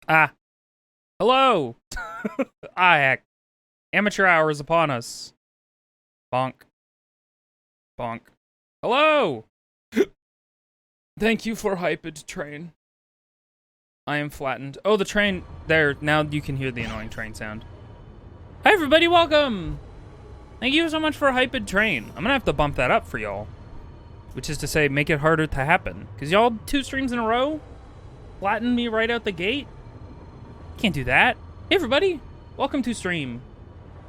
Ah. Hello! Ah, heck. Amateur hour is upon us. Bonk. Bonk. Hello! Thank you for hyped train. I am flattened. Oh, the train. There. Now you can hear the annoying train sound. Hi, everybody. Welcome! Thank you so much for hyped train. I'm gonna have to bump that up for y'all. Which is to say, make it harder to happen. Because y'all 2 streams in a row flattened me right out the gate. Can't do that. Hey, everybody. Welcome to stream.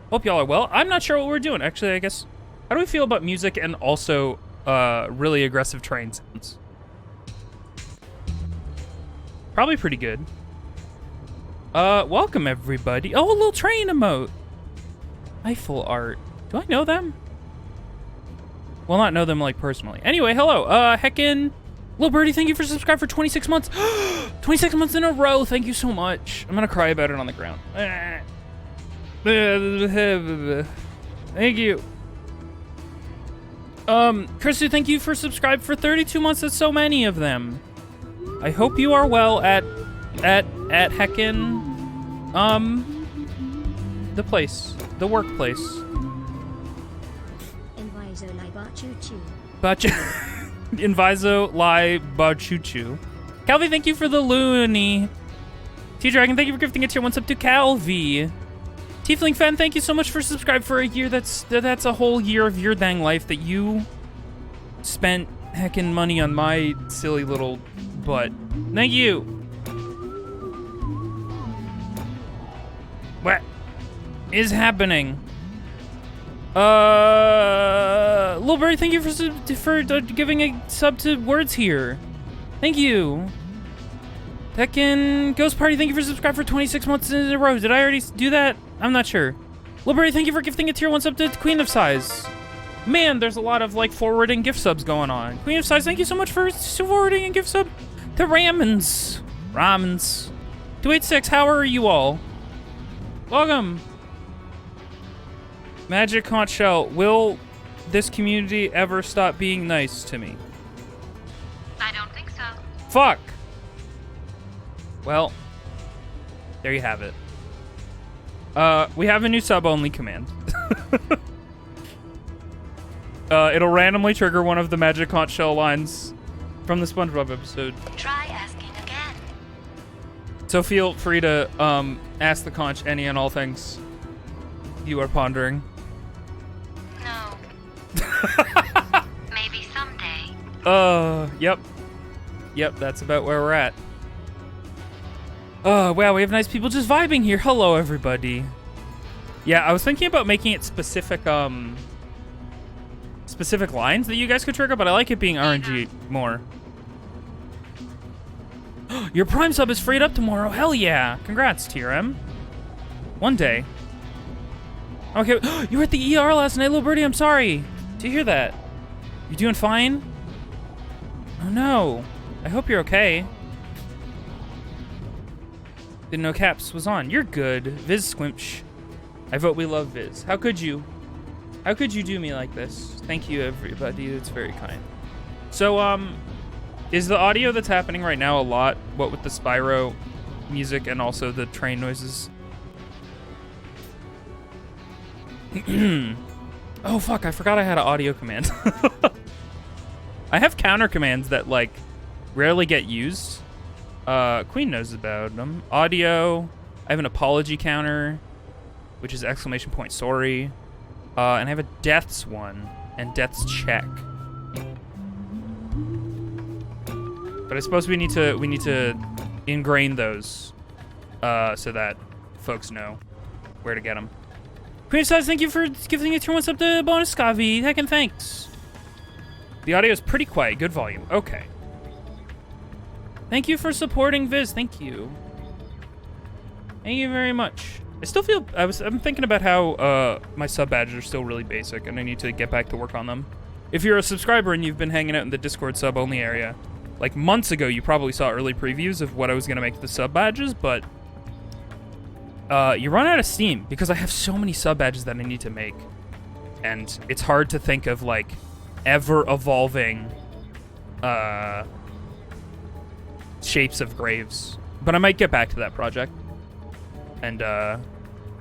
Hope y'all are well. I'm not sure what we're doing. Actually, I guess. How do we feel about music and also really aggressive train sounds? Probably pretty good. Welcome, everybody. Oh, a little train emote. Eiffel art. Do I know them? Well, not know them, like, personally. Anyway, hello. Heckin'. Little Birdie, thank you for subscribing for 26 months. 26 months in a row. Thank you so much. I'm gonna cry about it on the ground. Thank you. Christy, thank you for subscribing for 32 months. That's so many of them. I hope you are well at heckin', the place, the workplace. Invisoguy Bachuchu. Invisoguy Bachuchu. Calvi, thank you for the loony. T-Dragon, thank you for gifting a tier 1 sub to Calvi. Tiefling Fan, thank you so much for subscribing for a year. That's a whole year of your dang life that you spent heckin' money on my silly little butt. Thank you. What is happening? Lil Bird, thank you for giving a sub to Words here. Thank you. Tekken Ghost Party, thank you for subscribing for 26 months in a row. Did I already do that? I'm not sure. Lil Bird, thank you for gifting a tier 1 sub to Queen of Size. Man, there's a lot of, like, forwarding gift subs going on. Queen of Size, thank you so much for forwarding a gift sub to Ramens. 286, how are you all? Welcome. Magic Conch Shell, will this community ever stop being nice to me? I don't think so. Fuck. Well, there you have it. We have a new sub-only command. It'll randomly trigger one of the Magic Conch Shell lines from the SpongeBob episode. Try asking again. So feel free to ask the conch any and all things you are pondering. No. Maybe someday. Yep. Yep, that's about where we're at. Oh, wow, we have nice people just vibing here. Hello, everybody. Yeah, I was thinking about making it specific lines that you guys could trigger, but I like it being RNG more. Your Prime sub is freed up tomorrow. Hell yeah. Congrats, TRM. One day. Okay, you were at the ER last night, little birdie. I'm sorry to hear that. You doing fine? Oh, no. I hope you're okay. Didn't know Caps was on. You're good. Viz Squimch. I vote we love Viz. How could you? How could you do me like this? Thank you, everybody. It's very kind. So, is the audio that's happening right now a lot? What with the Spyro music and also the train noises? Oh, fuck. I forgot I had an audio command. I have counter commands that, like, rarely get used. Queen knows about them. Audio. I have an apology counter, which is ! Sorry. And I have a deaths one and deaths check. But I suppose we need to ingrain those so that folks know where to get them. Queen of Size, thank you for giving a tier 1 sub to Bonus Scavi. Heckin' thanks. The audio is pretty quiet. Good volume. Okay. Thank you for supporting Viz. Thank you. Thank you very much. I still feel... I'm thinking about how my sub badges are still really basic, and I need to get back to work on them. If you're a subscriber and you've been hanging out in the Discord sub-only area, like months ago, you probably saw early previews of what I was going to make the sub badges, but you run out of steam because I have so many sub badges that I need to make. And it's hard to think of, like, ever-evolving shapes of graves But I might get back to that project and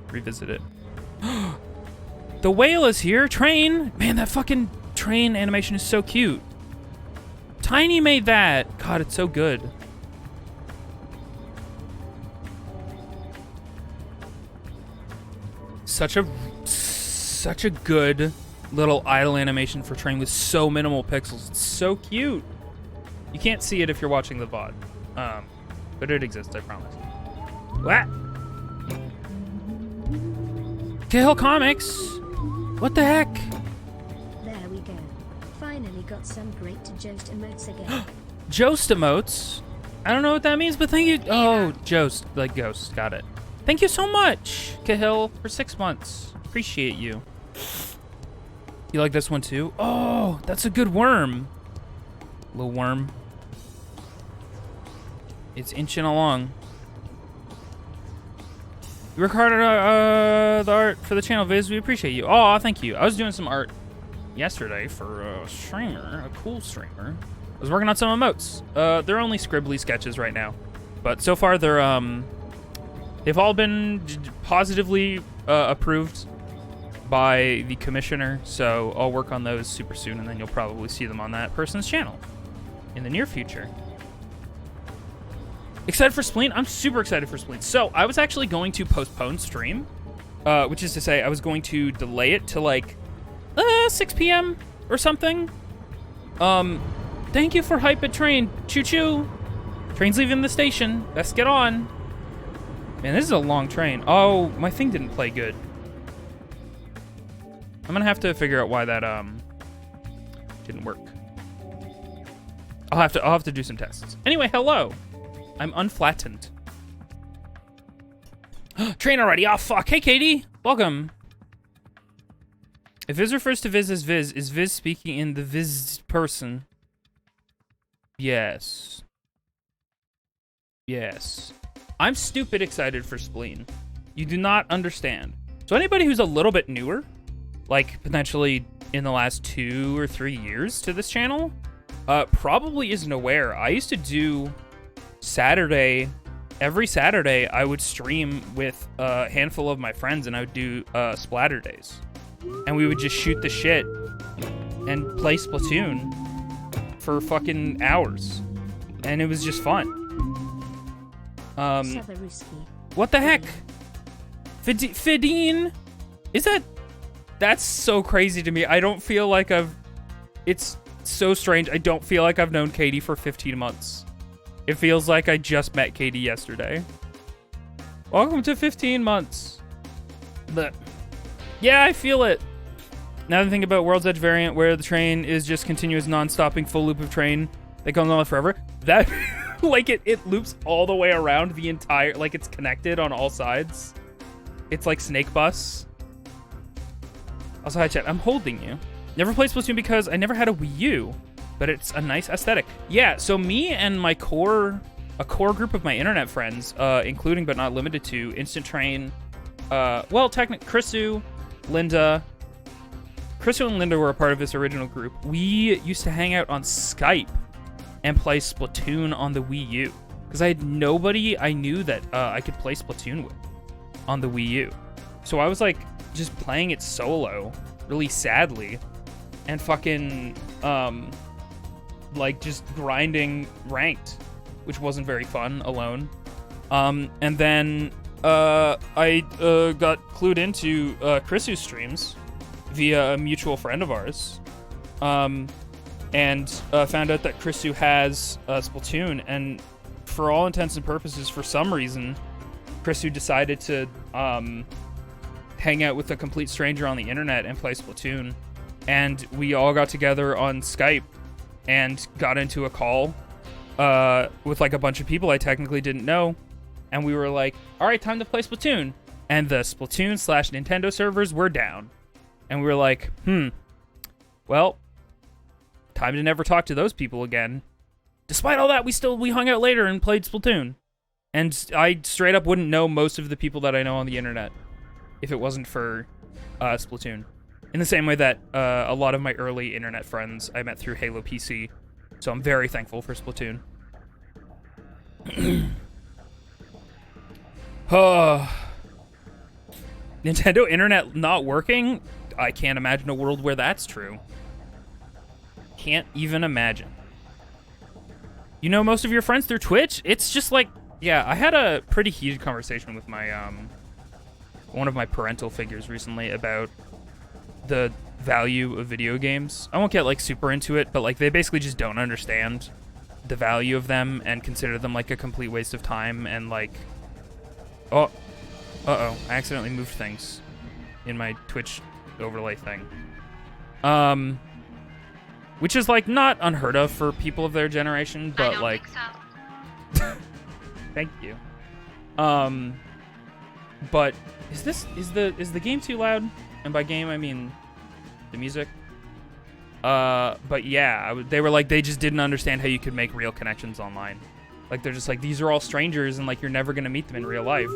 revisit it. The whale is here. Train. Man, that fucking train animation is so cute. Tiny made that. God, it's so good. Such a good little idle animation for train with so minimal pixels. It's so cute. You can't see it if you're watching the VOD. But it exists, I promise. What? Kill Comics. What the heck? There we go. Finally got some great Jost emotes again. Jost emotes? I don't know what that means, but thank you. Oh, Jost, like ghost. Got it. Thank you so much, Cahill, for 6 months. Appreciate you. You like this one too? Oh, that's a good worm. Little worm. It's inching along. You work hard at the art for the channel, Viz. We appreciate you. Oh, thank you. I was doing some art yesterday for a streamer, a cool streamer. I was working on some emotes. They're only scribbly sketches right now, but so far they've all been positively approved by the commissioner. So I'll work on those super soon, and then you'll probably see them on that person's channel in the near future. Excited for Spleen? I'm super excited for Spleen. So I was actually going to postpone stream, which is to say I was going to delay it to like 6 p.m. or something. Thank you for hype at train. Choo choo. Train's leaving the station. Let's get on. Man, this is a long train. Oh, my thing didn't play good. I'm gonna have to figure out why that didn't work. I'll have to do some tests. Anyway, hello. I'm unflattened. Train already. Oh, fuck. Hey, Katie. Welcome. If Viz refers to Viz as Viz, is Viz speaking in the Viz person? Yes. Yes. I'm stupid excited for Spleen. You do not understand. So anybody who's a little bit newer, like potentially in the last 2 or 3 years to this channel, probably isn't aware. I used to do every Saturday, I would stream with a handful of my friends, and I would do splatter days. And we would just shoot the shit and play Splatoon for fucking hours. And it was just fun. What the heck? Fideen? That's so crazy to me. I don't feel like it's so strange. I don't feel like I've known Katie for 15 months. It feels like I just met Katie yesterday. Welcome to 15 months. But yeah, I feel it. Now that I think about World's Edge variant, where the train is just continuous non-stopping full loop of train that goes on forever. That like it loops all the way around the entire, like it's connected on all sides. It's like Snake Bus. Also, hi chat, I'm holding you. Never played Splatoon because I never had a Wii U, but it's a nice aesthetic. Yeah, so me and a core group of my internet friends, including but not limited to Instant Train, Chrisu, Linda. Chrisu and Linda were a part of this original group. We used to hang out on Skype and play Splatoon on the Wii U, because I had nobody I knew that I could play Splatoon with on the Wii U. So I was like just playing it solo, really sadly, and fucking like just grinding ranked, which wasn't very fun alone. And then I got clued into Chrisu's streams via a mutual friend of ours, and found out that Chrisu has Splatoon, and for all intents and purposes, for some reason, Chrisu decided to hang out with a complete stranger on the internet and play Splatoon. And we all got together on Skype and got into a call with like a bunch of people I technically didn't know. And we were like, all right, time to play Splatoon. And the Splatoon/Nintendo servers were down. And we were like, well, time to never talk to those people again. Despite all that, we hung out later and played Splatoon. And I straight up wouldn't know most of the people that I know on the internet if it wasn't for Splatoon. In the same way that a lot of my early internet friends I met through Halo PC. So I'm very thankful for Splatoon. Oh. Nintendo internet not working? I can't imagine a world where that's true. Can't even imagine. You know most of your friends through Twitch? It's just like, yeah, I had a pretty heated conversation with my, one of my parental figures recently about the value of video games. I won't get, like, super into it, but, like, they basically just don't understand the value of them and consider them, like, a complete waste of time and, like... Oh. Uh-oh. I accidentally moved things in my Twitch overlay thing. Which is, like, not unheard of for people of their generation, but, I don't like... think so. Thank you. But is the game too loud? And by game, I mean the music. But yeah, they were like, they just didn't understand how you could make real connections online. Like, they're just like, these are all strangers, and, like, you're never gonna meet them in real life.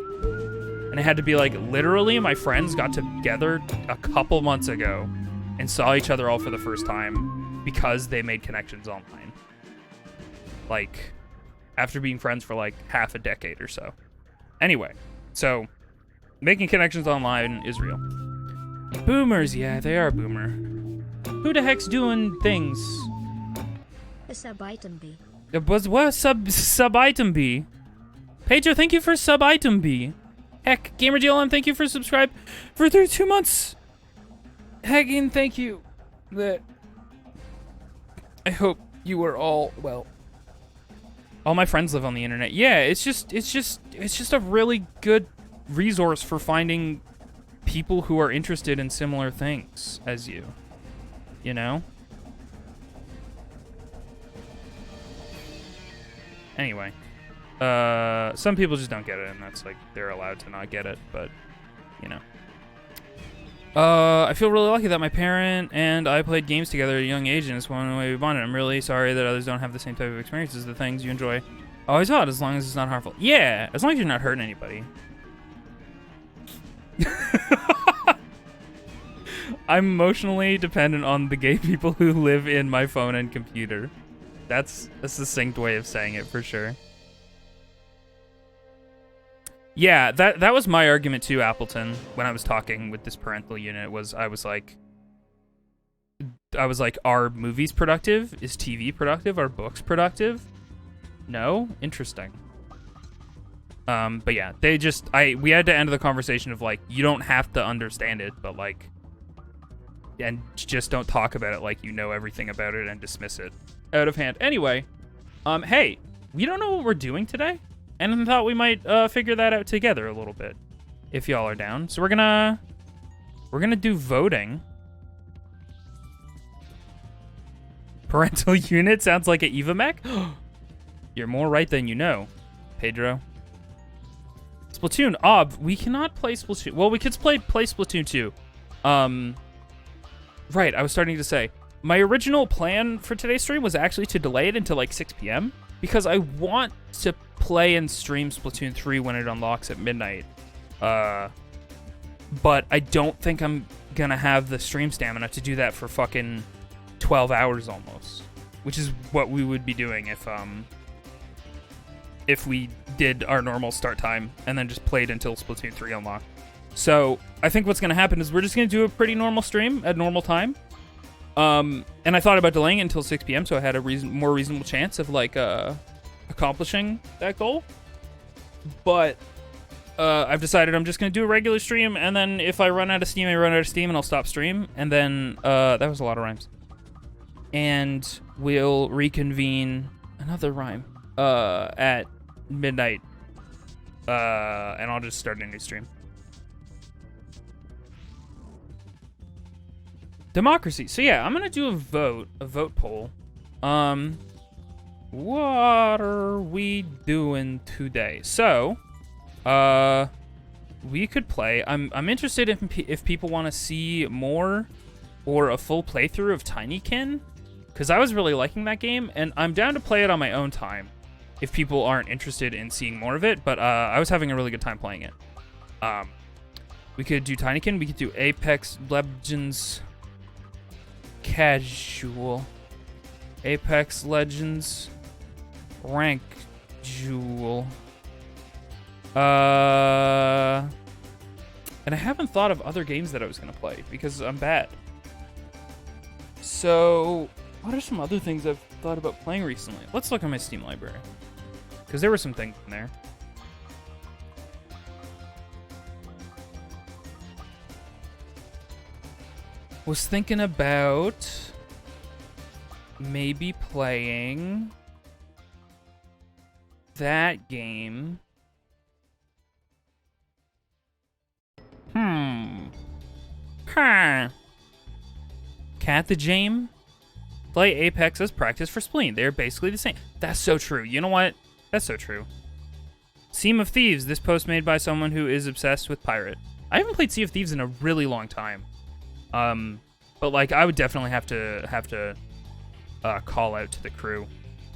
And it had to be, like, literally, my friends got together a couple months ago and saw each other all for the first time because they made connections online. Like, after being friends for, like, half a decade or so. Anyway, so, making connections online is real. Boomers, yeah, they are boomer. Who the heck's doing things? A sub-item B. What? Sub-item B? Pedro, thank you for sub-item B. Heck, GamerDLM, thank you for subscribe for 32 months. Haggin, thank you. I hope you are all well. All my friends live on the internet. Yeah, it's just a really good resource for finding people who are interested in similar things as you. You know? Anyway. Some people just don't get it, and that's like, they're allowed to not get it, but, you know. I feel really lucky that my parent and I played games together at a young age, and it's one way we bonded. I'm really sorry that others don't have the same type of experiences. The things you enjoy always hot, as long as it's not harmful. Yeah, as long as you're not hurting anybody. I'm emotionally dependent on the gay people who live in my phone and computer. That's a succinct way of saying it, for sure. Yeah, that was my argument too, Appleton, when I was talking with this parental unit. I was like, are movies productive? Is TV productive? Are books productive? No? Interesting. But yeah, we had to end the conversation of like, you don't have to understand it, but like, and just don't talk about it like you know everything about it and dismiss it out of hand. Anyway, hey, we don't know what we're doing today, and I thought we might figure that out together a little bit, if y'all are down. So we're gonna do voting. Parental unit sounds like an Eva mech. You're more right than you know, Pedro. Splatoon. We cannot play Splatoon. Well, we could play Splatoon 2. Right, I was starting to say, my original plan for today's stream was actually to delay it until like 6 p.m. because I want to play and stream Splatoon 3 when it unlocks at midnight. But I don't think I'm gonna have the stream stamina to do that for fucking 12 hours almost, which is what we would be doing if we did our normal start time and then just played until Splatoon 3 unlocked. So I think what's going to happen is we're just going to do a pretty normal stream at normal time. And I thought about delaying it until 6 p.m. so I had a more reasonable chance of like accomplishing that goal. But I've decided I'm just going to do a regular stream, and then if I run out of steam, I run out of steam, and I'll stop stream. And then that was a lot of rhymes. And we'll reconvene another rhyme at midnight. And I'll just start a new stream. Democracy. So yeah, I'm gonna do a vote poll. What are we doing today? So, we could play. I'm interested if people want to see more or a full playthrough of Tinykin, because I was really liking that game, and I'm down to play it on my own time if people aren't interested in seeing more of it. But I was having a really good time playing it. We could do Tinykin. We could do Apex Legends. Casual. Apex Legends Rank Jewel. And I haven't thought of other games that I was going to play because I'm bad. So, what are some other things I've thought about playing recently? Let's look at my Steam library. Because there were some things in there. Was thinking about maybe playing that game. Cat the Jame? Play Apex as practice for Spleen. They're basically the same. That's so true. You know what? That's so true. Sea of Thieves. This post made by someone who is obsessed with pirate. I haven't played Sea of Thieves in a really long time. But like I would definitely have to call out to the crew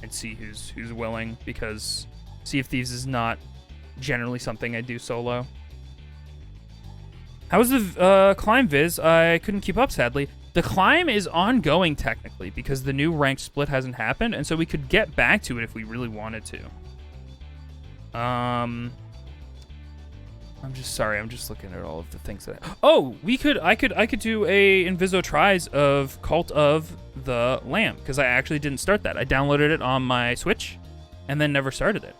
and see who's willing, because Sea of Thieves is not generally something I do solo. How was the climb, Viz? I couldn't keep up, sadly. The climb is ongoing technically because the new ranked split hasn't happened, and so we could get back to it if we really wanted to. I'm just looking at all of the things that I could do a Inviso tries of Cult of the Lamb, because I actually didn't start that. I downloaded it on my Switch and then never started it.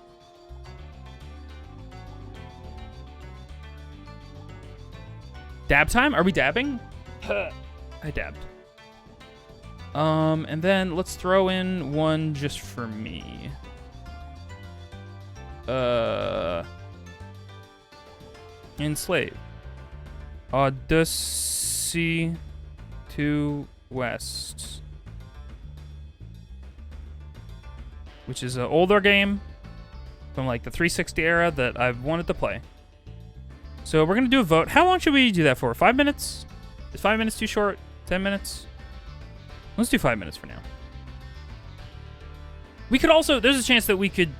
Dab time? Are we dabbing? I dabbed. And then let's throw in one just for me. Enslave. Odyssey to West. Which is an older game from like the 360 era that I've wanted to play. So we're going to do a vote. How long should we do that for? 5 minutes? Is 5 minutes too short? 10 minutes? Let's do 5 minutes for now. We could also, there's a chance that we could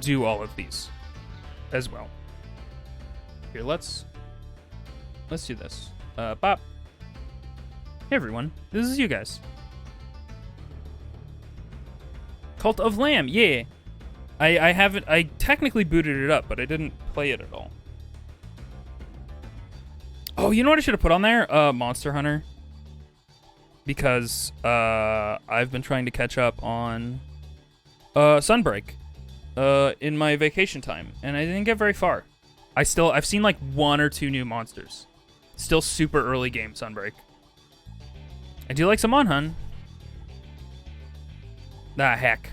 do all of these as well. Here, let's do this. Bop. Hey everyone, this is you guys. Cult of Lamb, yeah. I technically booted it up, but I didn't play it at all. Oh, you know what I should have put on there? Monster Hunter. Because I've been trying to catch up on Sunbreak in my vacation time, and I didn't get very far. I've seen like 1 or 2 new monsters. Still super early game Sunbreak. I do like some Monhun. The heck.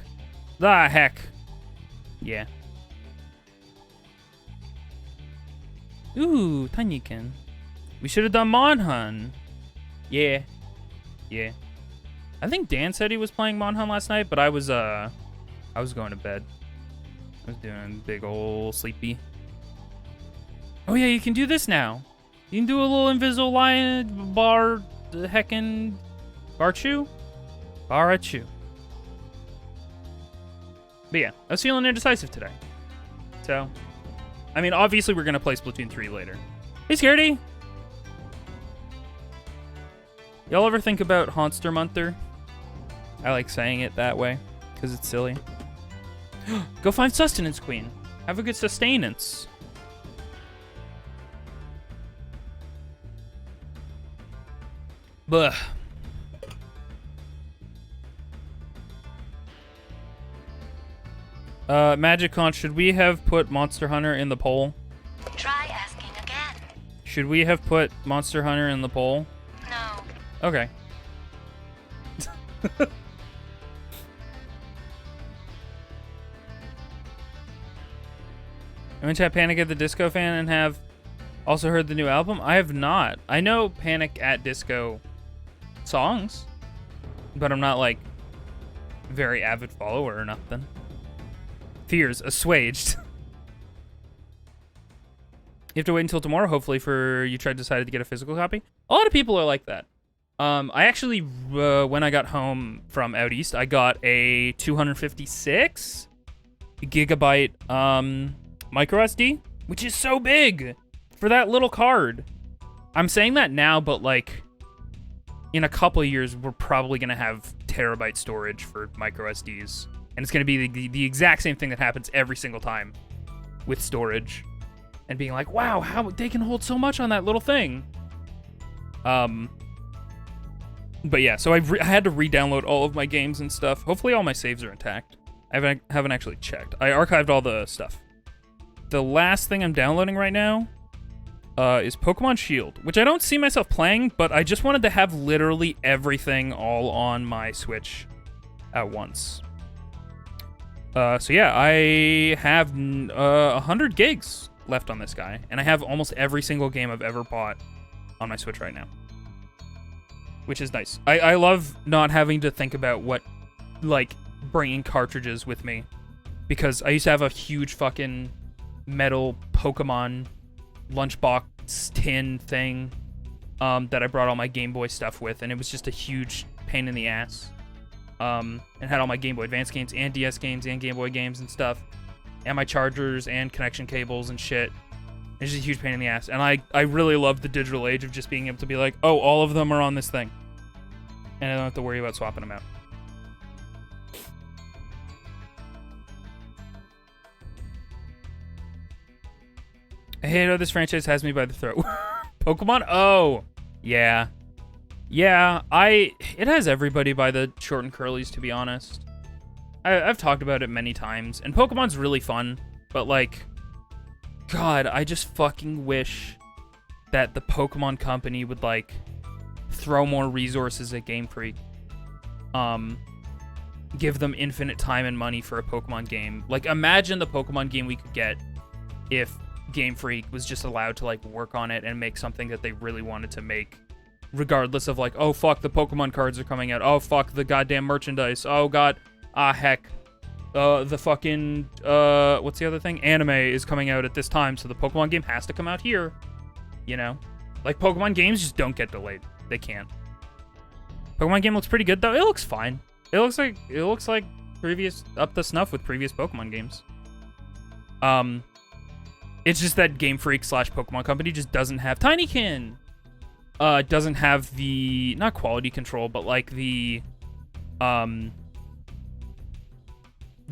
Yeah. Ooh, Tinykin. We should have done Monhun. Yeah. I think Dan said he was playing Monhun last night, but I was going to bed. I was doing big ol' sleepy. Oh yeah, you can do this now. You can do a little Invisible Lion bar heckin' Barachu. But yeah, I was feeling indecisive today. So, I mean, obviously we're gonna play Splatoon 3 later. Hey, Scaredy! Y'all ever think about Haunster Munther? I like saying it that way, because it's silly. Go find Sustenance Queen. Have a good sustenance. Buh. MagicCon, should we have put Monster Hunter in the poll? Try asking again. Should we have put Monster Hunter in the poll? No. Okay. I went to Panic at the Disco fan and have also heard the new album. I have not. I know Panic at Disco songs, but I'm not like very avid follower or nothing. Fears assuaged. You have to wait until tomorrow, hopefully, for you tried to decide to get a physical copy. A lot of people are like that. I actually, when I got home from out east, I got a 256 gigabyte micro SD, which is so big for that little card. I'm saying that now, but like in a couple of years, we're probably gonna have terabyte storage for micro SDs, and it's gonna be the exact same thing that happens every single time with storage. and being like, wow, how they can hold so much on that little thing. But yeah, so I had to re-download all of my games and stuff. Hopefully all my saves are intact. I haven't actually checked. I archived all the stuff. The last thing I'm downloading right now is Pokemon Shield, which I don't see myself playing, but I just wanted to have literally everything all on my Switch at once. So yeah, I have 100 gigs left on this guy, and I have almost every single game I've ever bought on my Switch right now, which is nice. I love not having to think about what, like, bringing cartridges with me, because I used to have a huge fucking metal Pokemon lunchbox tin thing that I brought all my Game Boy stuff with, and it was just a huge pain in the ass. And had all my Game Boy Advance games and DS games and Game Boy games and stuff, and my chargers and connection cables and shit. It's just a huge pain in the ass. And I really love the digital age of just being able to be like, oh, all of them are on this thing, and I don't have to worry about swapping them out. I hate how this franchise has me by the throat. Pokemon? Oh, yeah. Yeah, it has everybody by the short and curlies, to be honest. I've talked about it many times, and Pokemon's really fun, but, like, God, I just fucking wish that the Pokemon Company would, like, throw more resources at Game Freak. Give them infinite time and money for a Pokemon game. Like, imagine the Pokemon game we could get if Game Freak was just allowed to, like, work on it and make something that they really wanted to make, regardless of, like, oh, fuck, the Pokemon cards are coming out. Oh, fuck, the goddamn merchandise. Oh, God. Ah, heck. The fucking, what's the other thing? Anime is coming out at this time, so the Pokemon game has to come out here. You know? Like, Pokemon games just don't get delayed. They can't. Pokemon game looks pretty good, though. It looks fine. It looks like previous, up to snuff with previous Pokemon games. It's just that Game Freak / Pokemon Company just doesn't have Tinykin. Doesn't have the, not quality control, but like the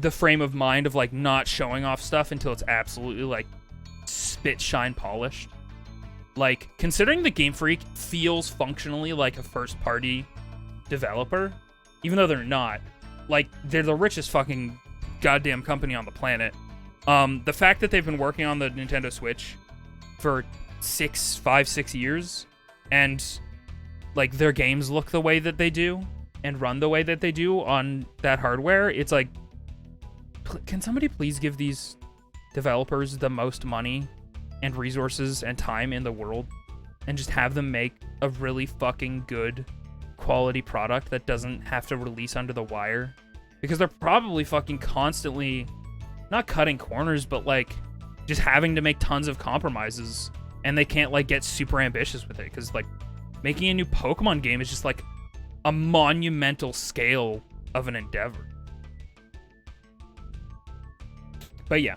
frame of mind of, like, not showing off stuff until it's absolutely, like, spit shine polished. Like, considering the Game Freak feels functionally like a first party developer, even though they're not. Like, they're the richest fucking goddamn company on the planet. The fact that they've been working on the Nintendo Switch for 5-6 years, and, like, their games look the way that they do and run the way that they do on that hardware, it's like, can somebody please give these developers the most money and resources and time in the world and just have them make a really fucking good quality product that doesn't have to release under the wire? Because they're probably fucking constantly not cutting corners, but, like, just having to make tons of compromises, and they can't, like, get super ambitious with it, because, like, making a new Pokemon game is just, like, a monumental scale of an endeavor. But yeah,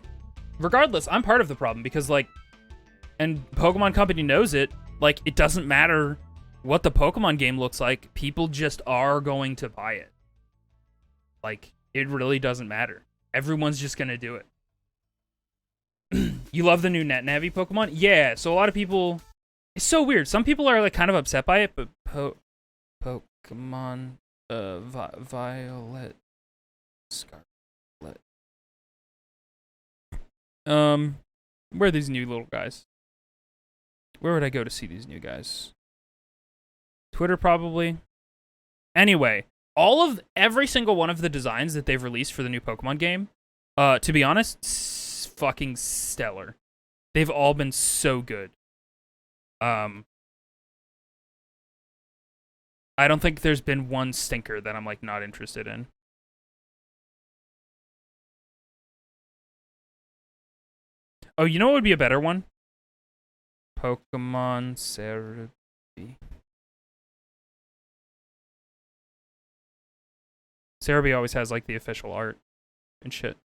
regardless, I'm part of the problem, because, like, and Pokemon Company knows it, like, it doesn't matter what the Pokemon game looks like, people just are going to buy it. Like, it really doesn't matter. Everyone's just gonna do it. You love the new NetNavi Pokemon? Yeah, so a lot of people, it's so weird. Some people are, like, kind of upset by it, but Pokemon, Violet, Scarlet. Where are these new little guys? Where would I go to see these new guys? Twitter, probably. Anyway, every single one of the designs that they've released for the new Pokemon game, to be honest, fucking stellar. They've all been so good. I don't think there's been one stinker that I'm, like, not interested in. Oh, you know what would be a better one? Pokemon Cerebi. Cerebi always has, like, the official art and shit,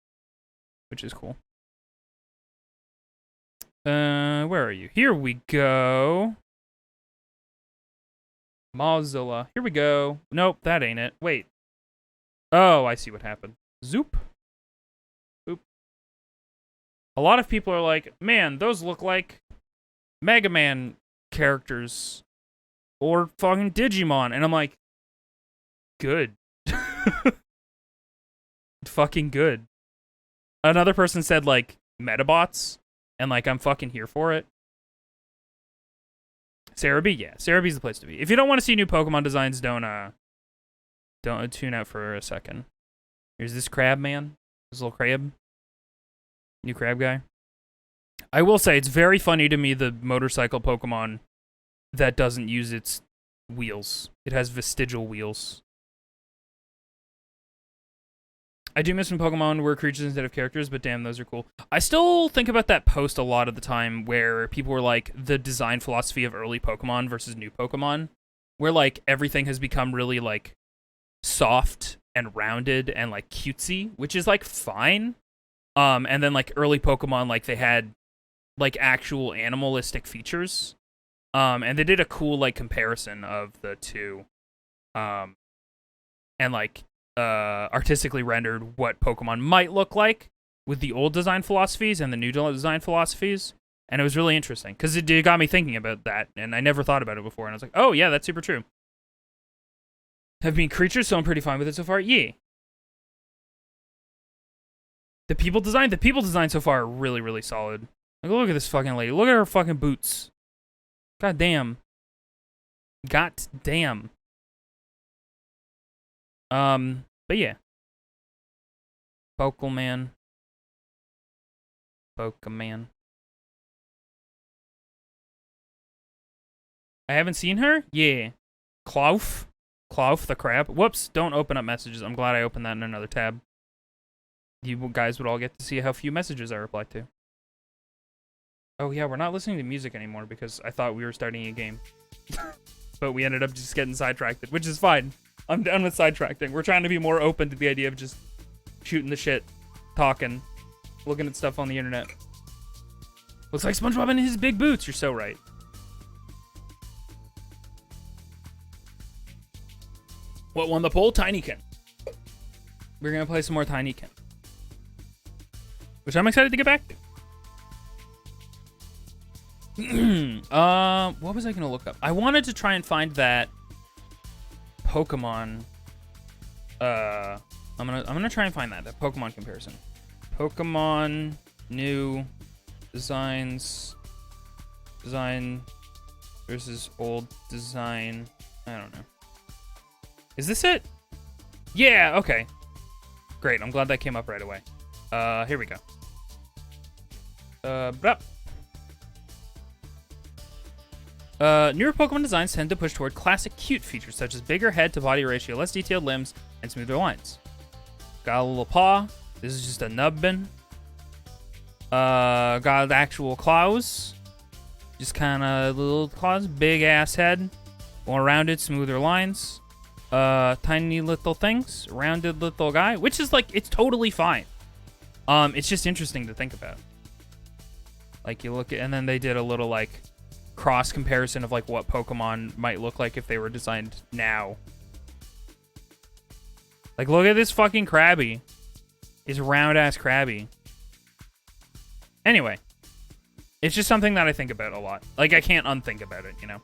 which is cool. Where are you? Here we go. Mozilla. Here we go. Nope, that ain't it. Wait. Oh, I see what happened. Zoop. Boop. a lot of people are like, man, those look like Mega Man characters or fucking Digimon. And I'm like, good. Fucking good. Another person said, like, Metabots. And, like, I'm fucking here for it. Cerebi, yeah. Cerebi's the place to be. If you don't want to see new Pokemon designs, don't tune out for a second. Here's this crab man. This little crab. New crab guy. I will say, it's very funny to me, the motorcycle Pokemon that doesn't use its wheels. It has vestigial wheels. I do miss when Pokemon were creatures instead of characters, but damn, those are cool. I still think about that post a lot of the time where people were like, the design philosophy of early Pokemon versus new Pokemon, where like everything has become really like soft and rounded and like cutesy, which is like fine. And then like early Pokemon, like they had like actual animalistic features. And they did a cool like comparison of the two. And like artistically rendered what Pokemon might look like with the old design philosophies and the new design philosophies. And it was really interesting because it got me thinking about that. And I never thought about it before. And I was like, oh yeah, that's super true. Have been creatures, so I'm pretty fine with it so far. Yeah. The people design so far are really, really solid. Like, look at this fucking lady. Look at her fucking boots. God damn. God damn. But yeah. Pokemon. Pokemon. I haven't seen her? Yeah. Klauf the crab. Whoops, don't open up messages. I'm glad I opened that in another tab. You guys would all get to see how few messages I replied to. Oh yeah, we're not listening to music anymore because I thought we were starting a game. But we ended up just getting sidetracked, which is fine. I'm done with sidetracking. We're trying to be more open to the idea of just shooting the shit, talking, looking at stuff on the internet. Looks like SpongeBob in his big boots. You're so right. What won the poll? Tinykin. We're going to play some more Tinykin, which I'm excited to get back to. What was I going to look up? I wanted to try and find that Pokemon. I'm gonna try and find that Pokemon comparison. Pokemon new design versus old design. I don't know. Is this it? Yeah. Okay. Great. I'm glad that came up right away. Here we go. Newer Pokemon designs tend to push toward classic cute features such as bigger head to body ratio, less detailed limbs, and smoother lines. Got a little paw. This is just a nubbin. Got actual claws. Just kind of little claws. Big ass head. More rounded, smoother lines. Tiny little things. Rounded little guy. Which is like, it's totally fine. It's just interesting to think about. Like you look at, and then they did a little like cross comparison of like what Pokemon might look like if they were designed now. Like look at this fucking Krabby. It's round ass Krabby. Anyway, it's just something that I think about a lot. Like I can't unthink about it, you know.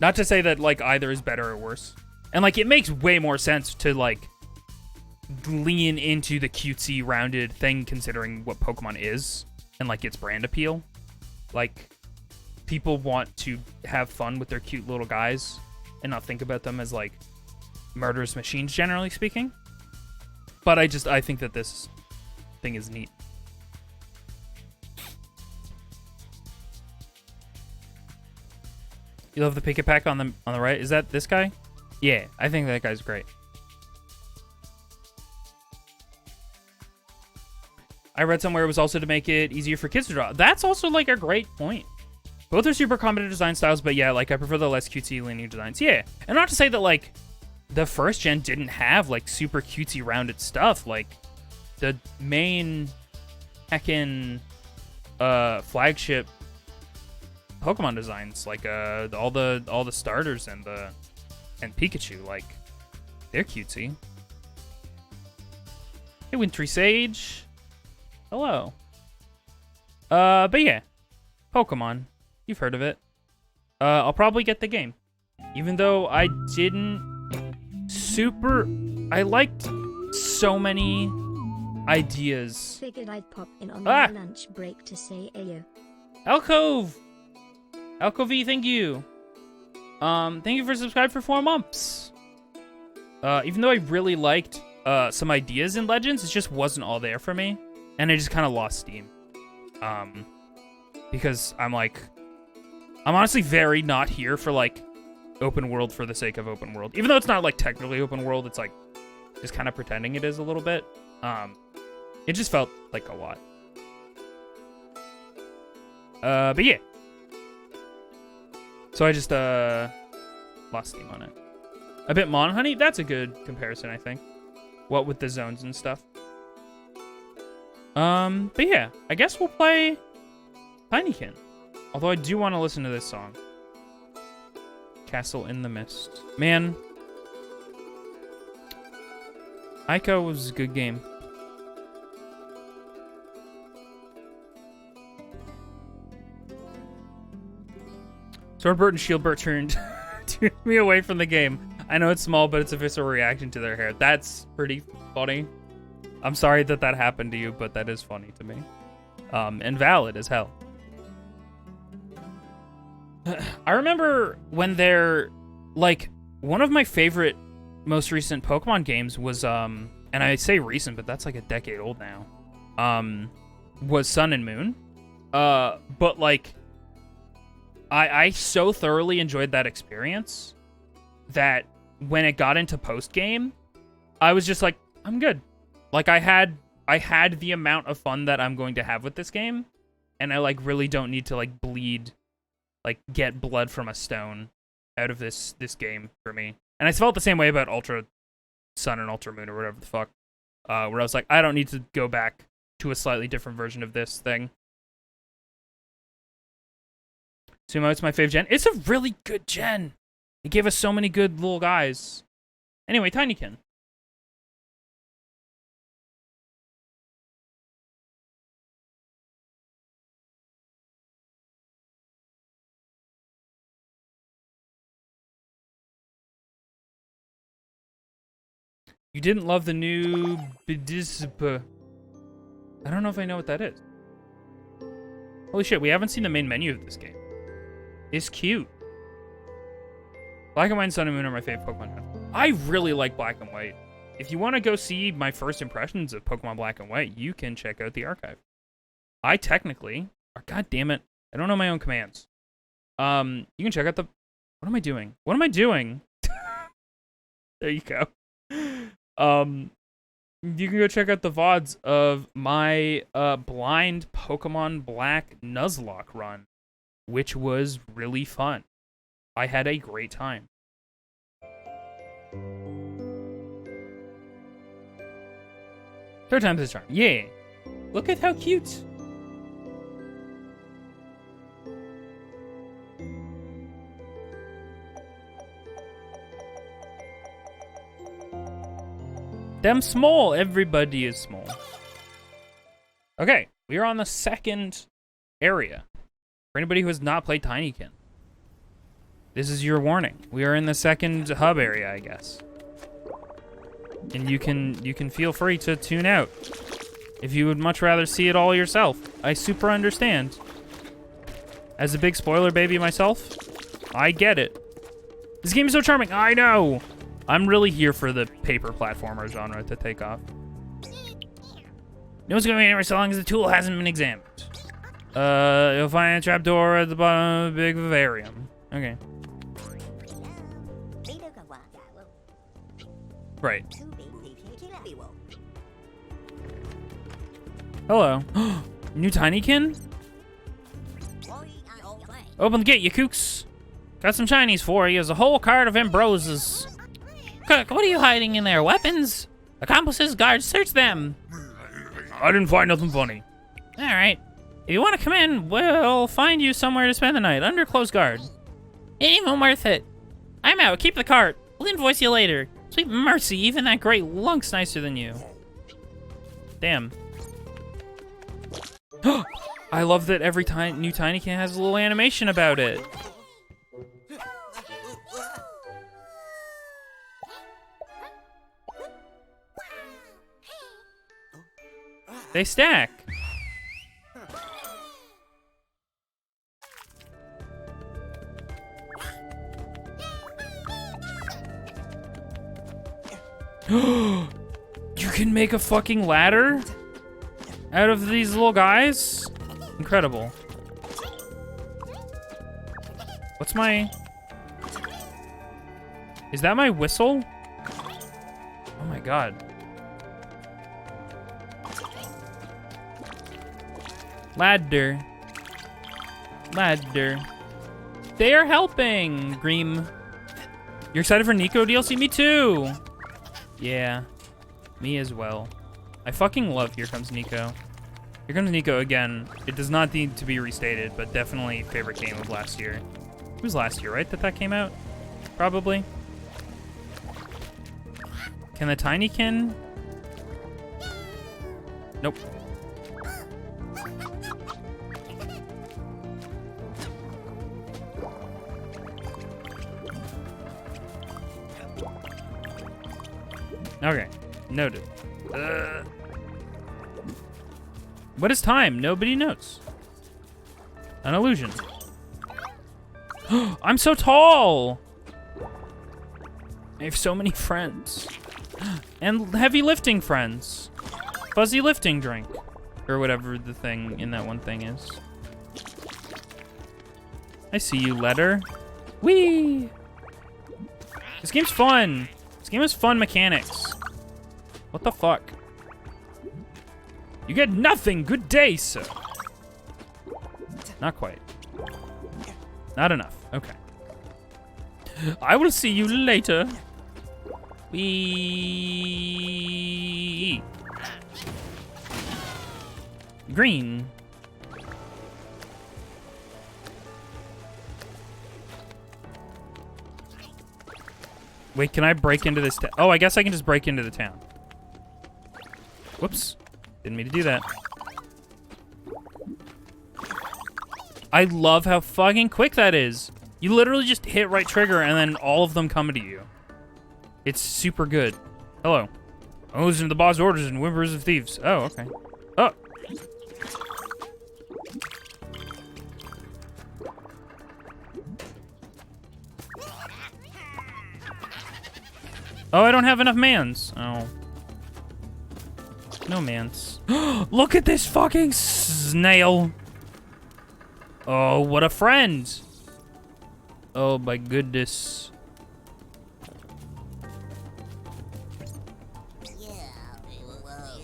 Not to say that like either is better or worse. And like it makes way more sense to like lean into the cutesy rounded thing considering what Pokemon is and like its brand appeal. Like people want to have fun with their cute little guys and not think about them as like murderous machines, generally speaking. But I think that this thing is neat. You love the Pikapack on the right? Is that this guy? Yeah, I think that guy's great. I read somewhere it was also to make it easier for kids to draw. That's also like a great point. Both are super competent design styles, but yeah, like I prefer the less cutesy linear designs. Yeah, and not to say that like the first gen didn't have like super cutesy rounded stuff. Like the main heckin' flagship Pokemon designs, like all the starters and Pikachu, like they're cutesy. Hey, Wintry Sage. Hello. But yeah, Pokemon. You've heard of it. I'll probably get the game. Even though I didn't I liked so many ideas. Figured I'd pop in on my lunch break to say ayo. Alcove! Alcove, thank you. Thank you for subscribing for 4 months. Even though I really liked some ideas in Legends, it just wasn't all there for me. And I just kind of lost steam. Because I'm honestly very not here for, like, open world for the sake of open world. Even though it's not, like, technically open world, it's, like, just kind of pretending it is a little bit. It just felt like a lot. But yeah. So I just, lost steam on it. A bit Mon Honey, that's a good comparison, I think. What with the zones and stuff. But yeah, I guess we'll play Tinykin. Although I do want to listen to this song. Castle in the Mist. Man. Ico was a good game. Swordbert and Shieldbert turned me away from the game. I know it's small, but it's a visceral reaction to their hair. That's pretty funny. I'm sorry that that happened to you, but that is funny to me. And valid as hell. I remember when they're, like, one of my favorite, most recent Pokemon games was, and I say recent, but that's like a decade old now, was Sun and Moon. But, like, I so thoroughly enjoyed that experience that when it got into post-game, I was just like, I'm good. Like, I had the amount of fun that I'm going to have with this game, and I, like, really don't need to, like, bleed, like, get blood from a stone out of this game for me. And I felt the same way about Ultra Sun and Ultra Moon or whatever the fuck, where I was like, I don't need to go back to a slightly different version of this thing. Sumo, it's my fave gen. It's a really good gen. It gave us so many good little guys. Anyway, Tinykin. You didn't love the new Bidispa. I don't know if I know what that is. Holy shit, we haven't seen the main menu of this game. It's cute. Black and White and Sun and Moon are my favorite Pokemon. I really like Black and White. If you want to go see my first impressions of Pokemon Black and White, you can check out the archive. I technically, god damn it, I don't know my own commands. You can check out the, what am I doing? What am I doing? There you go. You can go check out the VODs of my blind Pokemon Black Nuzlocke run, which was really fun. I had a great time. Third time's the charm. Yeah. Look at how cute. Them small. Everybody is small. Okay, we are on the second area. For anybody who has not played Tinykin, this is your warning. We are in the second hub area, I guess. And you can feel free to tune out if you would much rather see it all yourself. I super understand. As a big spoiler baby myself, I get it. This game is so charming. I know. I'm really here for the paper platformer genre to take off. No one's going anywhere so long as the tool hasn't been examined. You'll find a trapdoor at the bottom of the big vivarium. Okay. Right. Hello. New Tinykin? Open the gate, you kooks. Got some shinies for you. There's a whole cart of Ambroses. Cook, what are you hiding in there? Weapons? Accomplices, guards, search them. I didn't find nothing funny. Alright. If you want to come in, we'll find you somewhere to spend the night, under close guard. It ain't even worth it. I'm out, keep the cart. We'll invoice you later. Sweet mercy, even that great lunk's nicer than you. Damn. I love that every new Tinykin has a little animation about it. They stack. You can make a fucking ladder out of these little guys? Incredible. What's my... Is that my whistle? Oh my god. Ladder. Ladder. They are helping, Greem. You're excited for Nico DLC? Me too. Yeah, me as well. I fucking love Here Comes Nico. Here Comes Nico again. It does not need to be restated, but definitely favorite game of last year. It was last year, right, that came out? Probably. Can the Tinykin? Nope. Okay, noted. What is time? Nobody knows. An illusion. I'm so tall! I have so many friends. And heavy lifting friends. Fuzzy lifting drink. Or whatever the thing in that one thing is. I see you, letter. Whee! This game's fun. This game has fun mechanics. What the fuck? You get nothing. Good day, sir. Not quite. Not enough. Okay. I will see you later. Wee. Green. Wait, can I break into this town? Oh, I guess I can just break into the town. Whoops. Didn't mean to do that. I love how fucking quick that is. You literally just hit right trigger and then all of them come to you. It's super good. Hello. I listen to the boss orders and whimpers of thieves. Oh, okay. Oh. Oh, I don't have enough mans. Oh. No mans. Look at this fucking snail. Oh, what a friend. Oh my goodness.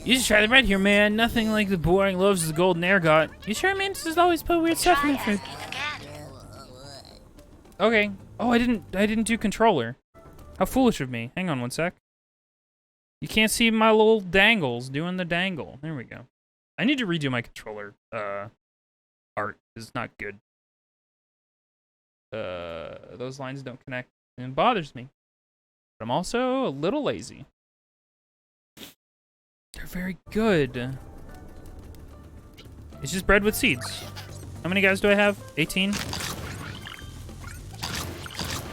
You just try the bread here, man. Nothing like the boring loaves the golden air got. You sure, man? This is always put weird stuff in the food. Okay. Oh, I didn't do controller. How foolish of me. Hang on one sec. You can't see my little dangles doing the dangle. There we go. I need to redo my controller art. It's not good. Those lines don't connect and it bothers me. But I'm also a little lazy. They're very good. It's just bread with seeds. How many guys do I have? 18?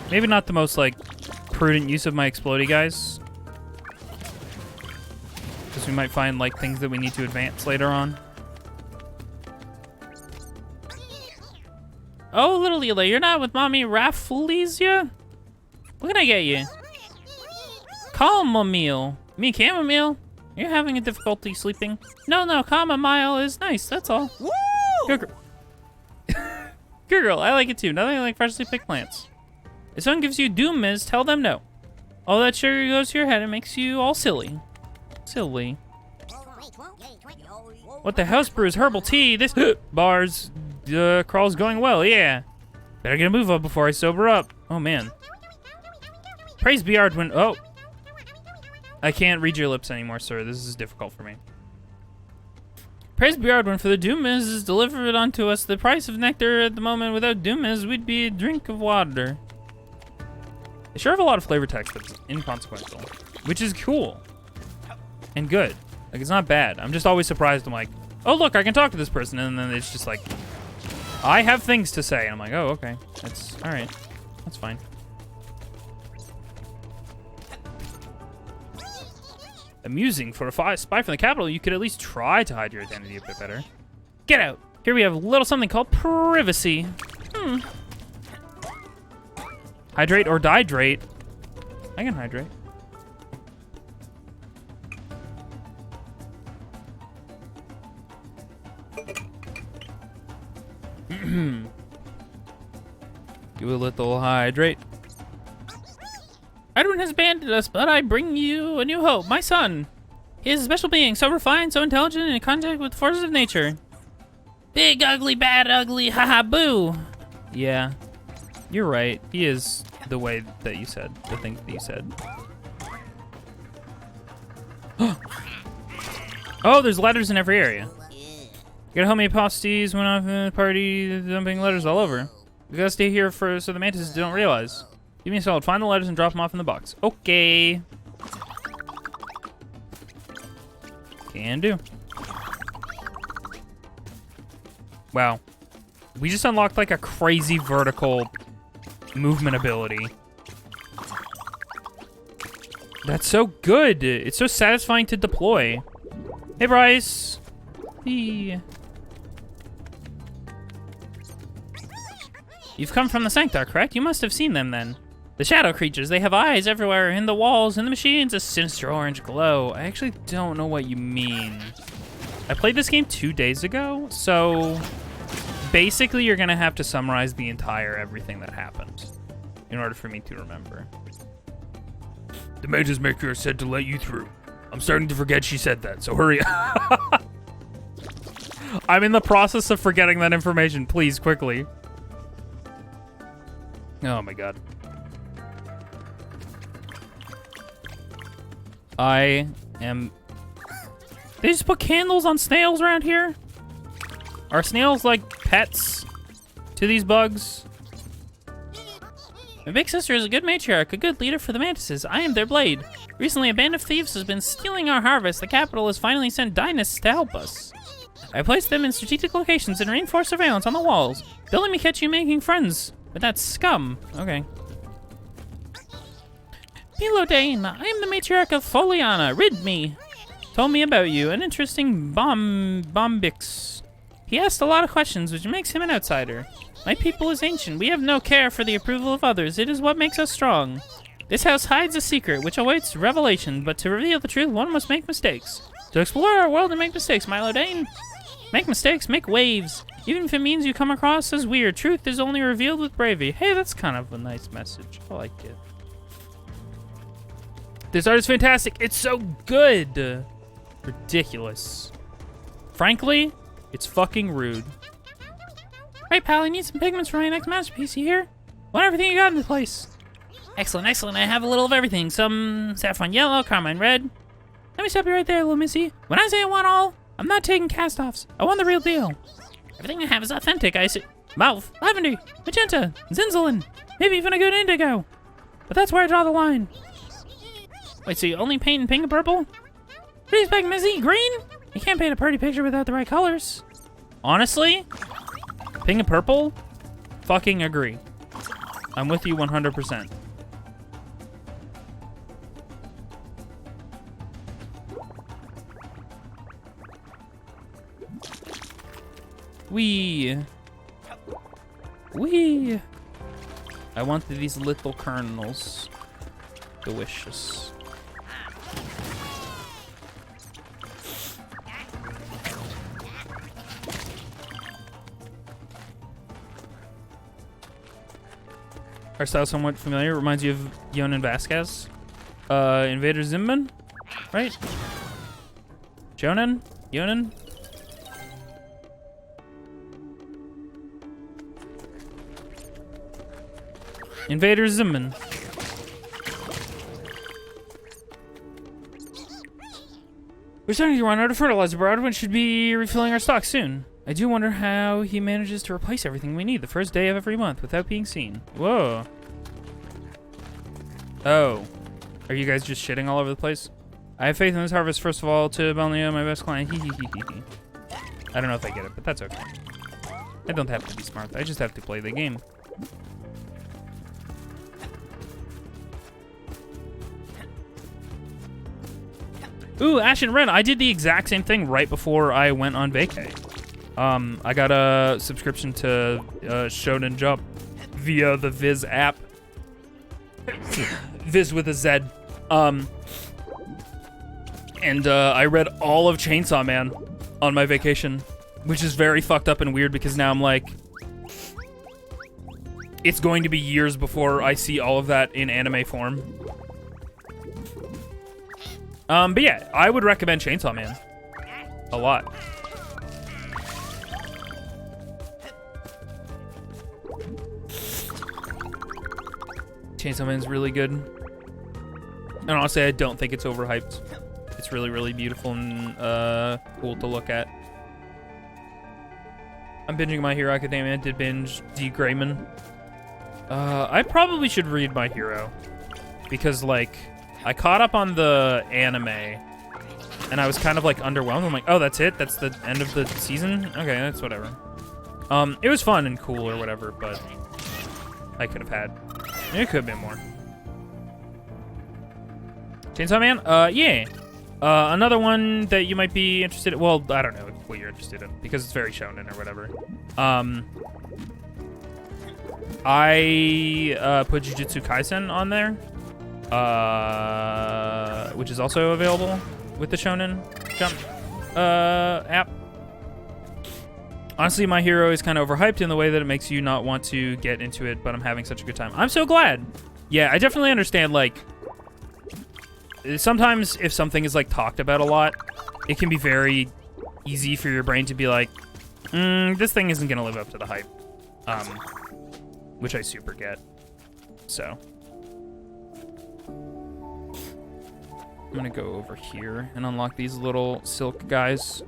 Maybe not the most, like, prudent use of my explodey guys. Because we might find, like, things that we need to advance later on. Oh, little Leela, you're not with Mommy Rafflesia? What can I get you? Chamomile. You mean chamomile? You're having a difficulty sleeping? No, chamomile is nice, that's all. Woo! Good girl. Good girl, I like it too. Nothing like freshly picked plants. If someone gives you doom mist, tell them no. All that sugar goes to your head and makes you all silly. Silly. What the house brew is herbal tea? This bars crawl's going well, yeah. Better get a move up before I sober up. Oh man. Praise be Ardwin. Oh. I can't read your lips anymore, sir. This is difficult for me. Praise be Ardwin for the doom is delivered unto us. The price of nectar at the moment without doom is we'd be a drink of water. They sure have a lot of flavor text that's inconsequential, which is cool and good. Like, it's not bad. I'm just always surprised. I'm like, oh, look, I can talk to this person. And then it's just like, I have things to say. And I'm like, oh, okay. That's all right. That's fine. Amusing. For a spy from the capital, you could at least try to hide your identity a bit better. Get out. Here we have a little something called privacy. Hydrate or dihydrate. I can hydrate. Do a little hydrate. Everyone has abandoned us, but I bring you a new hope. My son. He is a special being, so refined, so intelligent, and in contact with the forces of nature. Big, ugly, bad, ugly, haha, boo. Yeah, you're right. He is the way that you said, the thing that you said. Oh, there's letters in every area. You gotta help me posties went off in the party, dumping letters all over. We gotta stay here for so the mantises don't realize. Give me a solid. Find the letters and drop them off in the box. Okay. Can do. Wow. We just unlocked like a crazy vertical movement ability. That's so good. It's so satisfying to deploy. Hey, Bryce. Hey. You've come from the Sancta, correct? You must have seen them then. The shadow creatures, they have eyes everywhere, in the walls, in the machines, a sinister orange glow. I actually don't know what you mean. I played this game 2 days ago, so basically you're gonna have to summarize the entire everything that happened in order for me to remember. The Mage's Maker said to let you through. I'm starting to forget she said that, so hurry up. I'm in the process of forgetting that information. Please, quickly. Oh my god. I am... They just put candles on snails around here? Are snails like pets to these bugs? My big sister is a good matriarch, a good leader for the mantises. I am their blade. Recently, a band of thieves has been stealing our harvest. The capital has finally sent dynasts to help us. I placed them in strategic locations and reinforced surveillance on the walls. Don't let me catch you making friends with that scum. Okay. Melodane, I am the matriarch of Foliana. Rid me. Told me about you. An interesting bombix. He asked a lot of questions, which makes him an outsider. My people is ancient. We have no care for the approval of others. It is what makes us strong. This house hides a secret, which awaits revelation, but to reveal the truth, one must make mistakes. To explore our world and make mistakes, Melodane. Make mistakes, make waves. Even if it means you come across as weird, truth is only revealed with bravery. Hey, that's kind of a nice message. I like it. This art is fantastic. It's so good. Ridiculous. Frankly, it's fucking rude. Right, pal, I need some pigments for my next masterpiece. You hear? Want everything you got in this place. Excellent, excellent. I have a little of everything. Some saffron yellow, carmine red. Let me stop you right there, little missy. When I say I want all, I'm not taking cast-offs. I want the real deal. Everything I have is authentic. I see mauve, lavender, magenta, zinzalin, maybe even a good indigo. But that's where I draw the line. Wait, so you only paint in pink and purple? What do you expect, Missy? Green? You can't paint a pretty picture without the right colors. Honestly, pink and purple? Fucking agree. I'm with you 100%. Wee. I want these little kernels. Delicious. Our style somewhat familiar. Reminds you of Yonan Vasquez. Invader Zimban? Right? Jonan? Yonan? Invader Zimban. We're starting to run out of fertilizer. Broadwin should be refilling our stock soon. I do wonder how he manages to replace everything we need the first day of every month without being seen. Whoa. Oh. Are you guys just shitting all over the place? I have faith in this harvest, first of all, to Balneo, my best client. I don't know if I get it, but that's okay. I don't have to be smart. I just have to play the game. Ooh, Ash and Ren. I did the exact same thing right before I went on vacay. I got a subscription to Shonen Jump via the Viz app. Viz with a Z. And I read all of Chainsaw Man on my vacation, which is very fucked up and weird because now I'm like, it's going to be years before I see all of that in anime form. But yeah, I would recommend Chainsaw Man a lot. Chainsaw Man's really good. And honestly, I don't think it's overhyped. It's really, really beautiful and cool to look at. I'm binging My Hero Academia. Did binge D. Grayman. I probably should read My Hero. Because, like, I caught up on the anime. And I was kind of, like, underwhelmed. I'm like, oh, that's it? That's the end of the season? Okay, that's whatever. It was fun and cool or whatever, but I could have had. It could have been more. Chainsaw Man? Yeah. Another one that you might be interested in. Well, I don't know what you're interested in because it's very shonen or whatever. I put Jujutsu Kaisen on there, which is also available with the Shonen Jump app. Honestly, My Hero is kind of overhyped in the way that it makes you not want to get into it, but I'm having such a good time. I'm so glad. Yeah, I definitely understand, like, sometimes if something is, like, talked about a lot, it can be very easy for your brain to be like, this thing isn't going to live up to the hype. Which I super get. So. I'm going to go over here and unlock these little silk guys.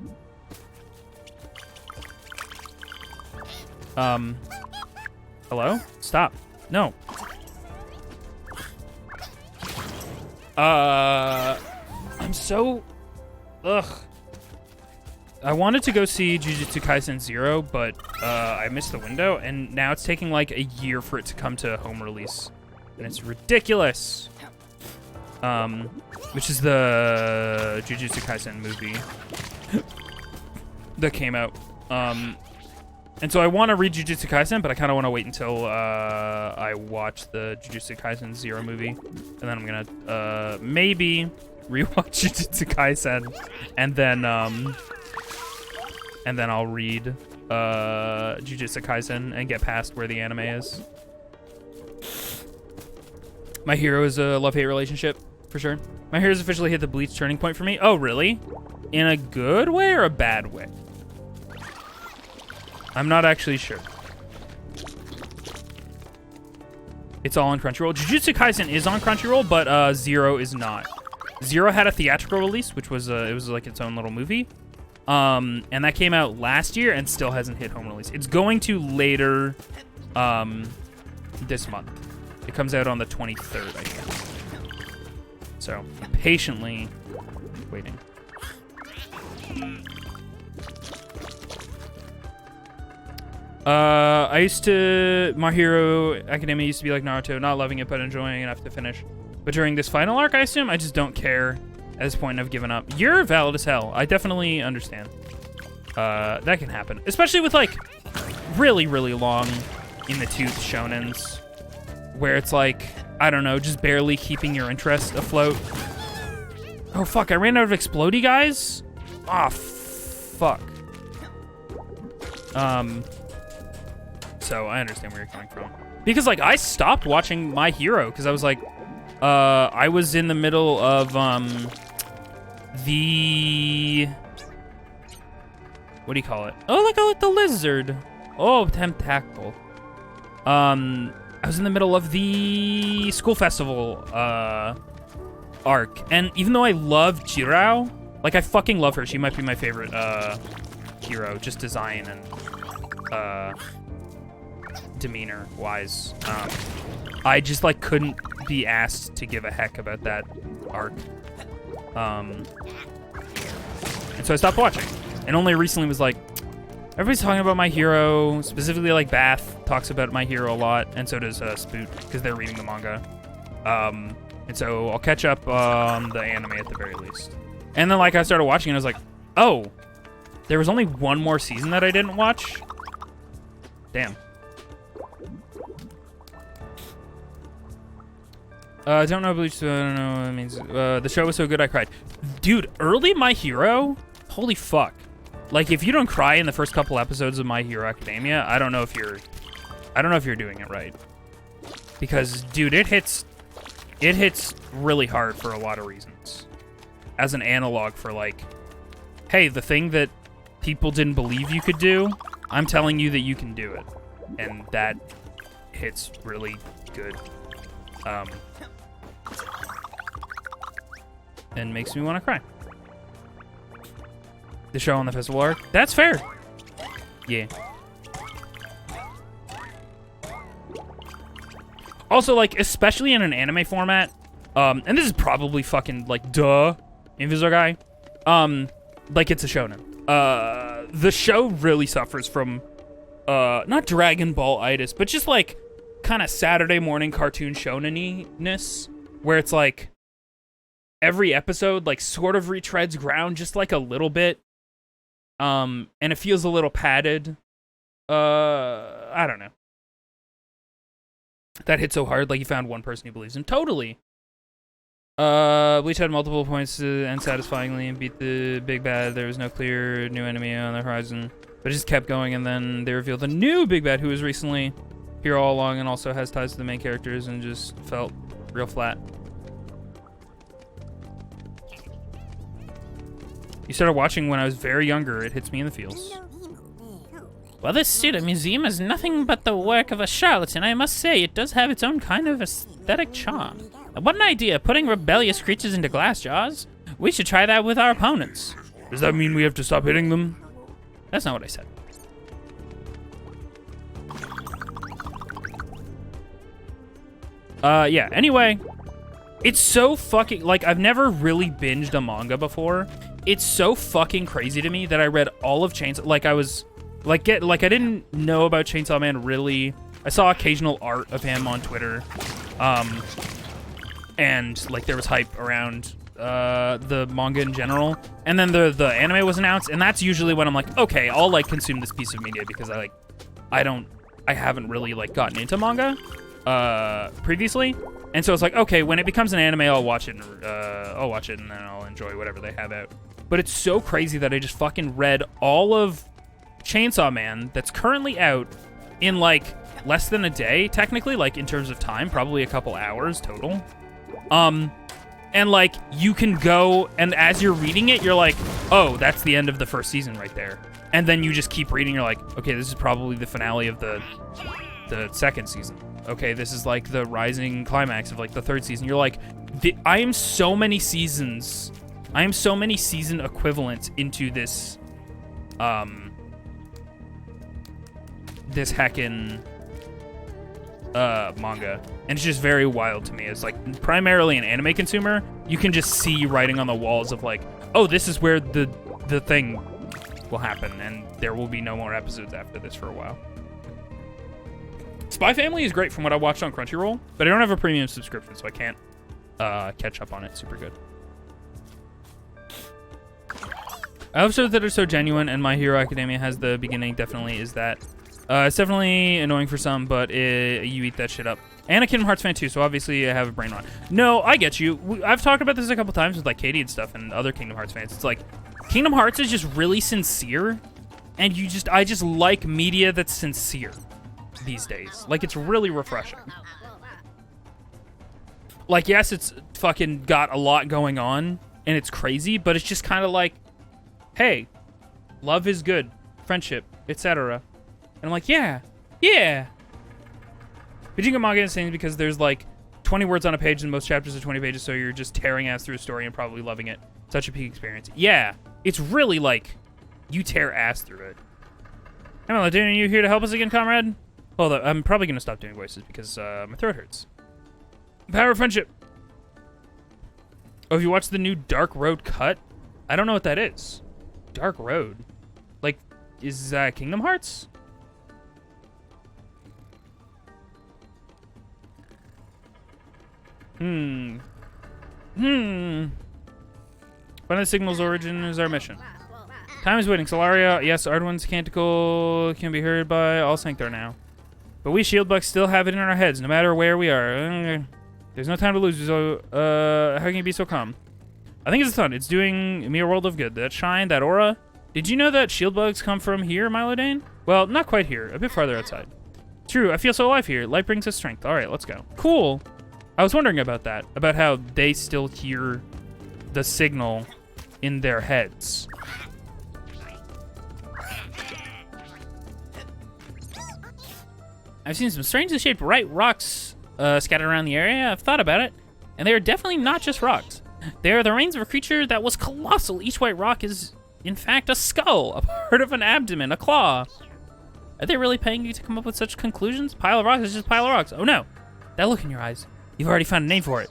Hello? Stop. No. I'm so... Ugh. I wanted to go see Jujutsu Kaisen 0, but I missed the window, and now it's taking like a year for it to come to home release. And it's ridiculous. Which is the Jujutsu Kaisen movie that came out. And so I want to read Jujutsu Kaisen, but I kind of want to wait until I watch the Jujutsu Kaisen 0 movie. And then I'm going to maybe rewatch Jujutsu Kaisen. And then I'll read Jujutsu Kaisen and get past where the anime is. My Hero is a love-hate relationship, for sure. My Hero's officially hit the Bleach turning point for me. Oh, really? In a good way or a bad way? I'm not actually sure. It's all on Crunchyroll. Jujutsu Kaisen is on Crunchyroll, but 0 is not. 0 had a theatrical release, which was it was like its own little movie. And that came out last year and still hasn't hit home release. It's going to later this month. It comes out on the 23rd, I guess. So, I'm patiently waiting. My Hero Academia used to be like Naruto, not loving it but enjoying enough to finish. But during this final arc, I assume, I just don't care. At this point, I've given up. You're valid as hell. I definitely understand. That can happen. Especially with, like, really, really long in-the-tooth shonens. Where it's like, I don't know, just barely keeping your interest afloat. Oh, fuck, I ran out of explodey guys? Ah, fuck. So I understand where you're coming from. Because, like, I stopped watching My Hero because I was like, I was in the middle of, the... What do you call it? Oh, like the lizard. Oh, tentacle. I was in the middle of the school festival, arc. And even though I love Jirao, like, I fucking love her. She might be my favorite, hero, just design and, demeanor-wise. I just, like, couldn't be asked to give a heck about that arc. And so I stopped watching. And only recently was like, Everybody's talking about My Hero, specifically like Bath talks about My Hero a lot, and so does Spoot, because they're reading the manga. And so I'll catch up on the anime at the very least. And then like I started watching and I was like, oh, there was only one more season that I didn't watch? Damn. I don't know Bleach, so I don't know what it means. The show was so good I cried. Dude, early My Hero? Holy fuck. Like, if you don't cry in the first couple episodes of My Hero Academia, I don't know if you're doing it right. Because, dude, it hits really hard for a lot of reasons. As an analog for, like, hey, the thing that people didn't believe you could do, I'm telling you that you can do it. And that hits really good. And makes me want to cry. The show on the festival arc? That's fair. Yeah. Also, like, especially in an anime format, and this is probably fucking, like, duh, Invisoguy, like, it's a shonen. The show really suffers from, not Dragon Ball-itis, but just, like, kind of Saturday morning cartoon shonen-ness, where it's, like, every episode, like, sort of retreads ground just, like, a little bit, and it feels a little padded. I don't know. That hit so hard, like you found one person who believes him. Totally. Bleach had multiple points to end satisfyingly and beat the big bad. There was no clear new enemy on the horizon, but it just kept going, and then they revealed a new big bad who was recently here all along and also has ties to the main characters and just felt real flat. You started watching when I was very younger. It hits me in the feels. Well, this student museum is nothing but the work of a charlatan. I must say, it does have its own kind of aesthetic charm. What an idea, putting rebellious creatures into glass jars. We should try that with our opponents. Does that mean we have to stop hitting them? That's not what I said. Yeah, anyway. It's so fucking, like, I've never really binged a manga before. It's so fucking crazy to me that I read all of Chainsaw, like, I was... I didn't know about Chainsaw Man really. I saw occasional art of him on Twitter. And, like, there was hype around the manga in general. And then the anime was announced, and that's usually when I'm like, okay, I'll, like, consume this piece of media because I haven't really, like, gotten into manga previously. And so it's like, okay, when it becomes an anime, I'll watch it, and then I'll enjoy whatever they have out. But it's so crazy that I just fucking read all of Chainsaw Man that's currently out in like less than a day, technically, like in terms of time, probably a couple hours total. And like you can go, and as you're reading it, you're like, oh, that's the end of the first season right there. And then you just keep reading, you're like, okay, this is probably the finale of the second season. Okay, this is like the rising climax of like the third season. You're like, I am so many season equivalents into this this heckin' manga, and it's just very wild to me. It's like primarily an anime consumer. You can just see writing on the walls of like, oh, this is where the thing will happen, and there will be no more episodes after this for a while. Spy Family is great from what I watched on Crunchyroll, but I don't have a premium subscription, so I can't catch up on it super good. Episodes that are so genuine, and My Hero Academia has the beginning, definitely is that. It's definitely annoying for some, but you eat that shit up. And a Kingdom Hearts fan too, so obviously I have a brain rot. No, I get you. I've talked about this a couple times with like Katie and stuff and other Kingdom Hearts fans. It's like, Kingdom Hearts is just really sincere, and I just like media that's sincere these days. Like, it's really refreshing. Like, yes, it's fucking got a lot going on, and it's crazy, but it's just kind of like, hey, love is good, friendship, etc. And I'm like, yeah. Reading a manga is insane because there's like 20 words on a page and most chapters are 20 pages, so you're just tearing ass through a story and probably loving it. Such a peak experience. Yeah, it's really like, you tear ass through it. Emma, are you here to help us again, comrade? Hold up, I'm probably going to stop doing voices because my throat hurts. Power of friendship. Oh, have you watched the new Dark Road cut? I don't know what that is. Dark Road? Like, is Kingdom Hearts? Find the signal's origin is our mission. Time is waiting. Solaria, yes, Ardwin's canticle can be heard by all Sanctor now. But we Shieldbugs still have it in our heads, no matter where we are. There's no time to lose, so, how can you be so calm? I think it's the sun. It's doing me a world of good. That shine, that aura. Did you know that Shieldbugs come from here, Milodane? Well, not quite here. A bit farther outside. True, I feel so alive here. Light brings us strength. Alright, let's go. Cool. I was wondering about that. About how they still hear the signal in their heads. I've seen some strangely shaped right rocks scattered around the area. I've thought about it, and they are definitely not just rocks. They are the remains of a creature that was colossal. Each white rock is, in fact, a skull, a part of an abdomen, a claw. Are they really paying you to come up with such conclusions? Pile of rocks is just a pile of rocks. Oh no, that look in your eyes. You've already found a name for it.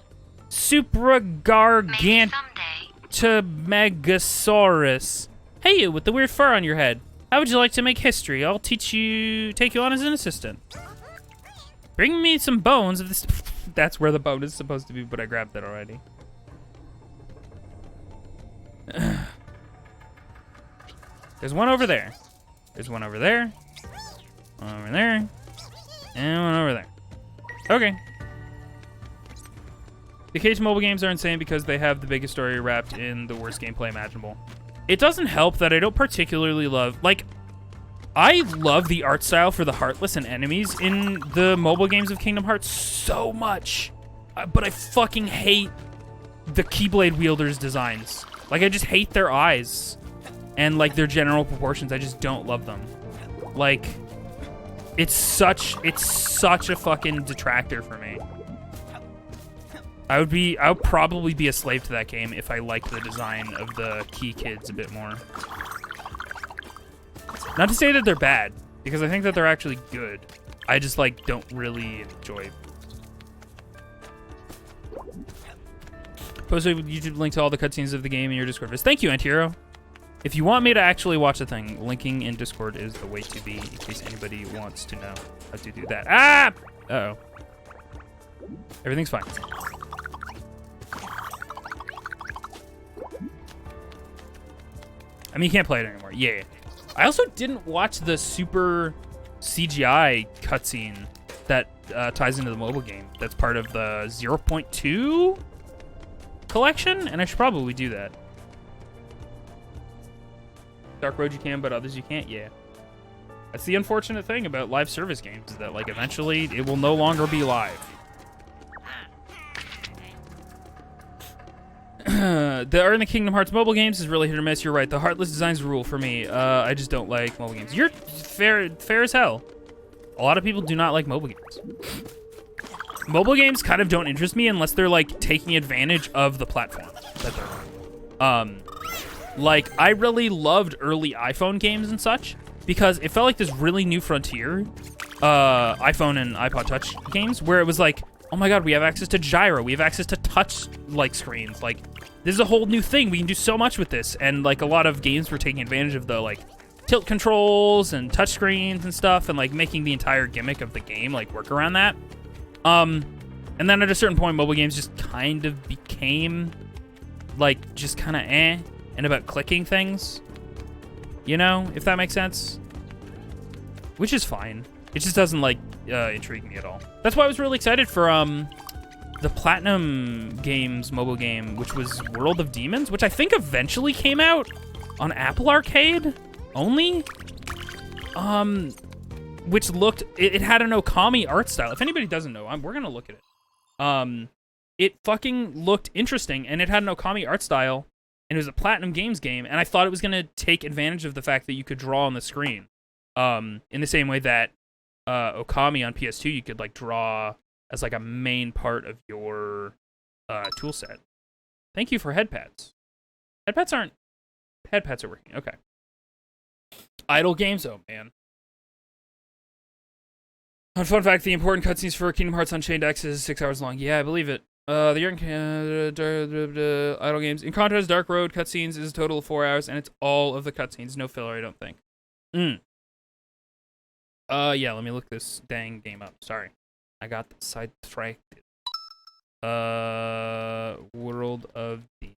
Supragargantomegalosaurus. Hey, you with the weird fur on your head. How would you like to make history? I'll take you on as an assistant. Bring me some bones of this. That's where the bone is supposed to be, but I grabbed that already. There's one over there. There's one over there. One over there. And one over there. Okay. The cage mobile games are insane because they have the biggest story wrapped in the worst gameplay imaginable. It doesn't help that I don't particularly love... Like, I love the art style for the Heartless and enemies in the mobile games of Kingdom Hearts so much. But I fucking hate the Keyblade wielders' designs. Like, I just hate their eyes. And, like, their general proportions. I just don't love them. Like, it's such a fucking detractor for me. I would probably be a slave to that game if I liked the design of the Key Kids a bit more. Not to say that they're bad, because I think that they're actually good. I just, like, don't really enjoy. Post a YouTube link to all the cutscenes of the game in your Discord. Thank you, Antihero. If you want me to actually watch the thing, linking in Discord is the way to be, in case anybody wants to know how to do that. Ah! Uh-oh. Everything's fine. I mean, you can't play it anymore. Yeah. I also didn't watch the super CGI cutscene that ties into the mobile game. That's part of the 0.2 collection, and I should probably do that. Dark Road you can, but others you can't. Yeah. That's the unfortunate thing about live service games, is that, like, eventually it will no longer be live. The Art in the Kingdom Hearts mobile games is really hit or miss. You're right. The Heartless designs rule for me. I just don't like mobile games. You're fair as hell. A lot of people do not like mobile games. Mobile games kind of don't interest me unless they're, like, taking advantage of the platform that they're on. Like, I really loved early iPhone games and such because it felt like this really new frontier, iPhone and iPod Touch games, where it was like, oh my god, we have access to gyro, we have access to touch, like, screens, like, this is a whole new thing, we can do so much with this, and, like, a lot of games were taking advantage of the, like, tilt controls and touch screens and stuff, and, like, making the entire gimmick of the game, like, work around that. And then at a certain point, mobile games just kind of became, like, just kind of and about clicking things, you know, if that makes sense, which is fine. It just doesn't, like, intrigue me at all. That's why I was really excited for the Platinum Games mobile game, which was World of Demons, which I think eventually came out on Apple Arcade only, which looked, it had an Okami art style. If anybody doesn't know, we're gonna look at it. It fucking looked interesting, and it had an Okami art style, and it was a Platinum Games game, and I thought it was gonna take advantage of the fact that you could draw on the screen, in the same way that Okami on PS2 you could, like, draw as, like, a main part of your tool set. Thank you for headpads. Headpads are working. Okay. Idle games, oh man. Fun fact, the important cutscenes for Kingdom Hearts Unchained X is 6 hours long. Yeah, I believe it. The Idle games. In contrast, Dark Road cutscenes is a total of 4 hours, and it's all of the cutscenes, no filler, I don't think. Mm. Yeah, let me look this dang game up. Sorry. I got sidetracked. World of the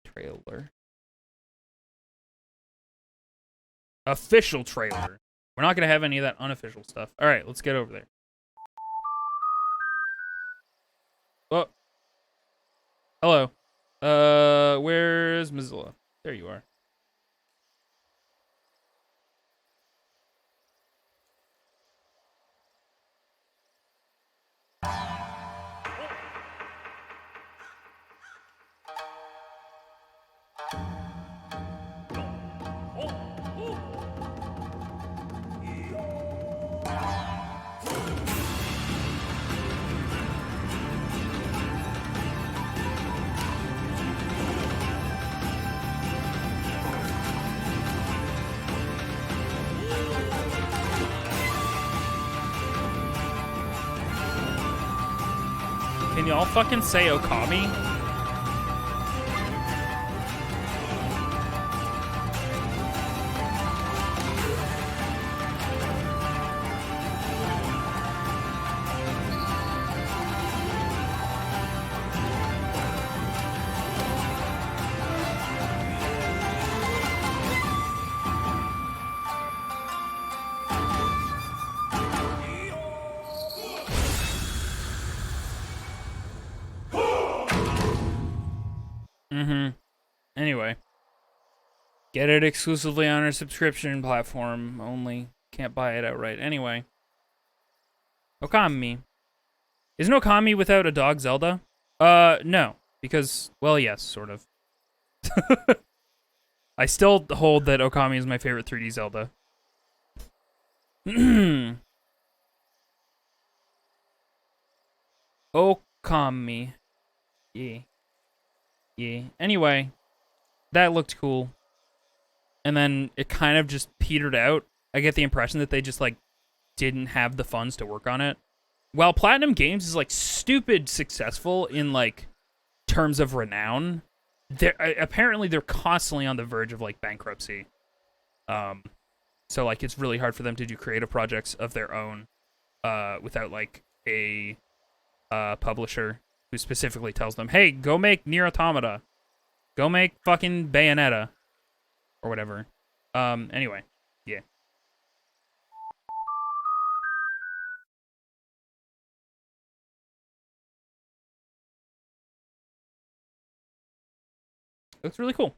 trailer. Official trailer. We're not gonna have any of that unofficial stuff. All right, let's get over there. Oh. Hello. Where's Mozilla? There you are. Can y'all fucking say Okami? Anyway. Get it exclusively on our subscription platform only. Can't buy it outright. Anyway. Okami. Isn't Okami without a dog Zelda? No. Because, well, yes, sort of. I still hold that Okami is my favorite 3D Zelda. Okami. Yeah. Yeah. Anyway. That looked cool. And then it kind of just petered out. I get the impression that they just, like, didn't have the funds to work on it. While Platinum Games is, like, stupid successful in, like, terms of renown, apparently they're constantly on the verge of, like, bankruptcy. So, like, it's really hard for them to do creative projects of their own without, like, a publisher who specifically tells them, hey, go make Nier Automata. Go make fucking Bayonetta. Or whatever. Anyway. Yeah. Looks really cool.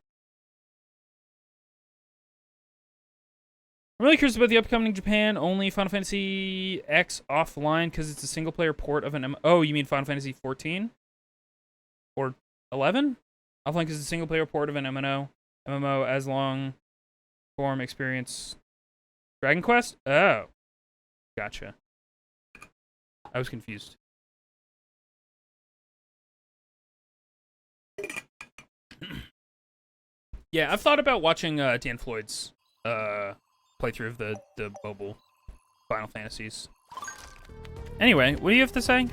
I'm really curious about the upcoming Japan-only Final Fantasy X offline because it's a single-player port of an Oh, you mean Final Fantasy 14? Or 11? Offline because it's a single-player port of an MMO as long-form experience. Dragon Quest? Oh. Gotcha. I was confused. Yeah, I've thought about watching Dan Floyd's playthrough of the mobile Final Fantasies. Anyway, what do you have to say?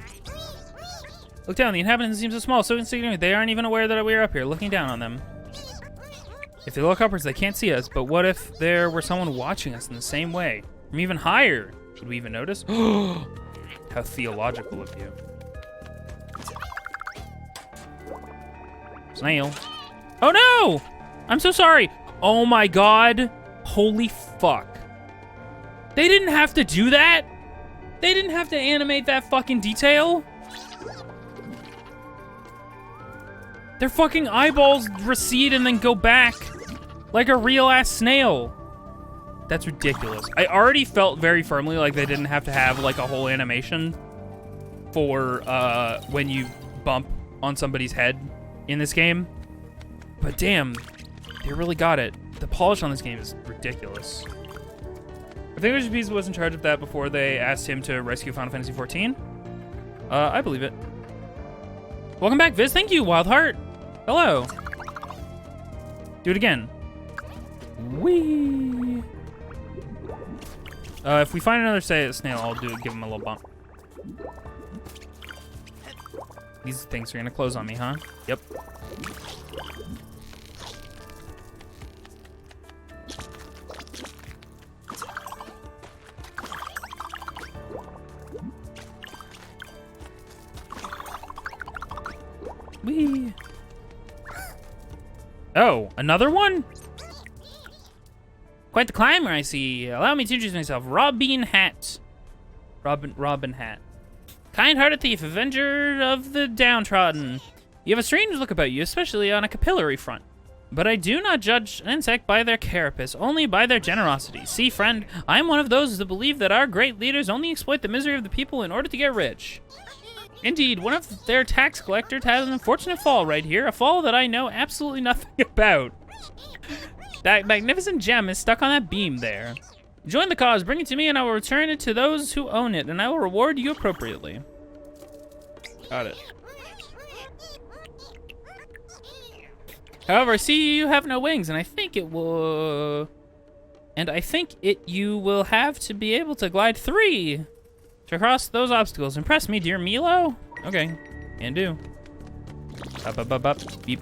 Look down, the inhabitants seem so small, so insignificant. They aren't even aware that we're up here, looking down on them. If they look upwards, they can't see us, but what if there were someone watching us in the same way? From even higher? Would we even notice? How theological of you. Snail. Oh no! I'm so sorry. Oh my god. Holy fuck. They didn't have to do that? They didn't have to animate that fucking detail? Their fucking eyeballs recede and then go back like a real-ass snail. That's ridiculous. I already felt very firmly like they didn't have to have like a whole animation for when you bump on somebody's head in this game. But damn, they really got it. The polish on this game is ridiculous. I think Pizza was in charge of that before they asked him to rescue Final Fantasy XIV. I believe it. Welcome back, Viz. Thank you, Wildheart. Hello. Do it again. Whee. If we find another snail, I'll give him a little bump. These things are gonna close on me, huh? Yep. Whee! Oh, another one? Quite the climber, I see. Allow me to introduce myself. Robin Hat. Robin Hat. Kind-hearted thief, avenger of the downtrodden. You have a strange look about you, especially on a capillary front. But I do not judge an insect by their carapace, only by their generosity. See, friend, I am one of those that believe that our great leaders only exploit the misery of the people in order to get rich. Indeed, one of their tax collectors had an unfortunate fall right here, a fall that I know absolutely nothing about. That magnificent gem is stuck on that beam there. Join the cause, bring it to me, and I will return it to those who own it, and I will reward you appropriately. Got it. However, I see you have no wings, and I think it will... you will have to be able to glide 3 to cross those obstacles. Impress me, dear Milo. Okay, can do. Up, up, up, up, beep.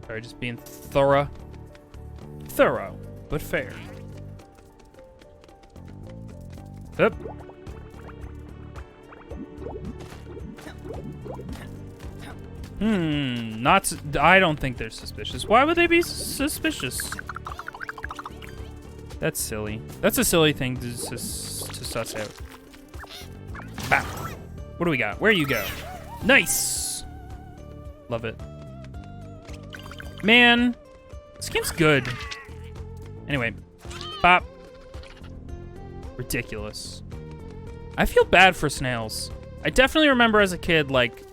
Sorry, just being thorough. Thorough, but fair. Up. I don't think they're suspicious. Why would they be suspicious? That's silly. That's a silly thing to suss out. Bam. What do we got? Where you go? Nice. Love it. Man, this game's good. Anyway, bop. Ridiculous. I feel bad for snails. I definitely remember as a kid, like,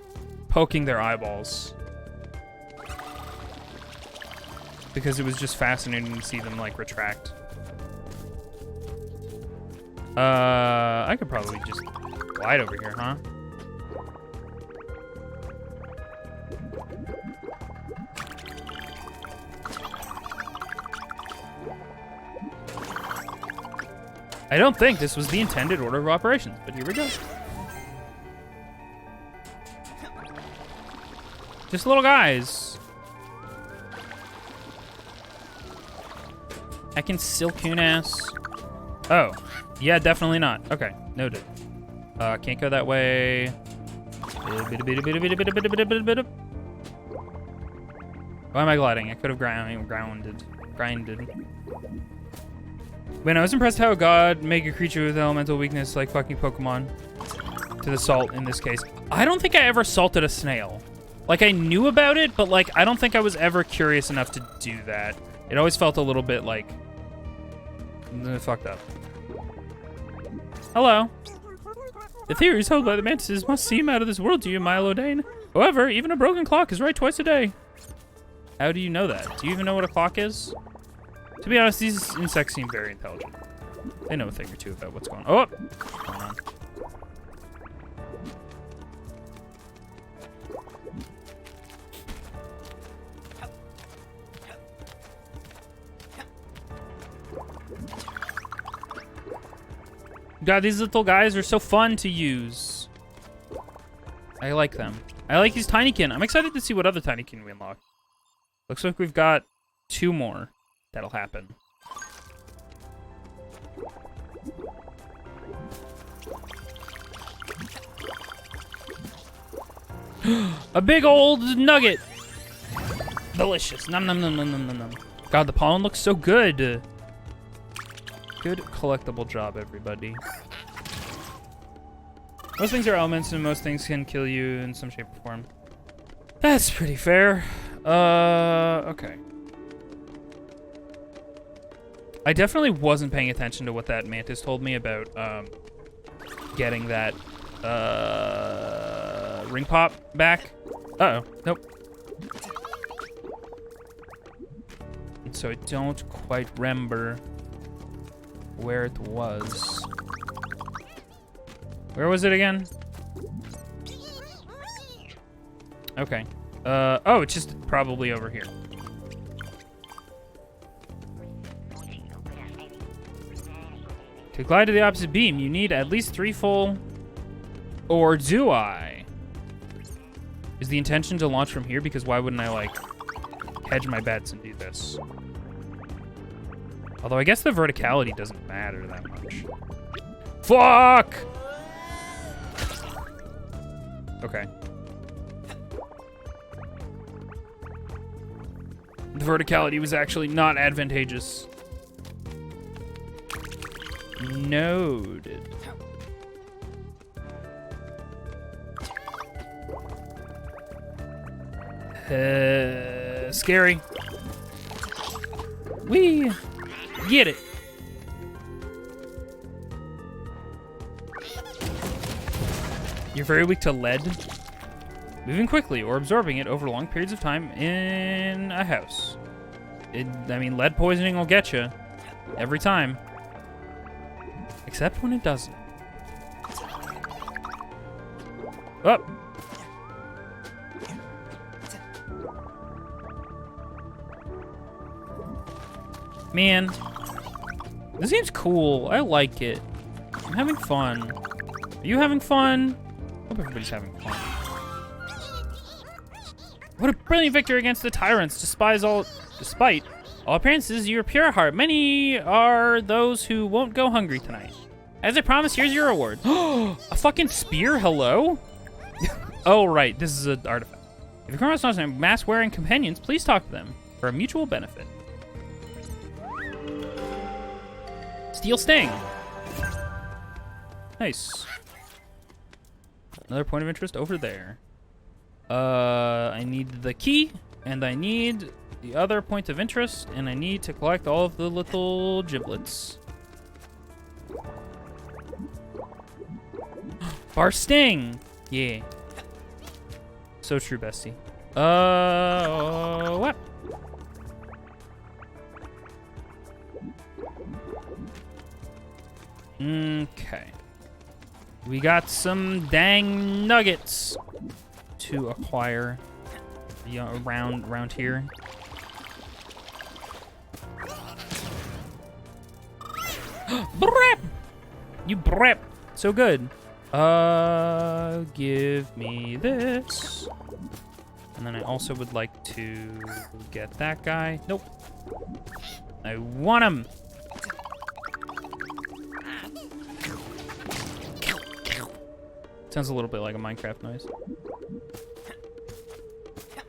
poking their eyeballs. Because it was just fascinating to see them, like, retract. I could probably just glide over here, huh? I don't think this was the intended order of operations, but here we go. Just little guys. I can silcoon ass. Oh, yeah, definitely not. Okay, noted. Can't go that way. Why am I gliding? I could have grinded. Man, I was impressed how God make a creature with elemental weakness like fucking Pokemon to the salt in this case. I don't think I ever salted a snail. Like, I knew about it, but, like, I don't think I was ever curious enough to do that. It always felt a little bit, like, fucked up. Hello. The theories held by the mantises must seem out of this world to you, Milo Dane. However, even a broken clock is right twice a day. How do you know that? Do you even know what a clock is? To be honest, these insects seem very intelligent. They know a thing or two about what's going on. Oh! What's going on? God, these little guys are so fun to use. I like them. I like these Tinykin. I'm excited to see what other Tinykin we unlock. Looks like we've got 2 more that'll happen. A big old nugget. Delicious. Nom nom nom nom nom nom nom. God, the pollen looks so good. Good collectible job, everybody. Most things are elements, and most things can kill you in some shape or form. That's pretty fair. Okay. I definitely wasn't paying attention to what that mantis told me about, getting that, ring pop back. Uh-oh. Nope. And so I don't quite remember where it was. Where was it again? Okay. Oh, it's just probably over here. To glide to the opposite beam, you need at least 3 full... Or do I? Is the intention to launch from here? Because why wouldn't I, like, hedge my bets and do this? Although I guess the verticality doesn't matter that much. Fuck! Okay. The verticality was actually not advantageous. Noted. Scary. We get it. You're very weak to lead. Moving quickly or absorbing it over long periods of time in a house. I mean, lead poisoning will get you every time. Except when it doesn't. Oh! Man, this game's cool. I like it. I'm having fun. Are you having fun? I hope everybody's having fun. What a brilliant victory against the tyrants. Despite all appearances, you're pure at heart. Many are those who won't go hungry tonight. As I promised, here's your reward. A fucking spear? Hello? Oh, right. This is an artifact. If you come across some mask-wearing companions, please talk to them for a mutual benefit. Steel Sting. Nice. Another point of interest over there. I need the key, and I need the other point of interest, and I need to collect all of the little giblets. Bar Sting! Yeah. So true, bestie. What? Okay. We got some dang nuggets to acquire around here. Brep! You brep! So good. Give me this. And then I also would like to get that guy. Nope. I want him. Sounds a little bit like a Minecraft noise.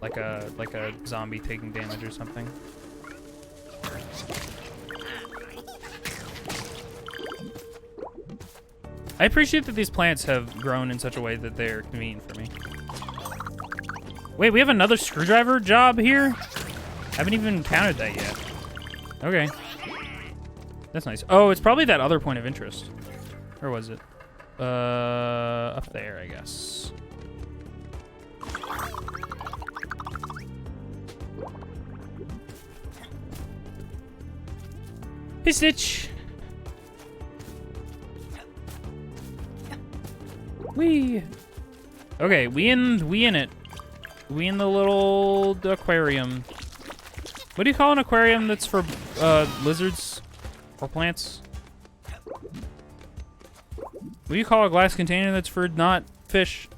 Like a zombie taking damage or something. I appreciate that these plants have grown in such a way that they're convenient for me. Wait, we have another screwdriver job here? I haven't even encountered that yet. Okay. That's nice. Oh, it's probably that other point of interest. Where was it? Up there, I guess. Hey, Stitch. Wee. Okay, we in it. We in the little aquarium. What do you call an aquarium that's for lizards or plants? What do you call a glass container that's for not fish?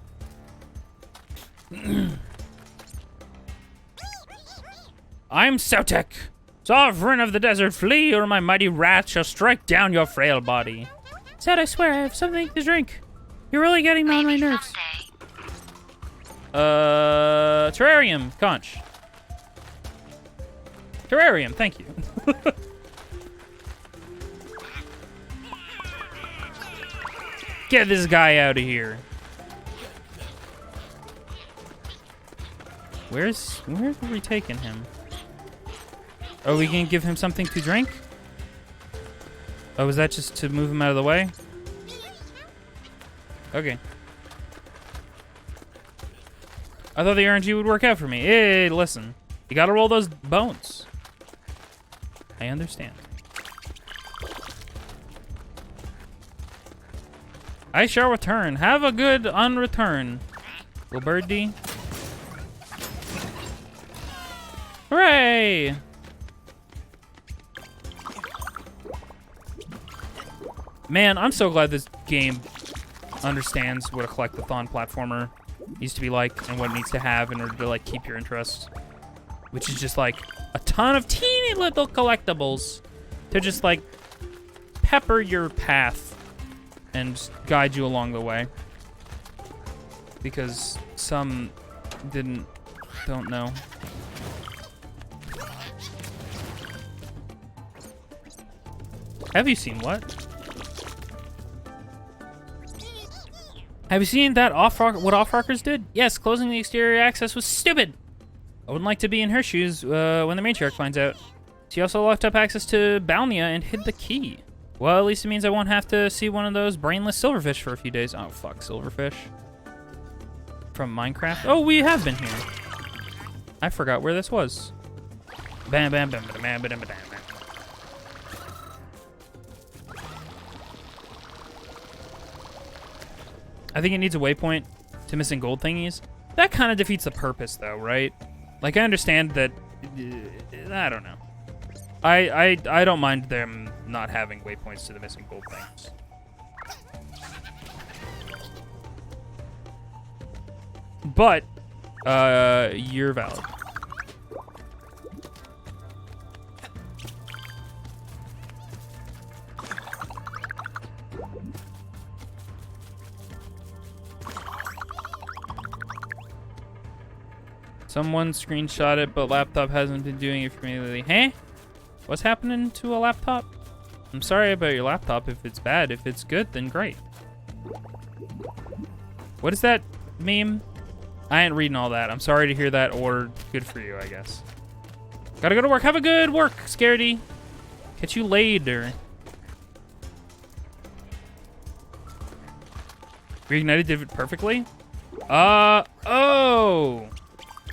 I'm Sautek, sovereign of the desert. Flee, or my mighty wrath shall strike down your frail body. Said, I swear, I have something to drink. You're really getting on my nerves. Terrarium, conch. Terrarium, thank you. Get this guy out of here. Where are we taking him? Oh, we can give him something to drink? Oh, was that just to move him out of the way? Okay. I thought the RNG would work out for me. Hey, listen. You gotta roll those bones. I understand. I shall return. Have a good unreturn. Little birdie. Hooray! Man, I'm so glad this game understands what a collectathon platformer needs to be like and what it needs to have in order to like keep your interest. Which is just like a ton of teeny little collectibles to just like pepper your path and guide you along the way. because some don't know. Have you seen what? Have you seen that what off-rockers did? Yes, closing the exterior access was stupid. I wouldn't like to be in her shoes when the matriarch finds out. She also locked up access to Balnia and hid the key. Well, at least it means I won't have to see one of those brainless silverfish for a few days. Oh, fuck, silverfish. From Minecraft? Oh, we have been here. I forgot where this was. Bam, bam, bam, bam, bam, bam, bam, bam. I think it needs a waypoint to missing gold thingies. That kind of defeats the purpose, though, right? Like, I understand that... I don't know. I don't mind them not having waypoints to the missing gold things. But, you're valid. Someone screenshot it, but laptop hasn't been doing it for me lately. Huh? What's happening to a laptop? I'm sorry about your laptop if it's bad. If it's good, then great. What is that meme? I ain't reading all that. I'm sorry to hear that, or good for you, I guess. Gotta go to work. Have a good work, Scaredy. Catch you later. Reignited did it perfectly? Oh.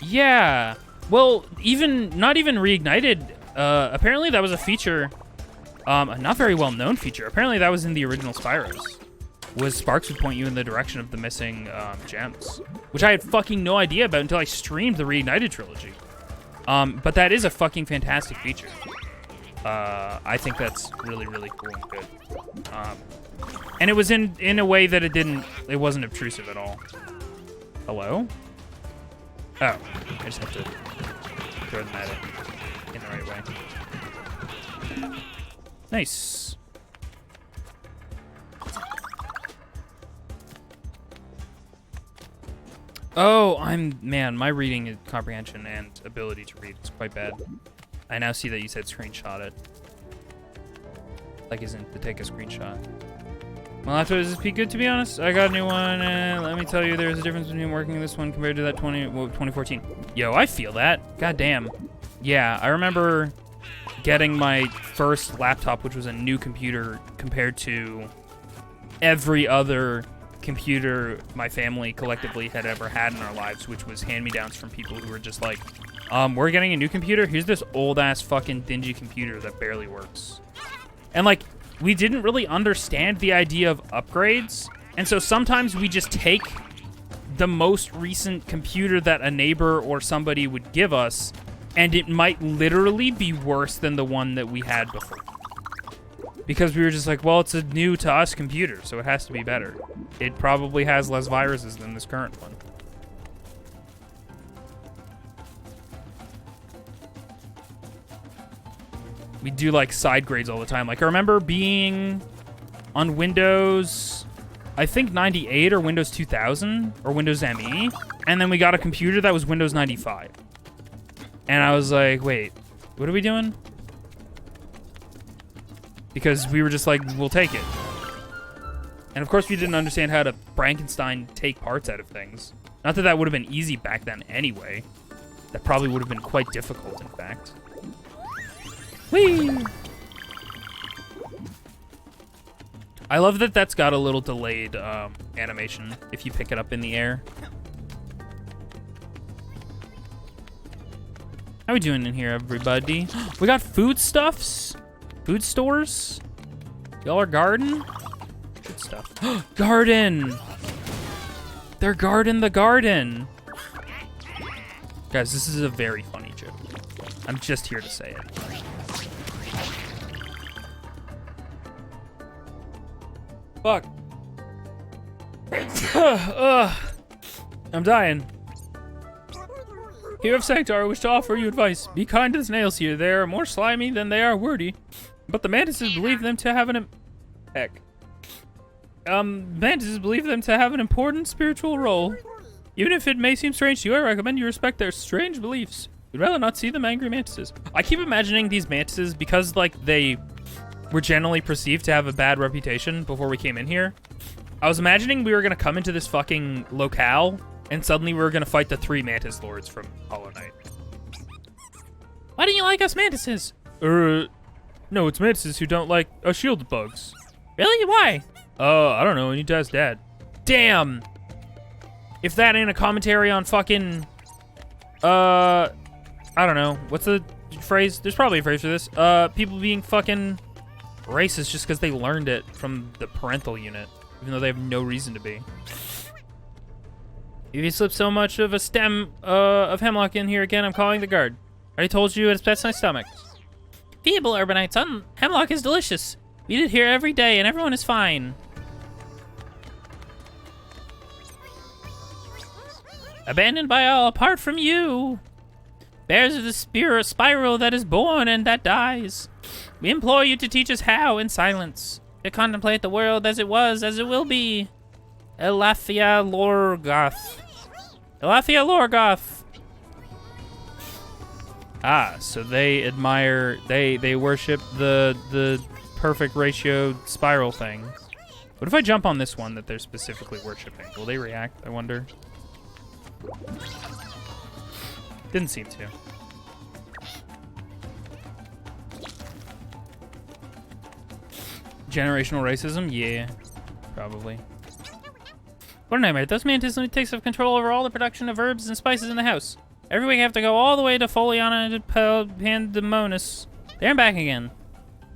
Yeah. Well, not even reignited. Apparently that was a feature, a not very well-known feature. Apparently that was in the original Spyros. Was sparks would point you in the direction of the missing gems, which I had fucking no idea about until I streamed the reignited trilogy. But that is a fucking fantastic feature. I think that's really, really cool and good. And it was in a way that it wasn't obtrusive at all. Hello? Oh, I just have to throw them at it in the right way. Nice. Oh, man, my reading comprehension and ability to read is quite bad. I now see that you said screenshot it. Like isn't to take a screenshot. Well, after this be good, to be honest. I got a new one, and let me tell you, there's a difference between working with this one compared to that 2014. Yo, I feel that. God damn. Yeah, I remember getting my first laptop, which was a new computer, compared to every other computer my family collectively had ever had in our lives, which was hand-me-downs from people who were just like, we're getting a new computer. Here's this old-ass fucking dingy computer that barely works. And, like, we didn't really understand the idea of upgrades, and so sometimes we just take the most recent computer that a neighbor or somebody would give us, and it might literally be worse than the one that we had before. Because we were just like, well, it's a new to us computer, so it has to be better. It probably has less viruses than this current one. We do like side grades all the time. Like I remember being on Windows, I think 98 or Windows 2000 or Windows ME, and then we got a computer that was Windows 95. And I was like, wait, what are we doing? Because we were just like, we'll take it. And of course we didn't understand how to Frankenstein take parts out of things. Not that that would have been easy back then anyway. That probably would have been quite difficult, in fact. Whee! I love that that's got a little delayed animation if you pick it up in the air. How we doing in here, everybody? We got foodstuffs? Food stores? Y'all are garden? Good stuff. Garden! They're guarding the garden! Guys, this is a very funny joke. I'm just here to say it. Fuck. I'm dying. Here of Sanctar, I wish to offer you advice. Be kind to the snails here. They are more slimy than they are wordy. But the mantises believe them to have an... Mantises believe them to have an important spiritual role. Even if it may seem strange to you, I recommend you respect their strange beliefs. You'd rather not see them angry mantises. I keep imagining these mantises, because like they were generally perceived to have a bad reputation before we came in here. I was imagining we were gonna come into this fucking locale and suddenly we were gonna fight the 3 mantis lords from Hollow Knight. Why don't you like us mantises? No, it's mantises who don't like shield bugs. Really? Why? I don't know. I need to ask Dad. Damn! If that ain't a commentary on fucking, I don't know. What's the phrase? There's probably a phrase for this. People being fucking racist just because they learned it from the parental unit, even though they have no reason to be. If you slip so much of a stem of hemlock in here again, I'm calling the guard. I already told you it upsets my stomach. Feeble urbanites, hemlock is delicious. We eat it here every day and everyone is fine. Abandoned by all apart from you. Bears are the spiral that is born and that dies. We implore you to teach us how in silence. To contemplate the world as it was, as it will be. Elathia Lorgoth. Elathia Lorgoth. Ah, so they admire, they worship the perfect ratio spiral thing. What if I jump on this one that they're specifically worshiping? Will they react, I wonder? Didn't seem to. Generational racism? Yeah, probably. What a nightmare. Those mantis takes up control over all the production of herbs and spices in the house. Every week I have to go all the way to Foliana to Pandemonus. There and back again.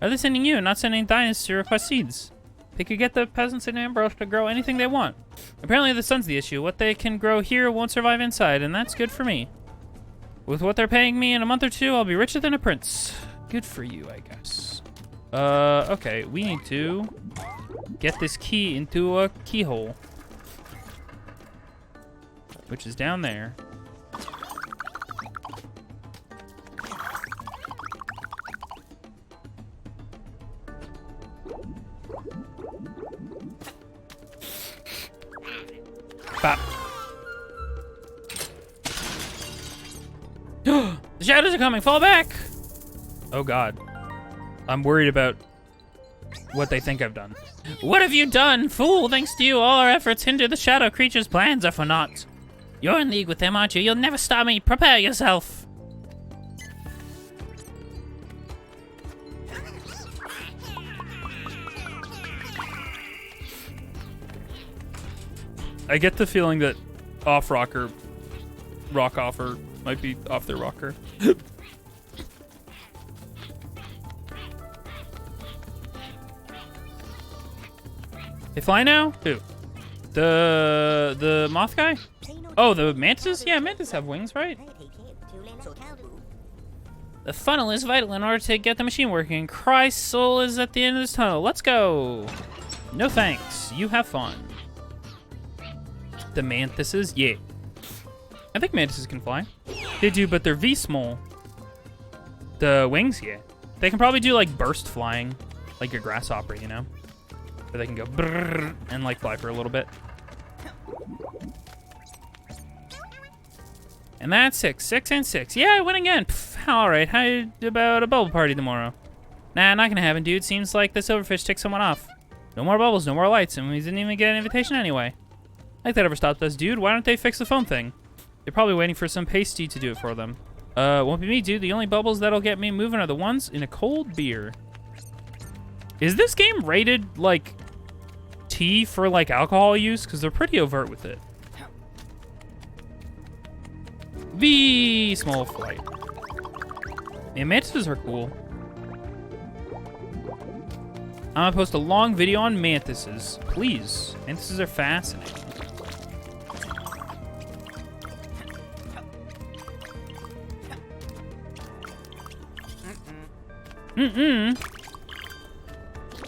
Are they sending you, not sending Dynas to request seeds? They could get the peasants in Ambrose to grow anything they want. Apparently the sun's the issue. What they can grow here won't survive inside, and that's good for me. With what they're paying me in a month or two, I'll be richer than a prince. Good for you, I guess. Okay, we need to get this key into a keyhole. Which is down there. Bop. The shadows are coming. Fall back. Oh God. I'm worried about what they think I've done. What have you done? Fool, thanks to you, all our efforts hinder the shadow creature's plans are for naught. You're in league with them, aren't you? You'll never stop me. Prepare yourself. I get the feeling that rock offer might be off their rocker. They fly now? Who? The moth guy? Oh, the mantises? Yeah, mantises have wings, right? The funnel is vital in order to get the machine working. Christ's soul is at the end of this tunnel. Let's go. No thanks. You have fun. The mantises? Yeah. I think mantises can fly. They do, but they're V-small. The wings? Yeah. They can probably do, like, burst flying. Like your grasshopper, you know? Where they can go brrrr and, like, fly for a little bit. And that's 6. 6 and 6. Yeah, I win again. Alright, how about a bubble party tomorrow? Nah, not gonna happen, dude. Seems like the silverfish ticked someone off. No more bubbles, no more lights, and we didn't even get an invitation anyway. Like that ever stopped us, dude. Why don't they fix the phone thing? They're probably waiting for some pasty to do it for them. Won't be me, dude. The only bubbles that'll get me moving are the ones in a cold beer. Is this game rated, like, T for, like, alcohol use? Because they're pretty overt with it. V small flight. Man, mantises are cool. I'm gonna post a long video on mantises. Please. Mantises are fascinating.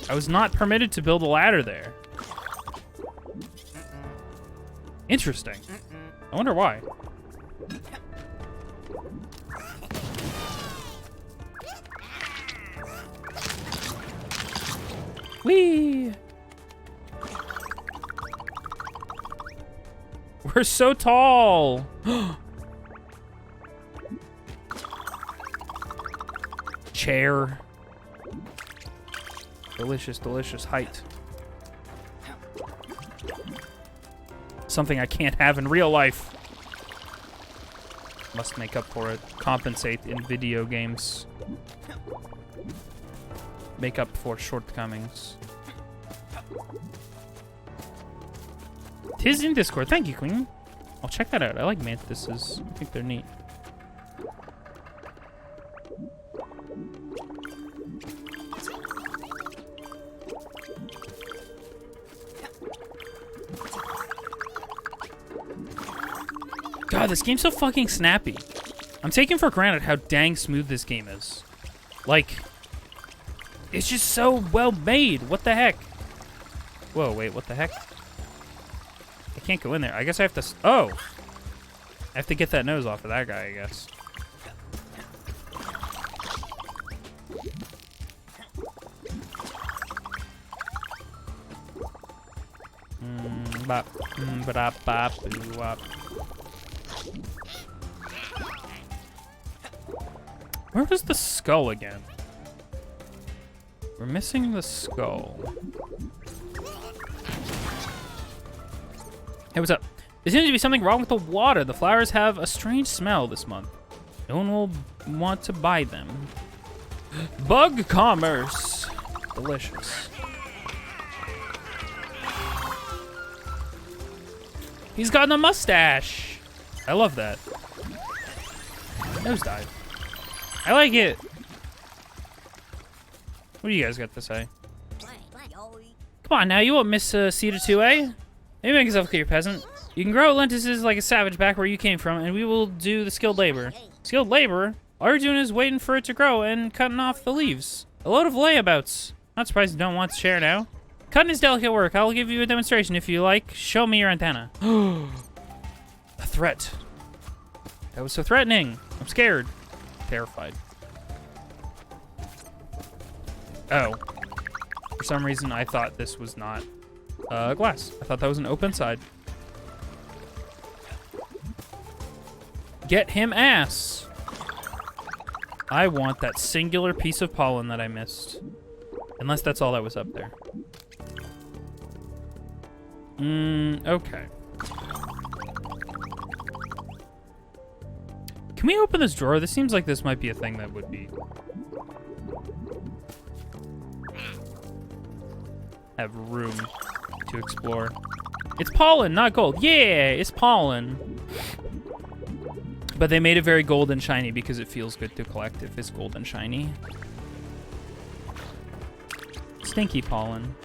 I was not permitted to build a ladder there. Interesting. I wonder why. Whee! We're so tall. Chair. Delicious, delicious height. Something I can't have in real life. Must make up for it. Compensate in video games. Make up for shortcomings. Tis in Discord. Thank you, Queen. I'll check that out. I like mantises. I think they're neat. God, this game's so fucking snappy. I'm taking for granted how dang smooth this game is. Like, it's just so well made. What the heck? Whoa, wait, what the heck? I can't go in there. I guess I have to... Oh! I have to get that nose off of that guy, I guess. Bop. Ba-da, bop, boo, wop. Where was the skull again? We're missing the skull. Hey, what's up? There seems to be something wrong with the water. The flowers have a strange smell this month. No one will want to buy them. Bug commerce. Delicious. He's got a mustache. I love that. Nosedive. I like it. What do you guys got to say? Come on now, you won't miss Cedar 2A. Maybe make yourself clear, peasant. You can grow lenses like a savage back where you came from, and we will do the skilled labor. Skilled labor? All you're doing is waiting for it to grow and cutting off the leaves. A load of layabouts. Not surprised you don't want to share now. Cutting is delicate work. I'll give you a demonstration if you like. Show me your antenna. A threat. That was so threatening. I'm scared. Terrified. Oh. For some reason, I thought this was not glass. I thought that was an open side. Get him ass. I want that singular piece of pollen that I missed. Unless that's all that was up there. Okay. Can we open this drawer? This seems like this might be a thing that would be... have room to explore. It's pollen, not gold. Yeah, it's pollen. But they made it very gold and shiny because it feels good to collect if it's gold and shiny. Stinky pollen.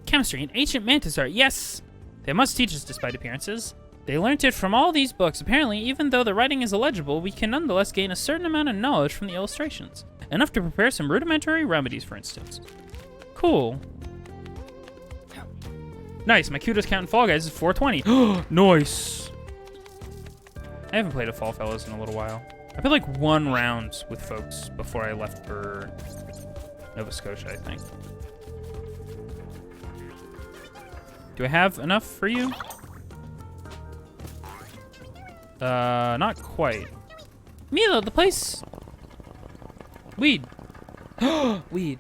Chemistry, an ancient mantis art. Yes! They must teach us despite appearances. They learned it from all these books. Apparently, even though the writing is illegible, we can nonetheless gain a certain amount of knowledge from the illustrations. Enough to prepare some rudimentary remedies, for instance. Cool. Nice, my cutest count in Fall Guys is 420. Nice! I haven't played a Fall Fellows in a little while. I played like one round with folks before I left for Nova Scotia, I think. Do I have enough for you? Not quite. Milo, the place... Weed. Weed.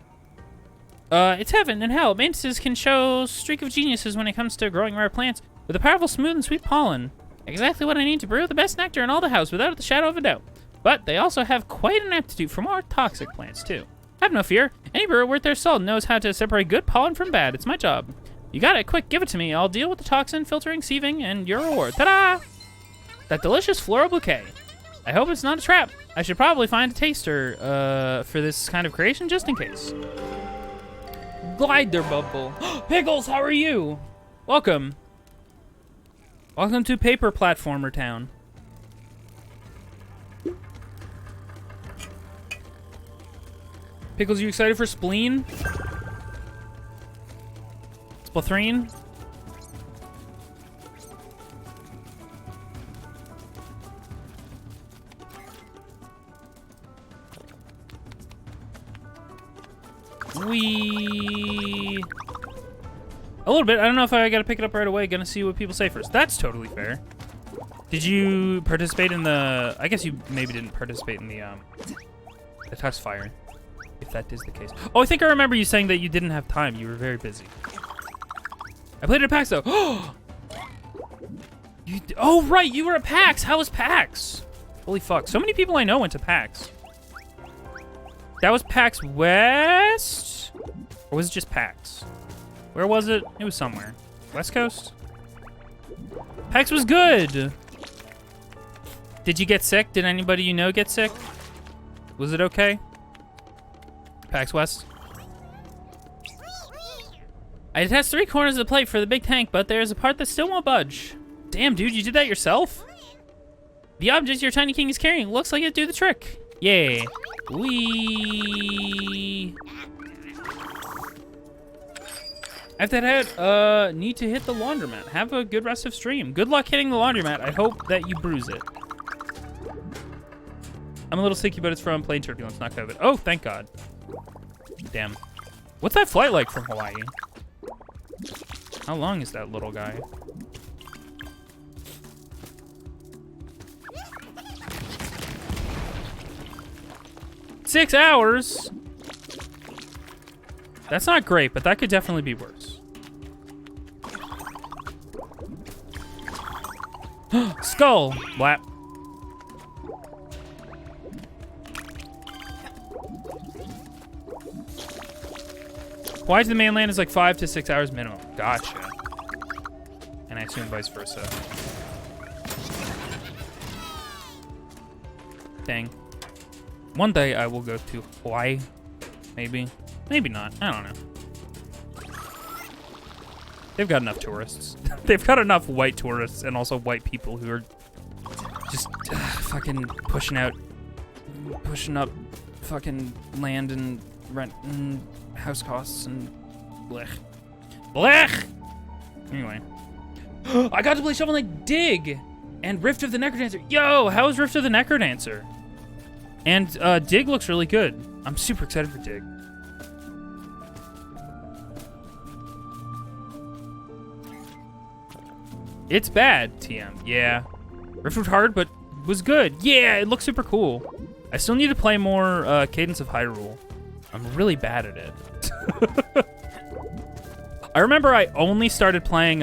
It's heaven and hell. Mantises can show streak of geniuses when it comes to growing rare plants with a powerful, smooth, and sweet pollen. Exactly what I need to brew the best nectar in all the house without the shadow of a doubt. But they also have quite an aptitude for more toxic plants, too. Have no fear. Any brewer worth their salt knows how to separate good pollen from bad. It's my job. You got it. Quick, give it to me. I'll deal with the toxin, filtering, sieving, and your reward. Ta-da! That delicious floral bouquet. I hope it's not a trap. I should probably find a taster for this kind of creation just in case. Glider bubble. Pickles, how are you? Welcome. Welcome to Paper Platformer Town. Pickles, you excited for Spleen? Splathrine? A little bit. I don't know if I gotta pick it up right away. Gonna see what people say first. That's totally fair. Did you participate in the... I guess you maybe didn't participate in the test fire, if that is the case. Oh, I think I remember you saying that you didn't have time. You were very busy. I played at PAX, though. Oh, right. You were at PAX. How was PAX? Holy fuck. So many people I know went to PAX. That was PAX West? Or was it just PAX? Where was it? It was somewhere. West Coast? PAX was good. Did you get sick? Did anybody you know get sick? Was it okay? PAX West? I test 3 corners of the plate for the big tank, but there's a part that still won't budge. Damn, dude, you did that yourself? The object your Tinykin is carrying looks like it do the trick. Yay. Wee. After that, need to hit the laundromat. Have a good rest of stream. Good luck hitting the laundromat. I hope that you bruise it. I'm a little sicky, but it's from plane turbulence, not COVID. Oh, thank God. Damn. What's that flight like from Hawaii? How long is that little guy? Six hours? That's not great, but that could definitely be worse. Skull! Blap. Hawaii to the mainland is like 5 to 6 hours minimum. Gotcha. And I assume vice versa. Dang. One day I will go to Hawaii. Maybe. Maybe not. I don't know. They've got enough tourists. They've got enough white tourists and also white people who are just fucking pushing up fucking land and rent and house costs and blech. Blech! Anyway. I got to play Shovel Knight Dig and Rift of the Necrodancer. Yo, how is Rift of the Necrodancer? And Dig looks really good. I'm super excited for Dig. It's bad, TM. Yeah. Rift was hard, but was good. Yeah, it looks super cool. I still need to play more Cadence of Hyrule. I'm really bad at it. I remember I only started playing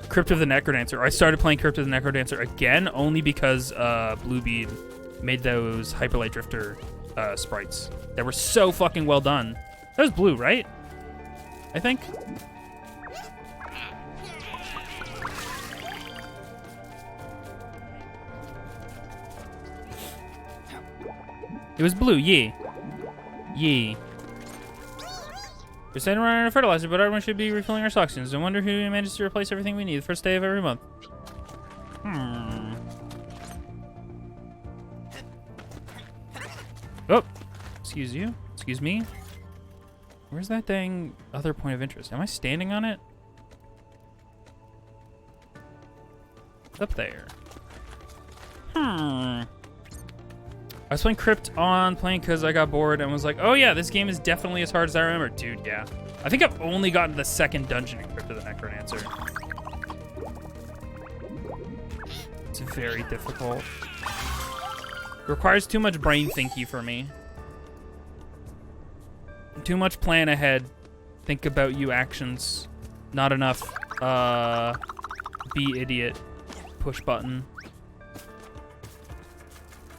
Crypt of the Necrodancer. I started playing Crypt of the Necrodancer again only because Bluebeard made those Hyperlight Drifter sprites that were so fucking well done. That was blue, right? I think. It was blue, yeah. Yeah. We're starting to run out of fertilizer, but everyone should be refilling our stock soon. I wonder who manages to replace everything we need the first day of every month. Oh, excuse you. Excuse me. Where's that dang other point of interest? Am I standing on it? It's up there. I was playing Crypt on playing because I got bored and was like, oh yeah, this game is definitely as hard as I remember. Dude, yeah. I think I've only gotten to the second dungeon in Crypt of the Necrodancer. It's very difficult. It requires too much brain thinky for me. Too much plan ahead. Think about you actions. Not enough, be idiot. Push button.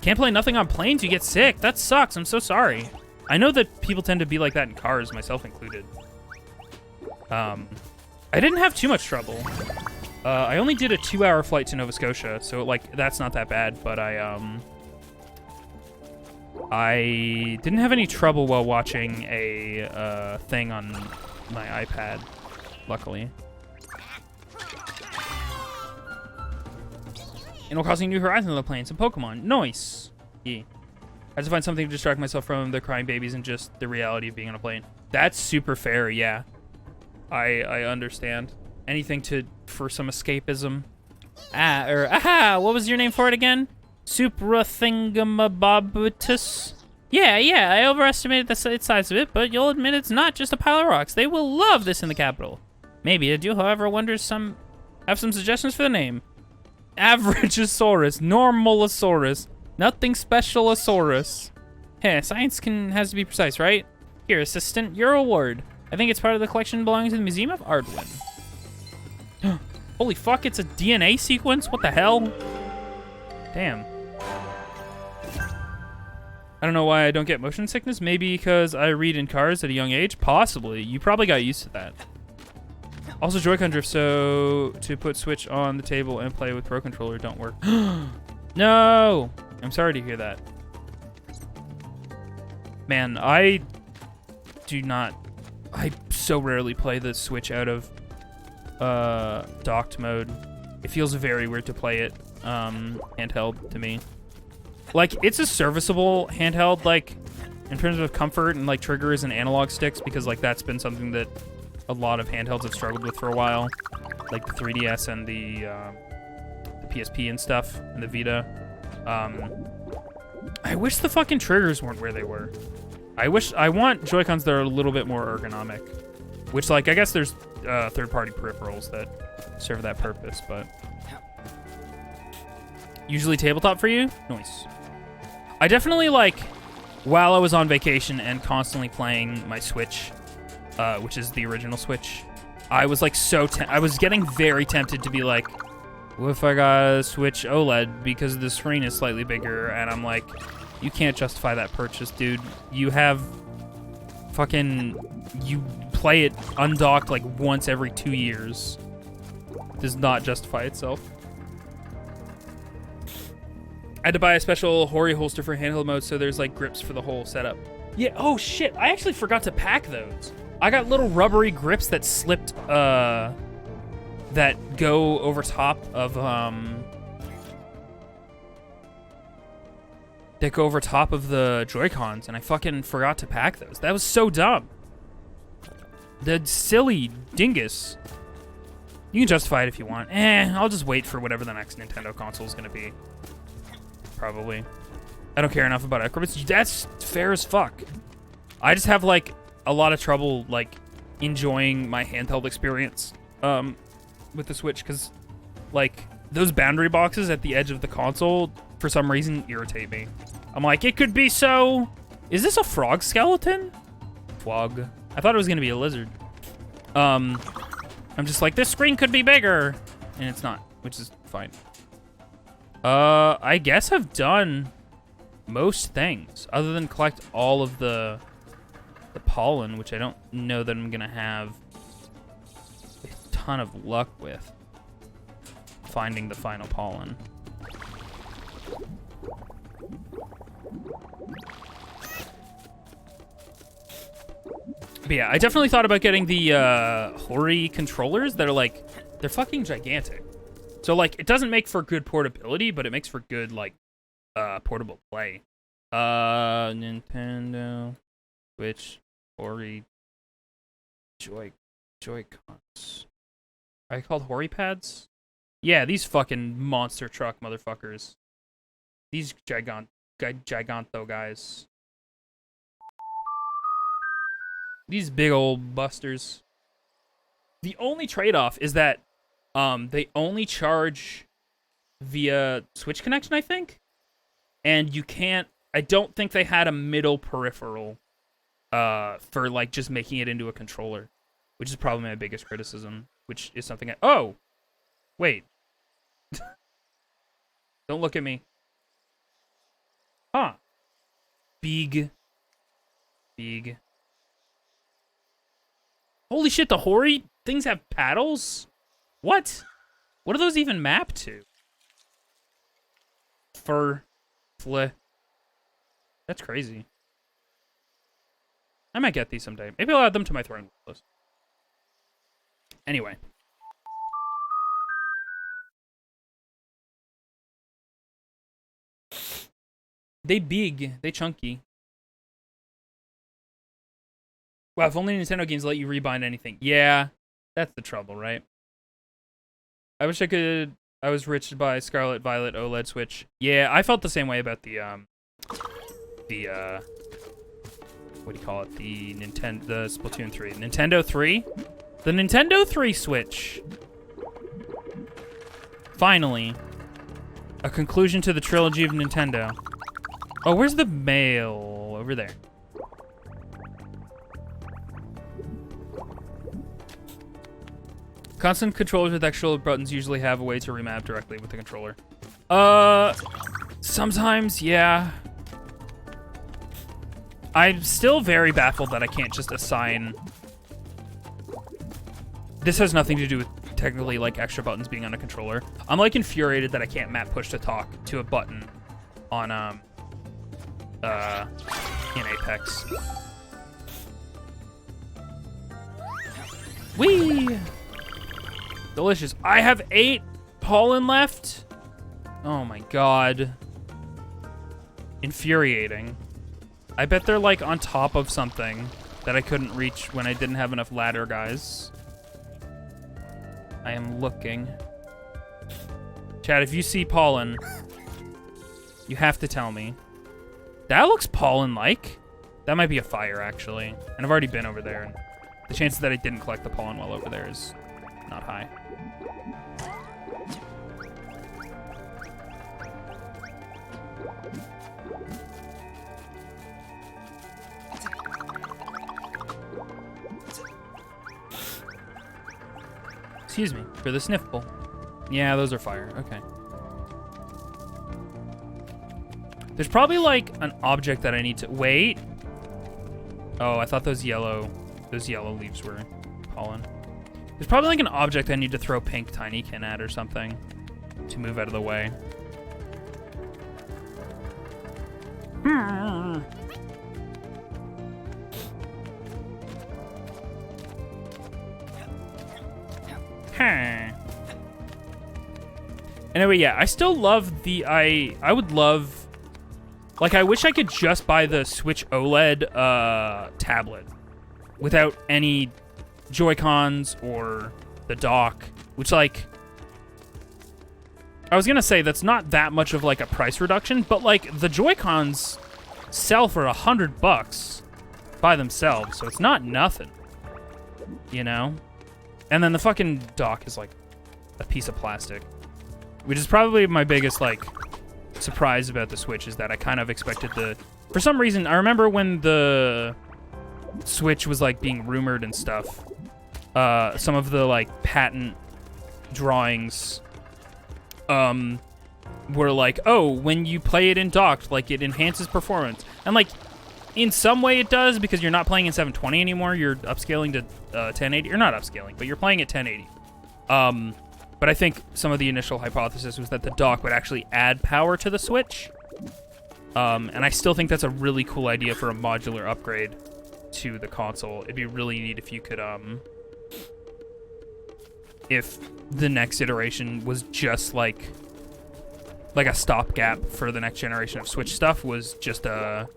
Can't play nothing on planes, you get sick. That sucks, I'm so sorry. I know that people tend to be like that in cars, myself included. I didn't have too much trouble. I only did a 2-hour flight to Nova Scotia, so like that's not that bad, but I didn't have any trouble while watching a thing on my iPad, luckily. Animal Crossing New Horizons on the plane, some Pokemon. Nice. Yeah. I had to find something to distract myself from the crying babies and just the reality of being on a plane. That's super fair, yeah. I understand. Anything for some escapism. What was your name for it again? Supra Thingamabobutus? Yeah, I overestimated the size of it, but you'll admit it's not just a pile of rocks. They will love this in the capital. Maybe I do, however, have some suggestions for the name. Averageosaurus, Normalosaurus, nothing specialosaurus. Heh, science has to be precise, right? Here, assistant, your award. I think it's part of the collection belonging to the Museum of Ardwin. Holy fuck, it's a DNA sequence? What the hell? Damn. I don't know why I don't get motion sickness. Maybe because I read in cars at a young age? Possibly. You probably got used to that. Also, Joy-Con drift, so to put Switch on the table and play with Pro Controller don't work. No! I'm sorry to hear that. Man, I so rarely play the Switch out of docked mode. It feels very weird to play it handheld to me. Like, it's a serviceable handheld, like, in terms of comfort and, like, triggers and analog sticks, because, like, that's been something that a lot of handhelds have struggled with for a while. Like the 3DS and the PSP and stuff, and the Vita. I wish the fucking triggers weren't where they were. I want Joy-Cons that are a little bit more ergonomic. Which, like, I guess there's third-party peripherals that serve that purpose, but... Usually tabletop for you? Nice. I definitely, like, while I was on vacation and constantly playing my Switch, which is the original Switch, I was, like, I was getting very tempted to be like, what if I got a Switch OLED because the screen is slightly bigger? And I'm like, you can't justify that purchase, dude. You have you play it undocked, like, once every 2 years. It does not justify itself. I had to buy a special Hori holster for handheld mode, so there's, like, grips for the whole setup. Yeah, oh shit, I actually forgot to pack those. I got little rubbery grips that slipped, that go over top of, the Joy-Cons, and I fucking forgot to pack those. That was so dumb. The silly dingus. You can justify it if you want. I'll just wait for whatever the next Nintendo console is gonna be. Probably. I don't care enough about acrobats. That's fair as fuck. I just have, like, a lot of trouble, like, enjoying my handheld experience with the Switch, because, like, those boundary boxes at the edge of the console, for some reason, irritate me. I'm like, it could be so... Is this a frog skeleton? Frog. I thought it was going to be a lizard. I'm just like, this screen could be bigger. And it's not, which is fine. I guess I've done most things, other than collect all of the pollen, which I don't know that I'm gonna have a ton of luck with finding the final pollen. But yeah, I definitely thought about getting the Hori controllers that are, like, they're fucking gigantic. So, like, it doesn't make for good portability, but it makes for good, like, portable play. Nintendo, Switch, Hori, Joy-Cons. Are they called Hori pads? Yeah, these fucking monster truck motherfuckers. These giganto guys. These big old busters. The only trade-off is that they only charge via Switch connection, I think. And you can't... I don't think they had a middle peripheral for, like, just making it into a controller. Which is probably my biggest criticism. Which is something I... Oh! Wait. Don't look at me. Huh. Big. Holy shit, the Hori things have paddles? What? What do those even map to? Fle. That's crazy. I might get these someday. Maybe I'll add them to my throne list. Anyway. They big. They chunky. Wow, if only Nintendo games let you rebind anything. Yeah, that's the trouble, right? I wish I could... I was rich by Scarlet Violet OLED Switch. Yeah, I felt the same way about the the what do you call it? The Splatoon 3. Nintendo 3? The Nintendo 3 Switch. Finally. A conclusion to the trilogy of Nintendo. Oh, where's the mail? Over there. Constant controllers with extra buttons usually have a way to remap directly with the controller. Sometimes, yeah. I'm still very baffled that I can't just assign... This has nothing to do with technically like extra buttons being on a controller. I'm like infuriated that I can't map push to talk to a button on in Apex. Whee! Delicious. I have 8 pollen left. Oh my god. Infuriating. I bet they're like on top of something that I couldn't reach when I didn't have enough ladder, guys. I am looking. Chad, if you see pollen, you have to tell me. That looks pollen-like. That might be a fire, actually. And I've already been over there. And the chances that I didn't collect the pollen while over there is not high. Excuse me, for the sniffle. Yeah, those are fire. Okay. There's probably like an object that I need to wait. Oh, I thought those yellow leaves were pollen. There's probably like an object I need to throw pink Tinykin at or something to move out of the way. Anyway, yeah, I still love the I would love, like, I wish I could just buy the Switch OLED tablet without any Joy-Cons or the dock, which, like, I was gonna say that's not that much of like a price reduction, but like the Joy-Cons sell for $100 by themselves, so it's not nothing, you know? And then the fucking dock is like a piece of plastic, which is probably my biggest like surprise about the Switch, is that I kind of expected for some reason, I remember when the Switch was like being rumored and stuff, some of the like patent drawings were like, oh, when you play it in docked, like it enhances performance. And like in some way it does, because you're not playing in 720 anymore, you're upscaling to 1080. You're not upscaling, but you're playing at 1080. But I think some of the initial hypothesis was that the dock would actually add power to the Switch. And I still think that's a really cool idea for a modular upgrade to the console. It'd be really neat if you could, if the next iteration was just like a stopgap for the next generation of Switch stuff, was just a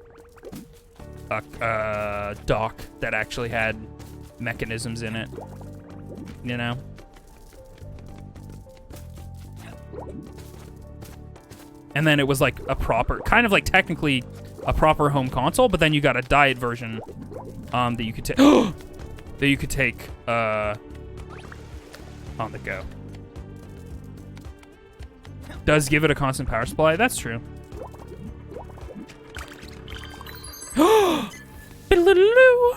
dock that actually had mechanisms in it, you know? And then it was like a proper, kind of like technically a proper home console, but then you got a diet version that you could take that you could take on the go. Does give it a constant power supply. That's true. Beedaloo-doo.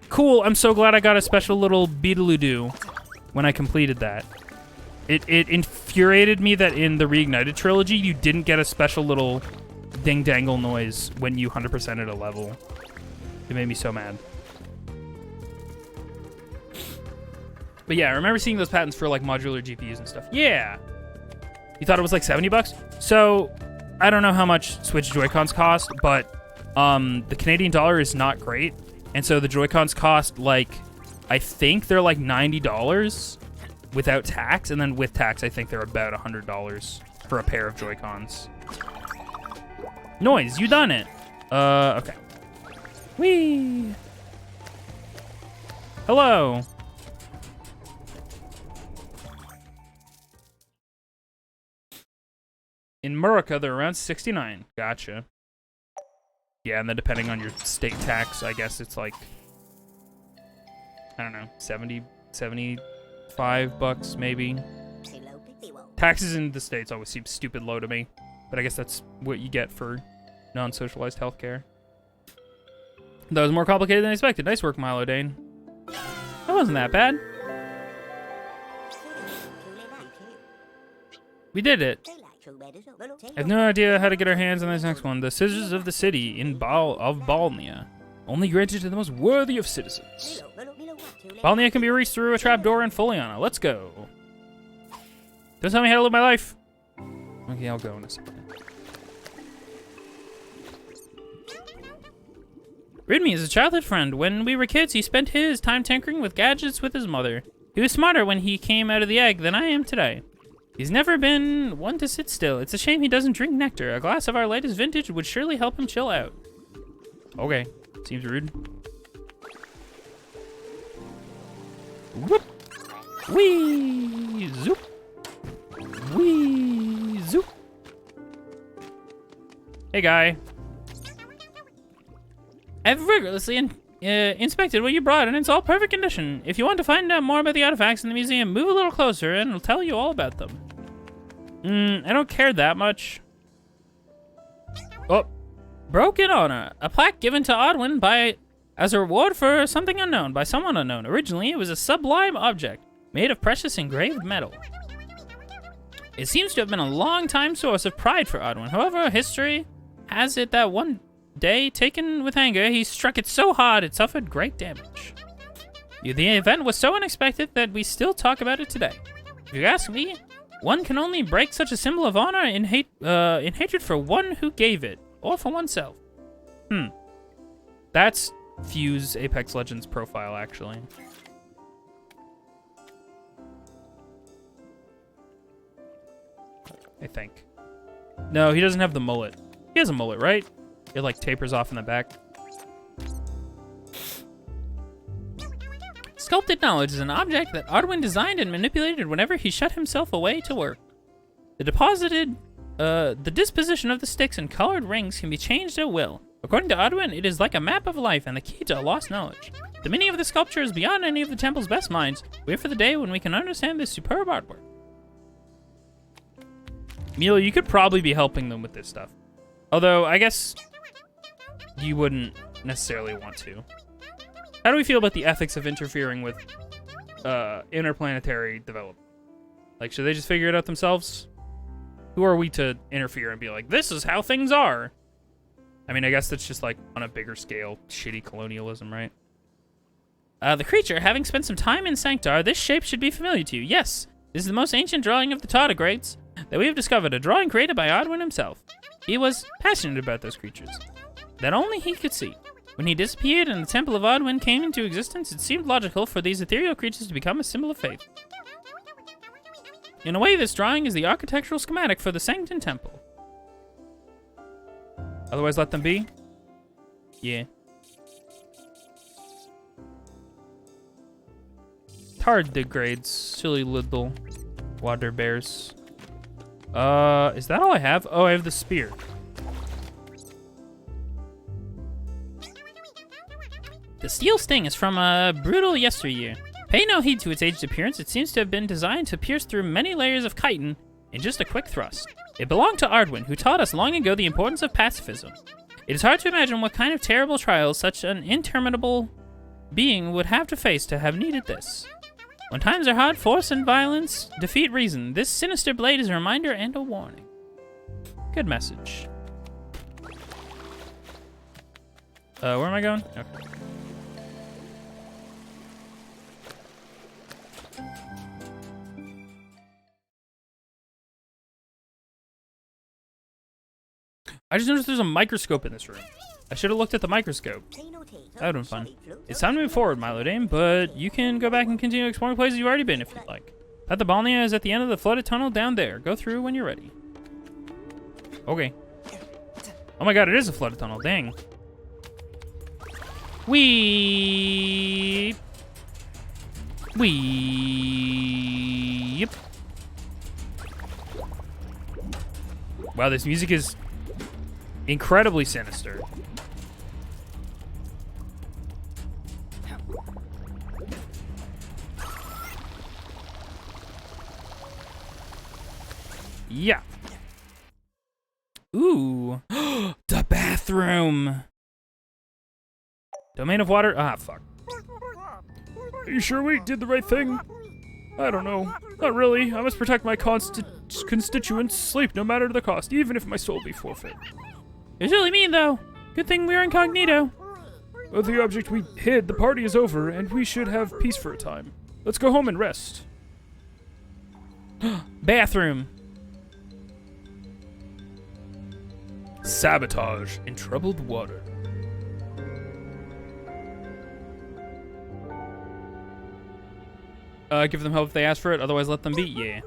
Cool. I'm so glad I got a special little beedaloo-doo when I completed that. It infuriated me that in the Reignited trilogy you didn't get a special little ding-dangle noise when you 100%ed a level. It made me so mad. But yeah, I remember seeing those patents for like modular GPUs and stuff. Yeah. You thought it was like $70? So I don't know how much Switch Joy-Cons cost, but the Canadian dollar is not great. And so the Joy-Cons cost like, I think they're like $90 without tax. And then with tax, I think they're about $100 for a pair of Joy-Cons. Noise, you done it. Okay. Whee! Hello. In Murica, they're around 69. Gotcha. Yeah, and then depending on your state tax, I guess it's like, I don't know, 75 bucks maybe. Taxes in the States always seem stupid low to me, but I guess that's what you get for non-socialized healthcare. That was more complicated than I expected. Nice work, Milo Dane. That wasn't that bad. We did it. I have no idea how to get our hands on this next one. The Scissors of the City in Balnia. Only granted to the most worthy of citizens. Balnia can be reached through a trapdoor in Foliana. Let's go. Don't tell me how to live my life. Okay, I'll go in a second. Ridme is a childhood friend. When we were kids, he spent his time tinkering with gadgets with his mother. He was smarter when he came out of the egg than I am today. He's never been one to sit still. It's a shame he doesn't drink nectar. A glass of our latest vintage would surely help him chill out. Okay, seems rude. Whoop! Wee! Zoop! Wee! Zoop! Hey, guy. I've rigorously inspected what you brought, and it's all perfect condition. If you want to find out more about the artifacts in the museum, move a little closer, and I'll tell you all about them. I don't care that much. Oh, Broken Honor. A plaque given to Odwin as a reward for something unknown by someone unknown. Originally, it was a sublime object made of precious engraved metal. It seems to have been a long-time source of pride for Odwin. However, history has it that one day, taken with anger, he struck it so hard it suffered great damage. The event was so unexpected that we still talk about it today. If you ask me, one can only break such a symbol of honor in hatred for one who gave it, or for oneself. That's Fuse Apex Legends profile, actually. I think. No, he doesn't have the mullet. He has a mullet, right? It like tapers off in the back. Sculpted knowledge is an object that Odwin designed and manipulated whenever he shut himself away to work. The disposition of the sticks and colored rings can be changed at will. According to Odwin, it is like a map of life and the key to lost knowledge. The meaning of the sculpture is beyond any of the temple's best minds. Wait for the day when we can understand this superb artwork. Milo, you could probably be helping them with this stuff. Although, I guess you wouldn't necessarily want to. How do we feel about the ethics of interfering with interplanetary development? Like, should they just figure it out themselves? Who are we to interfere and be like, this is how things are? I mean, I guess that's just like on a bigger scale, shitty colonialism, right? The creature, having spent some time in Sanctar, this shape should be familiar to you. Yes, this is the most ancient drawing of the tardigrades that we have discovered, a drawing created by Odwin himself. He was passionate about those creatures that only he could see. When he disappeared and the Temple of Odwin came into existence, it seemed logical for these ethereal creatures to become a symbol of faith. In a way, this drawing is the architectural schematic for the Sancton Temple. Otherwise, let them be? Yeah. Tardigrades, silly little water bears. Is that all I have? Oh, I have the spear. The steel sting is from a brutal yesteryear. Pay no heed to its aged appearance. It seems to have been designed to pierce through many layers of chitin in just a quick thrust. It belonged to Ardwin, who taught us long ago the importance of pacifism. It is hard to imagine what kind of terrible trials such an interminable being would have to face to have needed this. When times are hard, force and violence defeat reason. This sinister blade is a reminder and a warning. Good message. Where am I going? Okay. I just noticed there's a microscope in this room. I should have looked at the microscope. That would have been fun. It's time to move forward, Milo Dame, but you can go back and continue exploring places you've already been if you'd like. Path to Balnia is at the end of the flooded tunnel down there. Go through when you're ready. Okay. Oh my god, it is a flooded tunnel. Dang. Wee. Wee. Wow, this music is incredibly sinister. Yeah. Ooh. The bathroom. Domain of water. Ah, fuck. Are you sure we did the right thing? I don't know. Not really. I must protect my constituents' sleep no matter the cost, even if my soul be forfeit. It's really mean, though. Good thing we're incognito. With the object we hid, the party is over, and we should have peace for a time. Let's go home and rest. Bathroom. Sabotage in troubled water. Give them help if they ask for it, otherwise let them be. Yeah.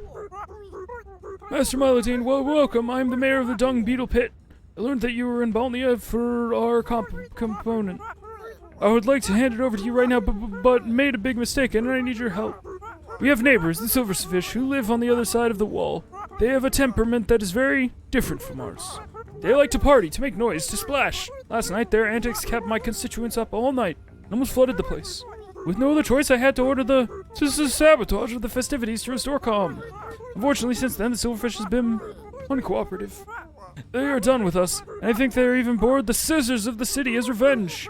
Master Milodine, well, welcome. I'm the mayor of the Dung Beetle Pit. I learned that you were in Balnia for our component. I would like to hand it over to you right now, but made a big mistake, and I need your help. We have neighbors, the Silverfish, who live on the other side of the wall. They have a temperament that is very different from ours. They like to party, to make noise, to splash. Last night, their antics kept my constituents up all night and almost flooded the place. With no other choice, I had to order the sabotage of the festivities to restore calm. Unfortunately, since then, the Silverfish has been uncooperative. They are done with us, and I think they are even bored the scissors of the city as revenge.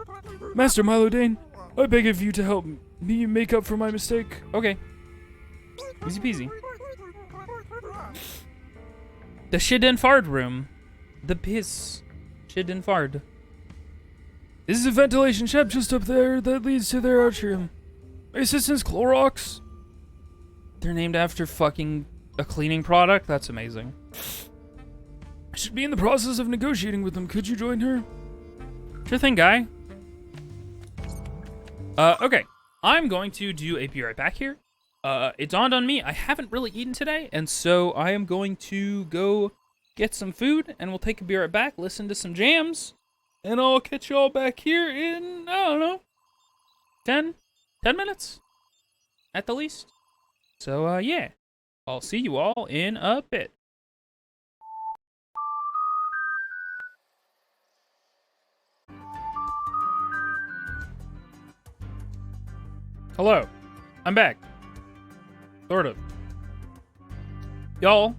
Master Milodane, I beg of you to help me make up for my mistake. Okay. Easy peasy. The shit and fart room. The piss. Shit and fart. This is a ventilation shaft just up there that leads to their atrium. My assistant's Clorox. They're named after fucking a cleaning product? That's amazing. I should be in the process of negotiating with them. Could you join her? Sure thing, guy. Okay. I'm going to do a be right back here. It dawned on me I haven't really eaten today, and so I am going to go get some food, and we'll take a be right back, listen to some jams, and I'll catch y'all back here in, I don't know, 10 minutes at the least. So, yeah, I'll see you all in a bit. Hello, I'm back. Sort of. Y'all.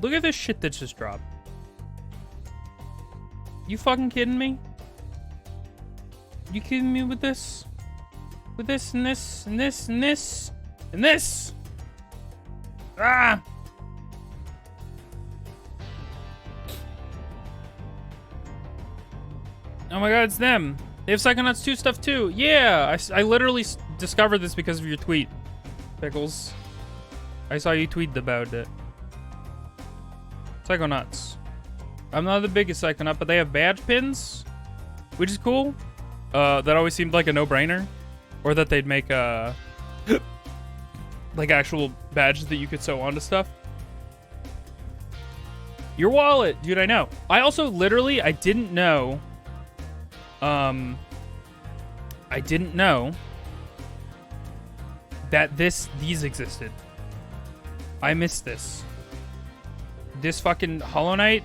Look at this shit that just dropped. You fucking kidding me? You kidding me with this? With this and this and this and this and this? Ah! Oh my god, it's them. They have Psychonauts 2 stuff too. Yeah, I literally discovered this because of your tweet, Pickles. I saw you tweet about it. Psychonauts. I'm not the biggest Psychonaut, but they have badge pins, which is cool. That always seemed like a no-brainer. Or that they'd make like actual badges that you could sew onto stuff. Your wallet, dude, I know. I also literally, I didn't know that these existed. I missed this. This fucking Hollow Knight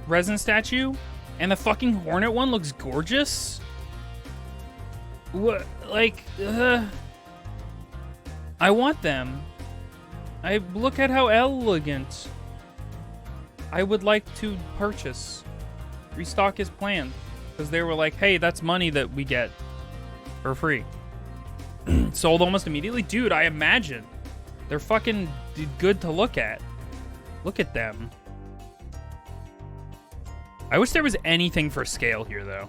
resin statue and the fucking Hornet one looks gorgeous. What, like, I want them. I look at how elegant. I would like to purchase. Restock is planned. Because they were like, hey, that's money that we get for free. Sold almost immediately? Dude, I imagine. They're fucking good to look at. Look at them. I wish there was anything for scale here, though.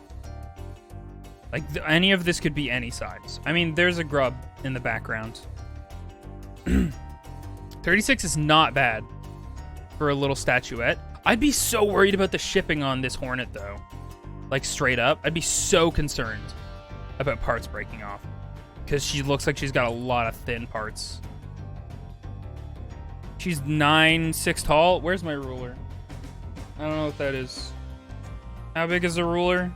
Like, any of this could be any size. I mean, there's a grub in the background. 36 is not bad for a little statuette. I'd be so worried about the shipping on this Hornet, though. Like, straight up. I'd be so concerned about parts breaking off. Because she looks like she's got a lot of thin parts. She's 9'6" tall. Where's my ruler? I don't know what that is. How big is the ruler?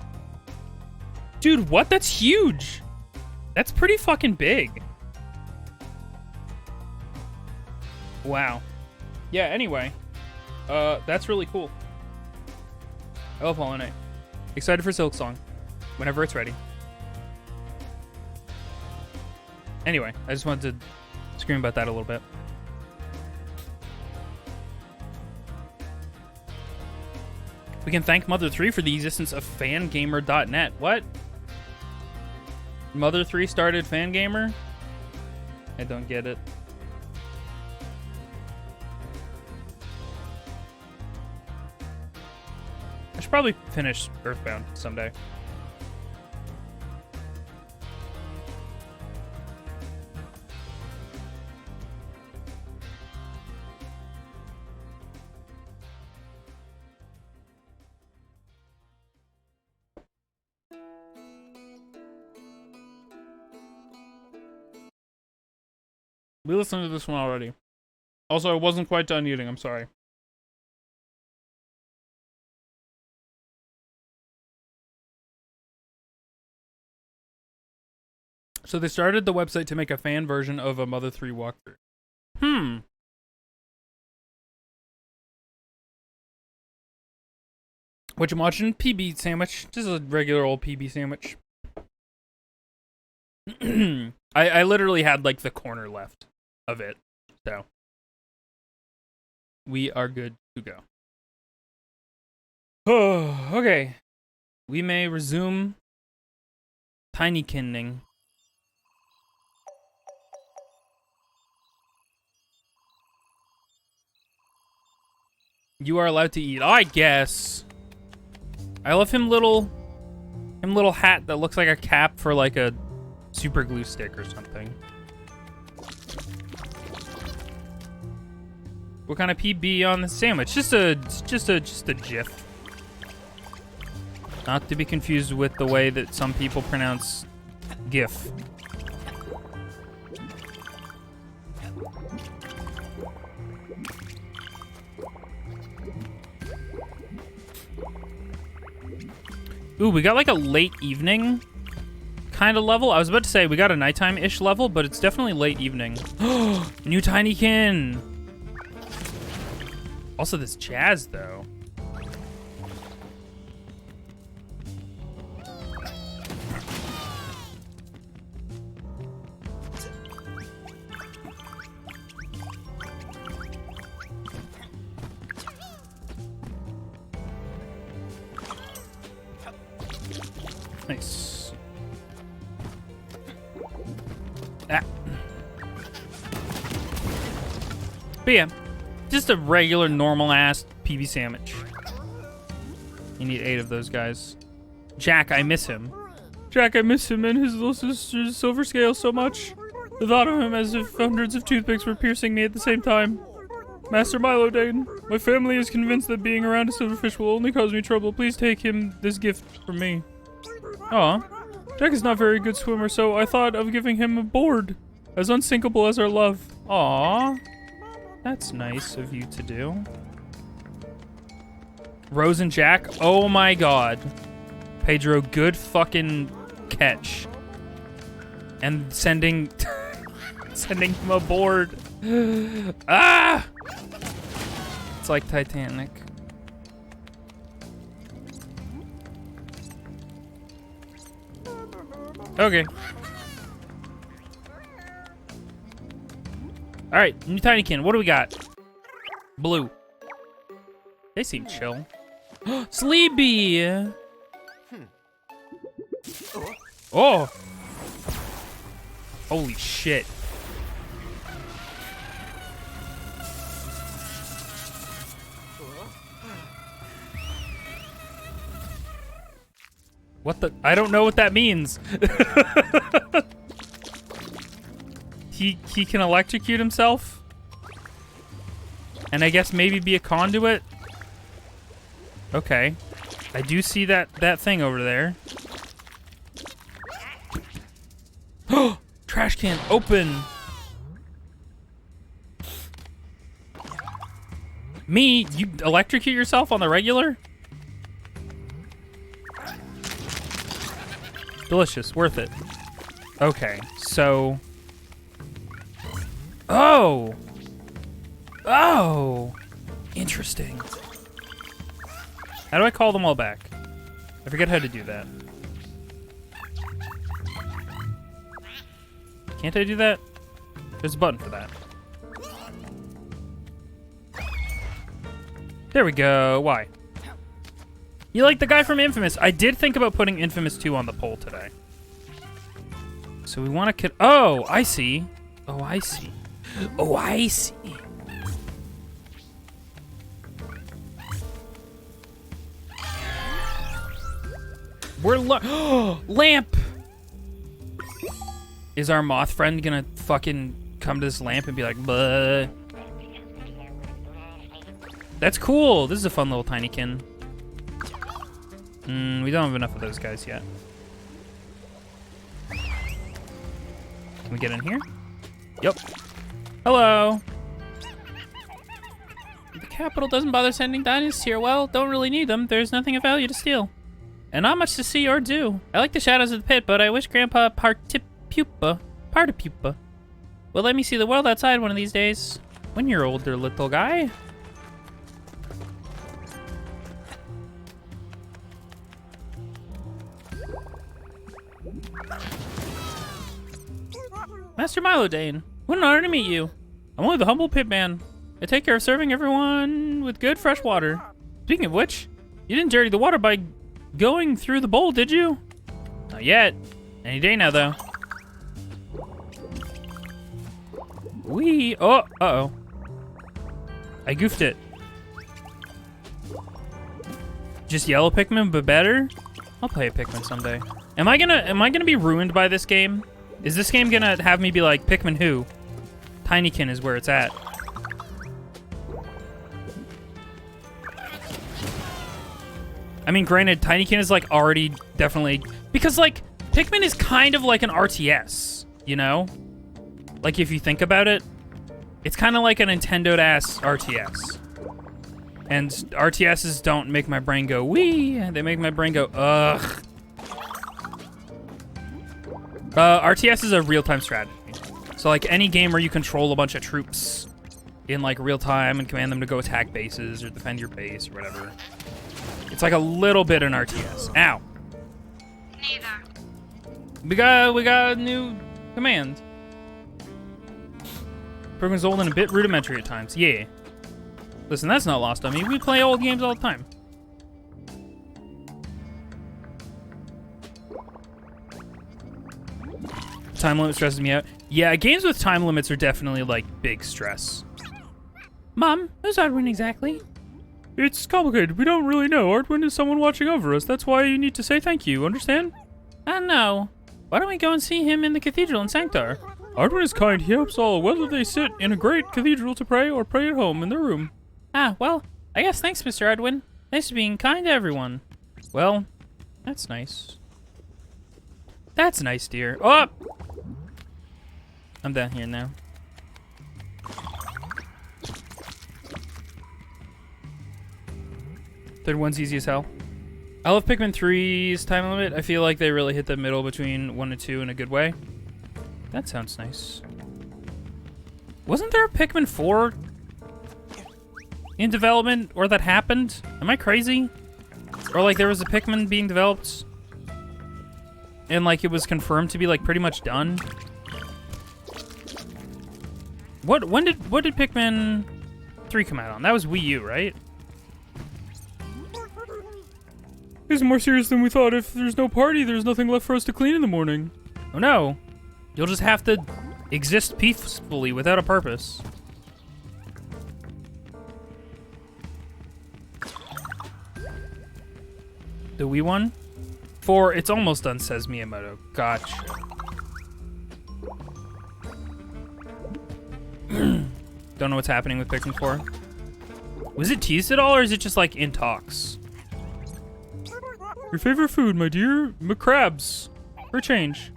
Dude, what? That's huge. That's pretty fucking big. Wow. Yeah, anyway. That's really cool. I love Hollow Knight. Excited for Silk Song. Whenever it's ready. Anyway, I just wanted to scream about that a little bit. We can thank Mother3 for the existence of fangamer.net. What? Mother3 started Fangamer? I don't get it. I should probably finish Earthbound someday. We listened to this one already. Also, I wasn't quite done eating. I'm sorry. So they started the website to make a fan version of a Mother 3 walkthrough. What you watching? PB sandwich. Just a regular old PB sandwich. I literally had like the corner left of it. So we are good to go. Oh, okay. We may resume Tinykinning. You are allowed to eat, I guess. I love him little hat that looks like a cap for like a super glue stick or something. What kind of PB on the sandwich? Just a GIF. Not to be confused with the way that some people pronounce GIF. Ooh, we got like a late evening kind of level. I was about to say we got a nighttime-ish level, but it's definitely late evening. New Tinykin! Also, this jazz, though. Nice. Ah. But yeah, just a regular, normal-ass PB sandwich. You need 8 of those guys. Jack, I miss him. Jack, I miss him and his little sister's silver scale so much. The thought of him as if hundreds of toothpicks were piercing me at the same time. Master Milo Dane, my family is convinced that being around a silverfish will only cause me trouble. Please take him this gift from me. Aw. Jack is not a very good swimmer, so I thought of giving him a board. As unsinkable as our love. Aw. That's nice of you to do. Rose and Jack? Oh my god. Pedro, good fucking catch. And sending... sending him a board. Ah! It's like Titanic. Okay. Alright, new Tinykin. What do we got? Blue. They seem chill. Sleepy! Oh! Holy shit. What the? I don't know what that means. He can electrocute himself? And I guess maybe be a conduit? Okay. I do see that thing over there. Trash can open. Me? You electrocute yourself on the regular? Delicious. Worth it. Okay. So... Oh! Oh! Interesting. How do I call them all back? I forget how to do that. Can't I do that? There's a button for that. There we go. Why? You like the guy from Infamous? I did think about putting Infamous 2 on the poll today. So we want to... Oh, I see. Oh, I see. Oh, I see. We're lamp. Is our moth friend gonna fucking come to this lamp and be like, "Buh"? That's cool. This is a fun little Tinykin. We don't have enough of those guys yet. Can we get in here? Yep. Hello. The capital doesn't bother sending dynasties here. Well, don't really need them. There's nothing of value to steal. And not much to see or do. I like the shadows of the pit, but I wish Grandpa Partipupa will let me see the world outside one of these days. When you're older, little guy. Master Milodane, what an honor to meet you. I'm only the humble pitman. I take care of serving everyone with good fresh water. Speaking of which, you didn't dirty the water by going through the bowl, did you? Not yet. Any day now, though. Uh-oh. I goofed it. Just yellow Pikmin, but better? I'll play a Pikmin someday. Am I gonna be ruined by this game? Is this game gonna have me be like, Pikmin who? Tinykin is where it's at. I mean, granted, Tinykin is like already definitely... Because like, Pikmin is kind of like an RTS, you know? Like if you think about it, it's kind of like a Nintendo-ass RTS. And RTSs don't make my brain go, wee, they make my brain go, ugh. RTS is a real-time strategy. So like any game where you control a bunch of troops in like real time and command them to go attack bases or defend your base or whatever. It's like a little bit an RTS. Ow. Neither. We got a new command. Program's old and a bit rudimentary at times. Yeah. Listen, that's not lost on me. We play old games all the time. Time limit stresses me out. Yeah, games with time limits are definitely like big stress. Mom, who's Artwin exactly? It's complicated. We don't really know. Artwin is someone watching over us. That's why you need to say thank you. Understand? I know. Why don't we go and see him in the cathedral in Sanctar? Artwin is kind. He helps all, whether they sit in a great cathedral to pray or pray at home in their room. Ah, well, I guess thanks, Mr. Artwin. Nice to being kind to everyone. Well, that's nice. That's nice, dear. Oh! I'm down here now. Third one's easy as hell. I love Pikmin 3's time limit. I feel like they really hit the middle between 1 and 2 in a good way. That sounds nice. Wasn't there a Pikmin 4 in development, or that happened? Am I crazy? Or like there was a Pikmin being developed and like it was confirmed to be like pretty much done? What did Pikmin 3 come out on? That was Wii U, right? It's more serious than we thought. If there's no party, there's nothing left for us to clean in the morning. Oh no. You'll just have to exist peacefully without a purpose. The Wii one? 4, it's almost done, says Miyamoto. Gotcha. Don't know what's happening with Pikmin 4. Was it teased at all, or is it just like in talks? Your favorite food, my dear? McCrabs. For a change.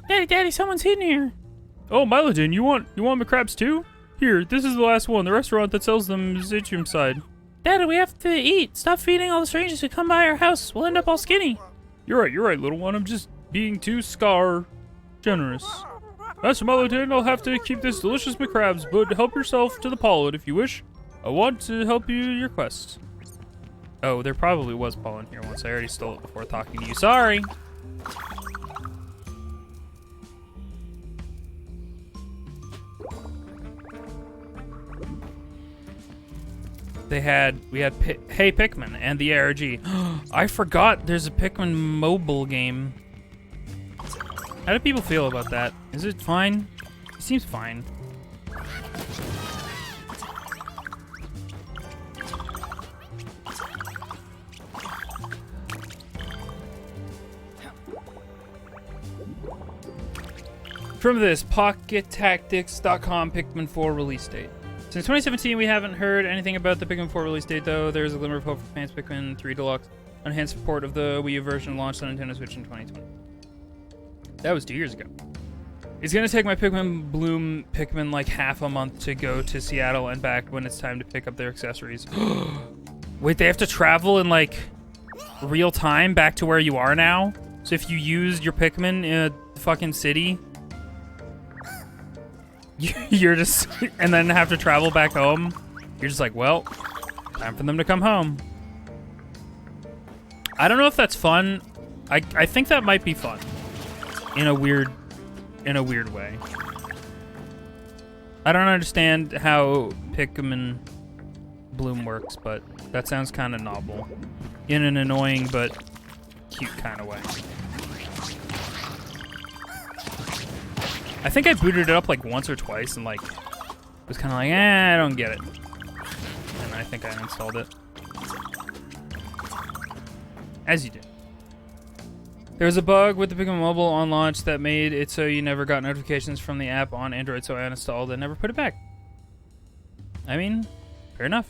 Daddy, someone's hidden here. Oh, Milodane, you want McCrabs too? Here, this is the last one. The restaurant that sells them is atrium side. Daddy, we have to eat. Stop feeding all the strangers who come by our house. We'll end up all skinny. You're right, little one. I'm just being too generous. Master Milodane, I'll have to keep this delicious McCrabs, but help yourself to the pollen if you wish. I want to help you your quest. Oh, there probably was pollen here once. I already stole it before talking to you. Sorry. we had Hey Pikmin and the ARG. I forgot there's a Pikmin mobile game. How do people feel about that? Is it fine? It seems fine. From this, PocketTactics.com Pikmin 4 release date. Since 2017, we haven't heard anything about the Pikmin 4 release date, though. There is a glimmer of hope for fans. Pikmin 3 Deluxe enhanced support of the Wii U version launched on Nintendo Switch in 2020. That was 2 years ago. It's gonna take my Pikmin Bloom Pikmin like half a month to go to Seattle and back when it's time to pick up their accessories. Wait, they have to travel in like real time back to where you are now? So if you used your Pikmin in a fucking city, you're just, and then have to travel back home. You're just like, well, time for them to come home. I don't know if that's fun. I think that might be fun in a weird way. I don't understand how Pikmin Bloom works, but that sounds kind of novel in an annoying but cute kind of way. I think I booted it up like once or twice and like was kind of like, I don't get it. And I think I uninstalled it. As you do. There was a bug with the Pikmin Mobile on launch that made it so you never got notifications from the app on Android, so I uninstalled and never put it back. I mean, fair enough.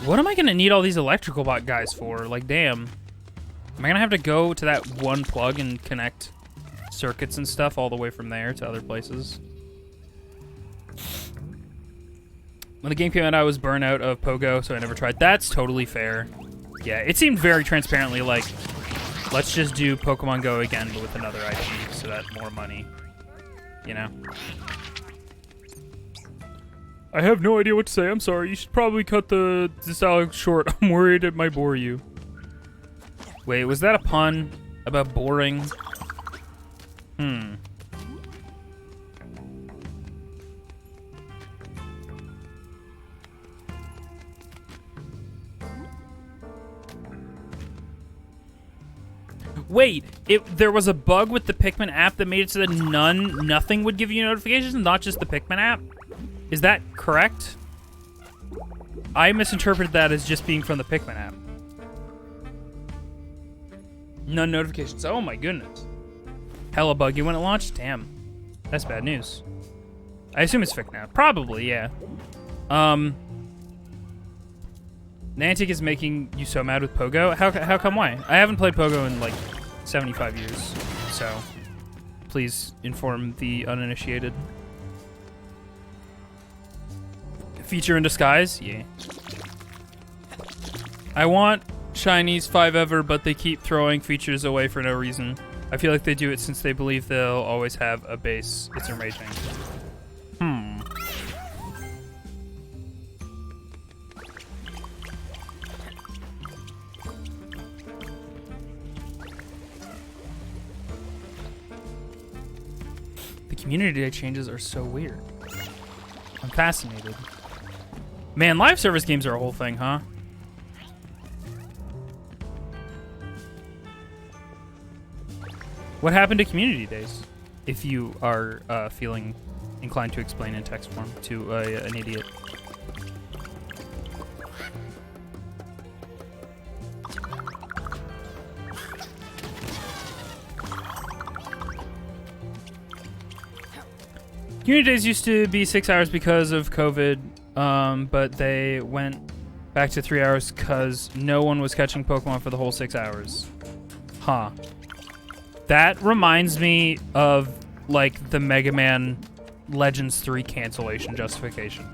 What am I gonna need all these electrical bot guys for? Like, damn. Am I gonna have to go to that one plug and connect circuits and stuff all the way from there to other places? When the game came out, I was burnt out of Pogo, so I never tried. That's totally fair. Yeah, it seemed very transparently like, let's just do Pokemon Go again, but with another IP, so that more money, you know? I have no idea what to say. I'm sorry. You should probably cut this dialogue short. I'm worried it might bore you. Wait, was that a pun about boring? Wait, there was a bug with the Pikmin app that made it so that nothing would give you notifications, not just the Pikmin app? Is that correct? I misinterpreted that as just being from the Pikmin app. None notifications. Oh my goodness. Hella buggy when it launched? Damn. That's bad news. I assume it's fixed now. Probably, yeah. Niantic is making you so mad with Pogo? How come why? I haven't played Pogo in like 75 years, so please inform the uninitiated. Feature in disguise? Yeah. I want Shinies 5 ever, but they keep throwing features away for no reason. I feel like they do it since they believe they'll always have a base. It's enraging. The community day changes are so weird. I'm fascinated. Man, live service games are a whole thing, huh? What happened to community days? If you are feeling inclined to explain in text form to an idiot. Community days used to be 6 hours because of COVID, but they went back to 3 hours because no one was catching Pokemon for the whole 6 hours. Huh. That reminds me of, like, the Mega Man Legends 3 cancellation justification.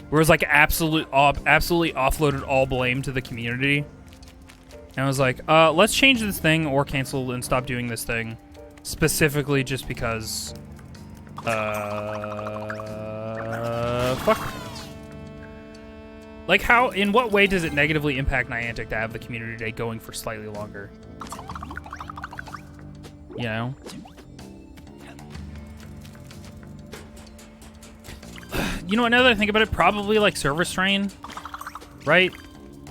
Where it was, like, absolutely offloaded all blame to the community. And I was like, let's change this thing or cancel and stop doing this thing. Specifically just because... fuck fans. Like, how, in what way does it negatively impact Niantic to have the community day going for slightly longer? You know? you know what, now that I think about it, probably like server strain, right?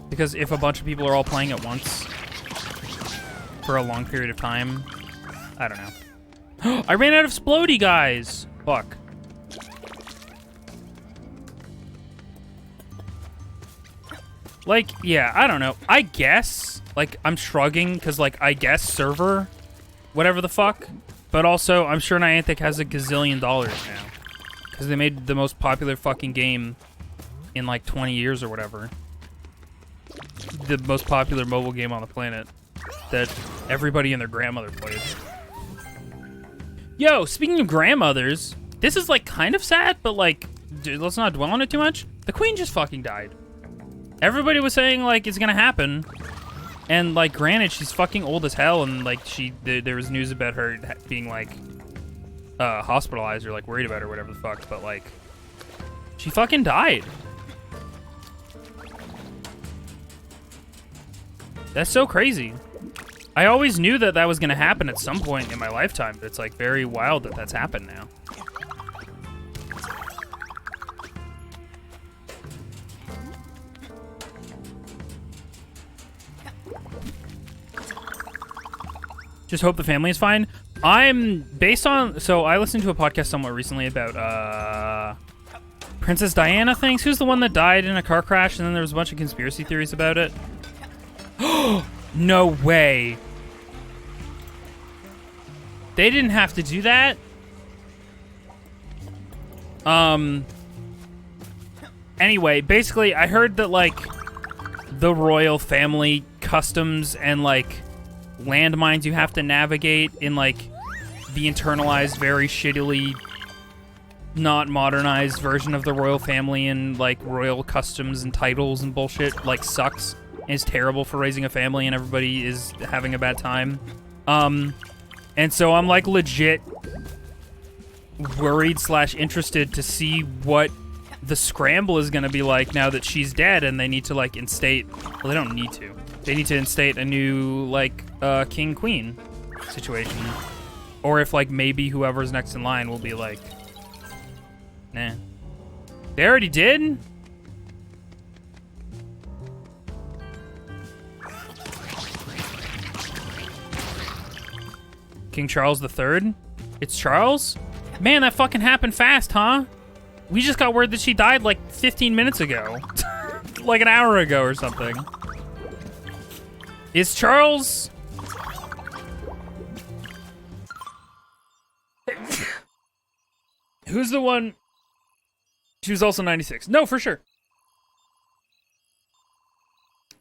Because if a bunch of people are all playing at once for a long period of time, I don't know. I ran out of Splody, guys. Fuck. Like, yeah, I don't know. I guess, like, I'm shrugging because, like, I guess server, whatever the fuck. But also, I'm sure Niantic has a gazillion dollars now. Because they made the most popular fucking game in, like, 20 years or whatever. The most popular mobile game on the planet that everybody and their grandmother played. Yo, speaking of grandmothers, this is, like, kind of sad, but, like, dude, let's not dwell on it too much. The queen just fucking died. Everybody was saying, like, it's gonna happen. And, like, granted, she's fucking old as hell, and, like, there was news about her being, like, hospitalized or, like, worried about her, whatever the fuck, but, like, she fucking died. That's so crazy. I always knew that that was gonna happen at some point in my lifetime, but it's, like, very wild that that's happened now. Just hope the family is fine. I'm based on, so I listened to a podcast somewhat recently about Princess Diana things. Who's the one that died in a car crash and then there was a bunch of conspiracy theories about it? No way. They didn't have to do that. Anyway, basically I heard that like the royal family customs and like landmines you have to navigate in like the internalized, very shittily not modernized version of the royal family and like royal customs and titles and bullshit like sucks and is terrible for raising a family and everybody is having a bad time. And so I'm like legit worried / interested to see what the scramble is gonna be like now that she's dead and they need to like instate, well, they don't need to. They need to instate a new, like, king-queen situation. Or if, like, maybe whoever's next in line will be like, nah. They already did? King Charles III? It's Charles? Man, that fucking happened fast, huh? We just got word that she died, like, 15 minutes ago. Like an hour ago or something. Is Charles... Who's the one... She was also 96. No, for sure.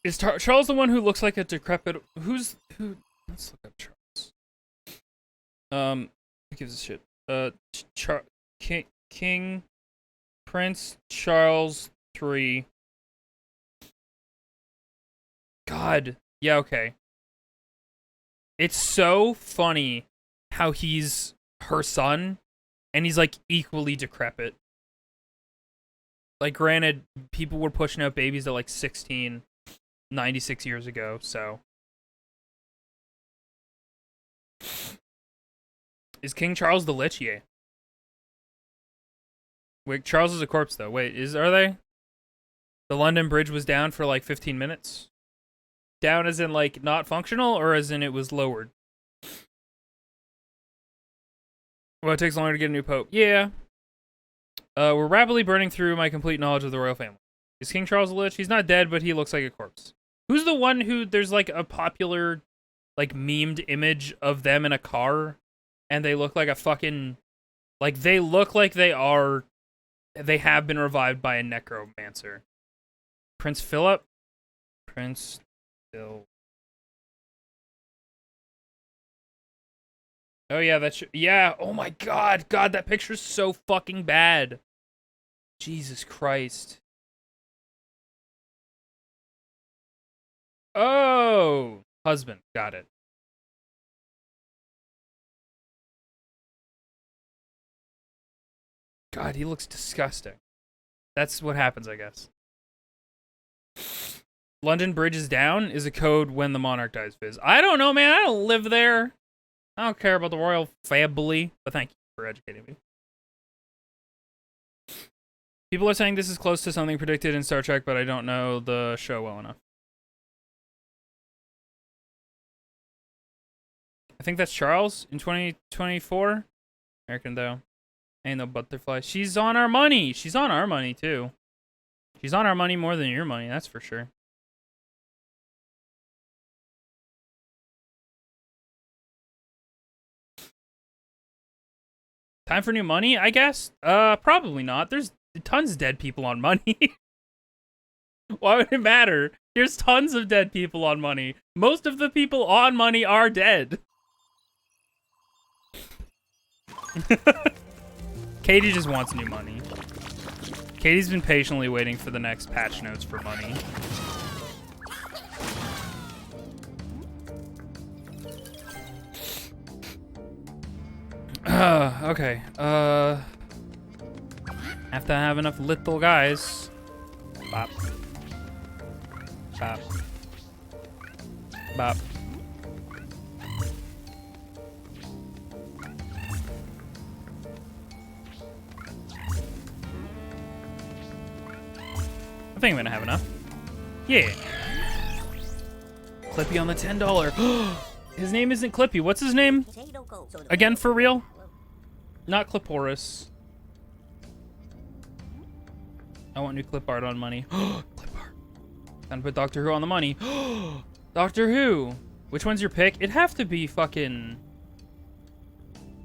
Is Charles the one who looks like a decrepit... Who... Let's look up Charles. Who gives a shit? King... Prince Charles III. God... Yeah, okay. It's so funny how he's her son, and he's, like, equally decrepit. Like, granted, people were pushing out babies at, like, 16, 96 years ago, so... Is King Charles the Lich? Yeah. Wait, Charles is a corpse, though. Wait, are they? The London Bridge was down for, like, 15 minutes? Down as in, like, not functional, or as in it was lowered? Well, it takes longer to get a new pope. Yeah. We're rapidly burning through my complete knowledge of the royal family. Is King Charles a Lich? He's not dead, but he looks like a corpse. Who's the one who, there's, like, a popular, like, memed image of them in a car, and they look like a fucking, like, they look like they have been revived by a necromancer. Prince Philip? Prince... Oh yeah, yeah. Oh my god, that picture's so fucking bad. Jesus Christ. Oh, husband, got it. God, he looks disgusting. That's what happens, I guess. London Bridge is down is a code when the monarch dies, Fizz. I don't know, man. I don't live there. I don't care about the royal family, but thank you for educating me. People are saying this is close to something predicted in Star Trek, but I don't know the show well enough. I think that's Charles in 2024. American though. Ain't no butterfly. She's on our money. She's on our money too. She's on our money more than your money, that's for sure. Time for new money, I guess? Probably not. There's tons of dead people on money. Why would it matter? There's tons of dead people on money. Most of the people on money are dead. Katie just wants new money. Katie's been patiently waiting for the next patch notes for money. Okay. Have to have enough little guys. Bop. Bop. Bop. I think I'm gonna have enough. Yeah. Clippy on the $10. His name isn't Clippy. What's his name? Again, for real? Not Cliporis. I want new clip art on money. Clip art. Time to put Doctor Who on the money. Doctor Who. Which one's your pick? It'd have to be fucking...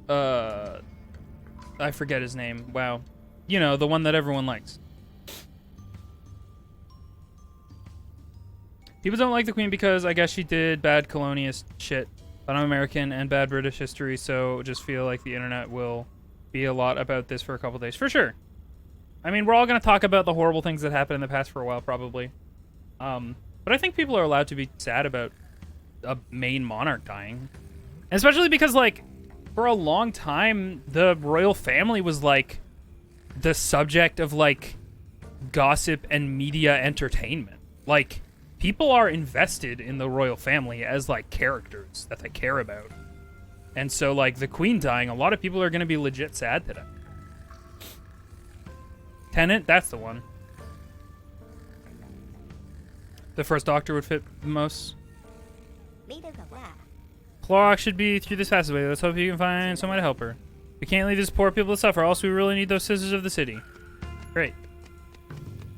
I forget his name. Wow. You know, the one that everyone likes. People don't like the Queen because I guess she did bad colonialist shit. But I'm American and bad British history, so just feel like the internet will be a lot about this for a couple days. For sure. I mean, we're all going to talk about the horrible things that happened in the past for a while, probably. But I think people are allowed to be sad about a main monarch dying. And especially because, like, for a long time, the royal family was, like, the subject of, like, gossip and media entertainment. Like... people are invested in the royal family as, like, characters that they care about. And so, like, the Queen dying, a lot of people are going to be legit sad today. Tennant, that's the one. The first Doctor would fit the most. Clorox should be through this passageway. Let's hope you can find someone to help her. We can't leave these poor people to suffer, else we really need those scissors of the city. Great.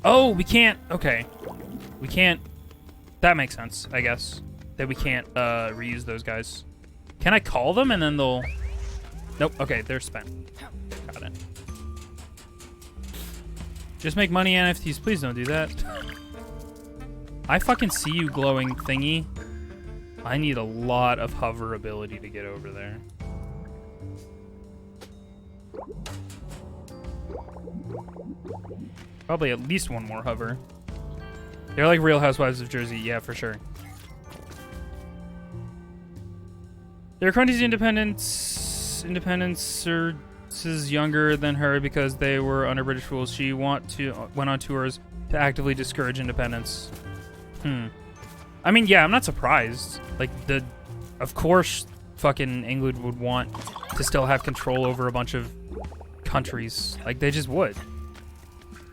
Oh, we can't. Okay. We can't. That makes sense, I guess. That we can't reuse those guys. Can I call them and then they'll... Nope, okay, they're spent. Got it. Just make money NFTs, please don't do that. I fucking see you, glowing thingy. I need a lot of hover ability to get over there. Probably at least one more hover. They're like Real Housewives of Jersey, yeah, for sure. Their country's independence is younger than her because they were under British rule. She went on tours to actively discourage independence. I mean, yeah, I'm not surprised. Like, of course, fucking England would want to still have control over a bunch of countries. Like, they just would.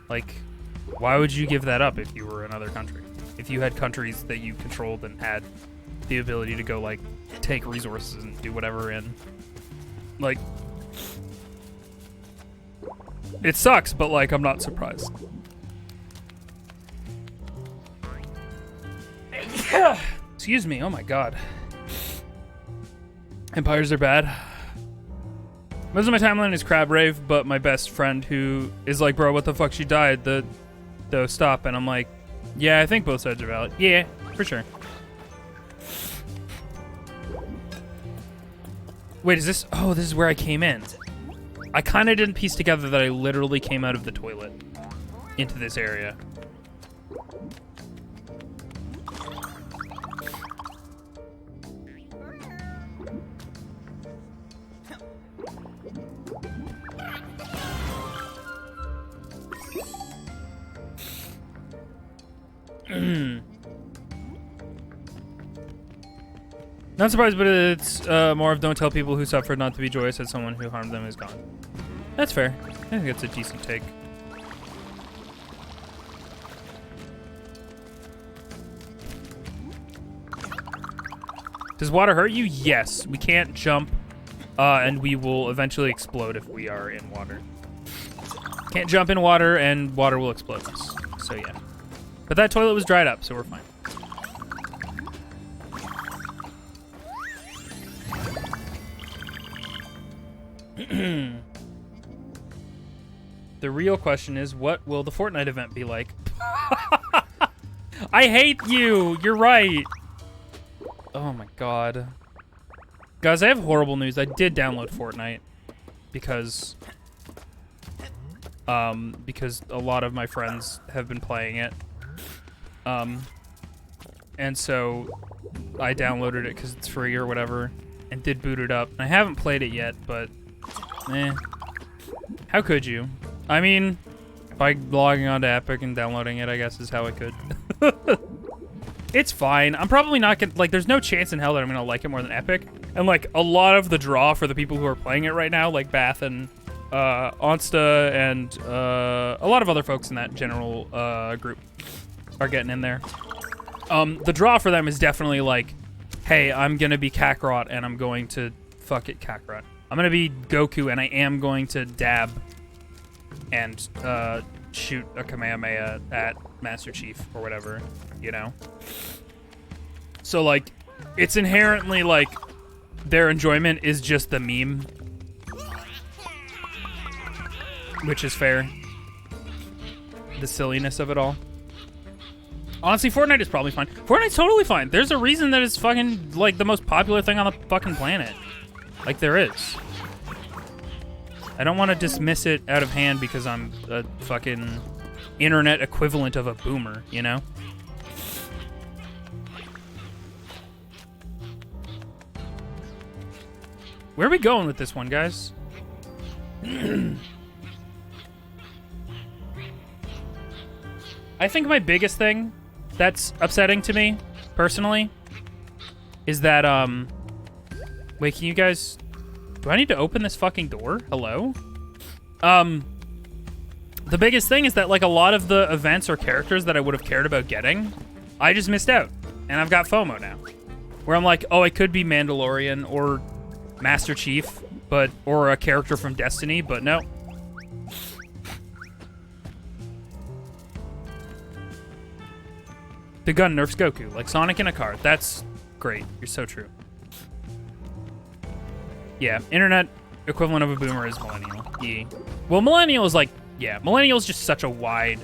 Like, why would you give that up if you were another country? If you had countries that you controlled and had the ability to go, like, take resources and do whatever in. Like, it sucks, but, like, I'm not surprised. Excuse me, oh my god. Empires are bad. Most of my timeline is Crab Rave, but my best friend who is like, bro, what the fuck, she died, the stop, and I'm like, yeah, I think both sides are valid. Yeah, for sure. Wait, is this, oh, this is where I came in. I kind of didn't piece together that I literally came out of the toilet into this area. Not surprised, but it's more of don't tell people who suffered not to be joyous that someone who harmed them is gone. That's fair. I think that's a decent take. Does water hurt you? Yes. We can't jump, and we will eventually explode if we are in water. Can't jump in water, and water will explode us. So yeah. But that toilet was dried up, so we're fine. The real question is, what will the Fortnite event be like? I hate you! You're right! Oh my god. Guys, I have horrible news. I did download Fortnite because a lot of my friends have been playing it. And so I downloaded it because it's free or whatever and did boot it up. I haven't played it yet, but how could you? I mean, by logging onto Epic and downloading it, I guess is how I could. It's fine. I'm probably not gonna, like, there's no chance in hell that I'm gonna like it more than Epic. And, like, a lot of the draw for the people who are playing it right now, like Bath and Onsta and a lot of other folks in that general group are getting in there. The draw for them is definitely like, hey, I'm gonna be Kakarot and I'm going to fuck it, Kakarot. I'm gonna be Goku and I am going to dab and shoot a Kamehameha at Master Chief or whatever, you know? So, like, it's inherently, like, their enjoyment is just the meme. Which is fair. The silliness of it all. Honestly, Fortnite is probably fine. Fortnite's totally fine. There's a reason that it's fucking, like, the most popular thing on the fucking planet. Like, there is. I don't want to dismiss it out of hand because I'm a fucking internet equivalent of a boomer, you know? Where are we going with this one, guys? I think my biggest thing that's upsetting to me, personally, is that, wait, can you guys... Do I need to open this fucking door? Hello? The biggest thing is that, like, a lot of the events or characters that I would have cared about getting, I just missed out. And I've got FOMO now. Where I'm like, oh, I could be Mandalorian or Master Chief, or a character from Destiny, but no. The gun nerfs Goku, like Sonic in a car. That's great. You're so true. Yeah, internet equivalent of a boomer is millennial. Yeah. Well, millennial is like, yeah, millennial is just such a wide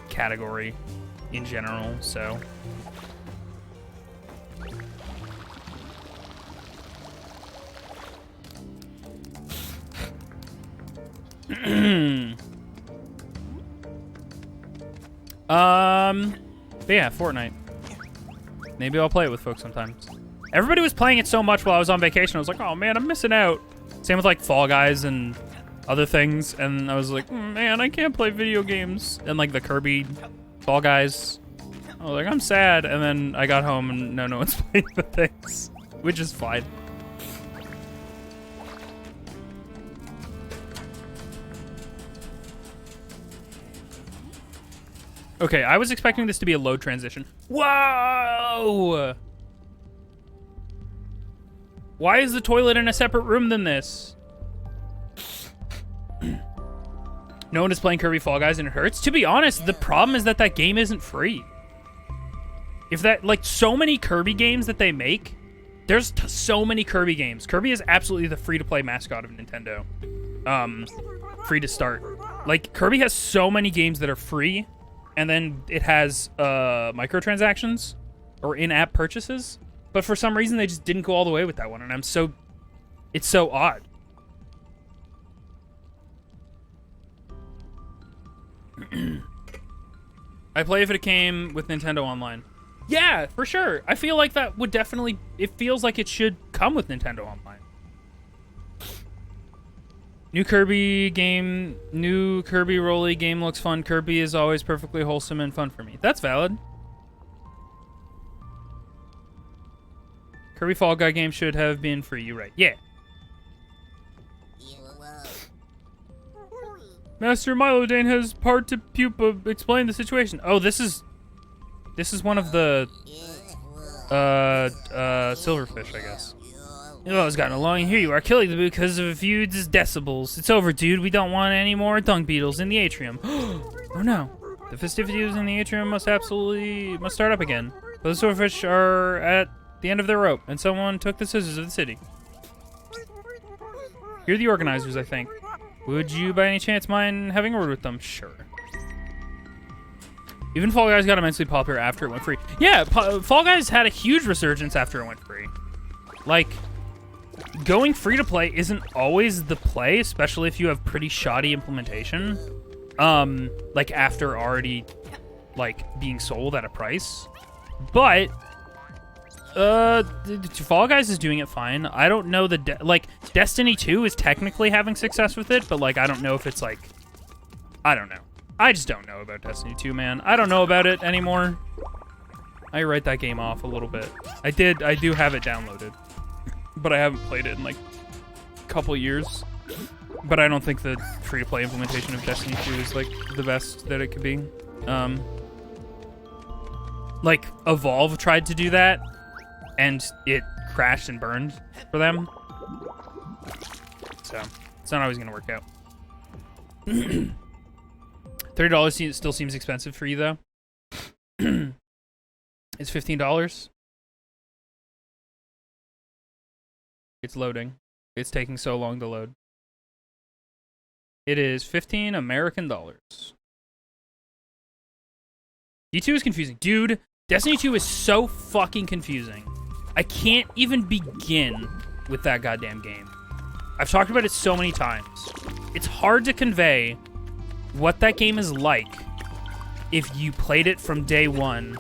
category in general, so. But yeah, Fortnite. Maybe I'll play it with folks sometimes. Everybody was playing it so much while I was on vacation. I was like, oh man, I'm missing out. Same with like Fall Guys and other things. And I was like, man, I can't play video games. And like the Kirby Fall Guys. I was like, I'm sad. And then I got home and no one's playing the things, which is fine. Okay, I was expecting this to be a load transition. Whoa! Why is the toilet in a separate room than this? No one is playing Kirby Fall Guys and it hurts. To be honest, the problem is that that game isn't free. If that, like, so many Kirby games that they make, there's so many Kirby games. Kirby is absolutely the free-to-play mascot of Nintendo. Free to start. Like, Kirby has so many games that are free, and then it has microtransactions or in-app purchases. But for some reason, they just didn't go all the way with that one, and it's so odd. I play if it came with Nintendo Online. Yeah, for sure. I feel like that would definitely... It feels like it should come with Nintendo Online. New Kirby Roly game looks fun. Kirby is always perfectly wholesome and fun for me. That's valid. Kirby Fall Guy game should have been free. You're right. Yeah. Master Milodane has part to pupa. Explain the situation. Oh, this is one of the Silverfish, I guess. Oh, it's gotten along. Here you are, killing them because of a few decibels. It's over, dude. We don't want any more dung beetles in the atrium. Oh no. The festivities in the atrium must start up again. But the silverfish are at the end of their rope, and someone took the scissors of the city. You're the organizers, I think. Would you, by any chance, mind having a word with them? Sure. Even Fall Guys got immensely popular after it went free. Yeah, Fall Guys had a huge resurgence after it went free. Like, going free to play isn't always the play, especially if you have pretty shoddy implementation. Like after already, like, being sold at a price. But, Fall Guys is doing it fine. I don't know like, Destiny 2 is technically having success with it, but, like, I don't know if it's, like, I don't know. I just don't know about Destiny 2, man. I don't know about it anymore. I write that game off a little bit. I do have it downloaded, but I haven't played it in, like, a couple years. But I don't think the free-to-play implementation of Destiny 2 is, like, the best that it could be. Like, Evolve tried to do that, and it crashed and burned for them. So, it's not always going to work out. $30 still seems expensive for you, though. It's $15. It's loading. It's taking so long to load. It is 15 American dollars. D2 is confusing. Dude, Destiny 2 is so fucking confusing. I can't even begin with that goddamn game. I've talked about it so many times. It's hard to convey what that game is like if you played it from day one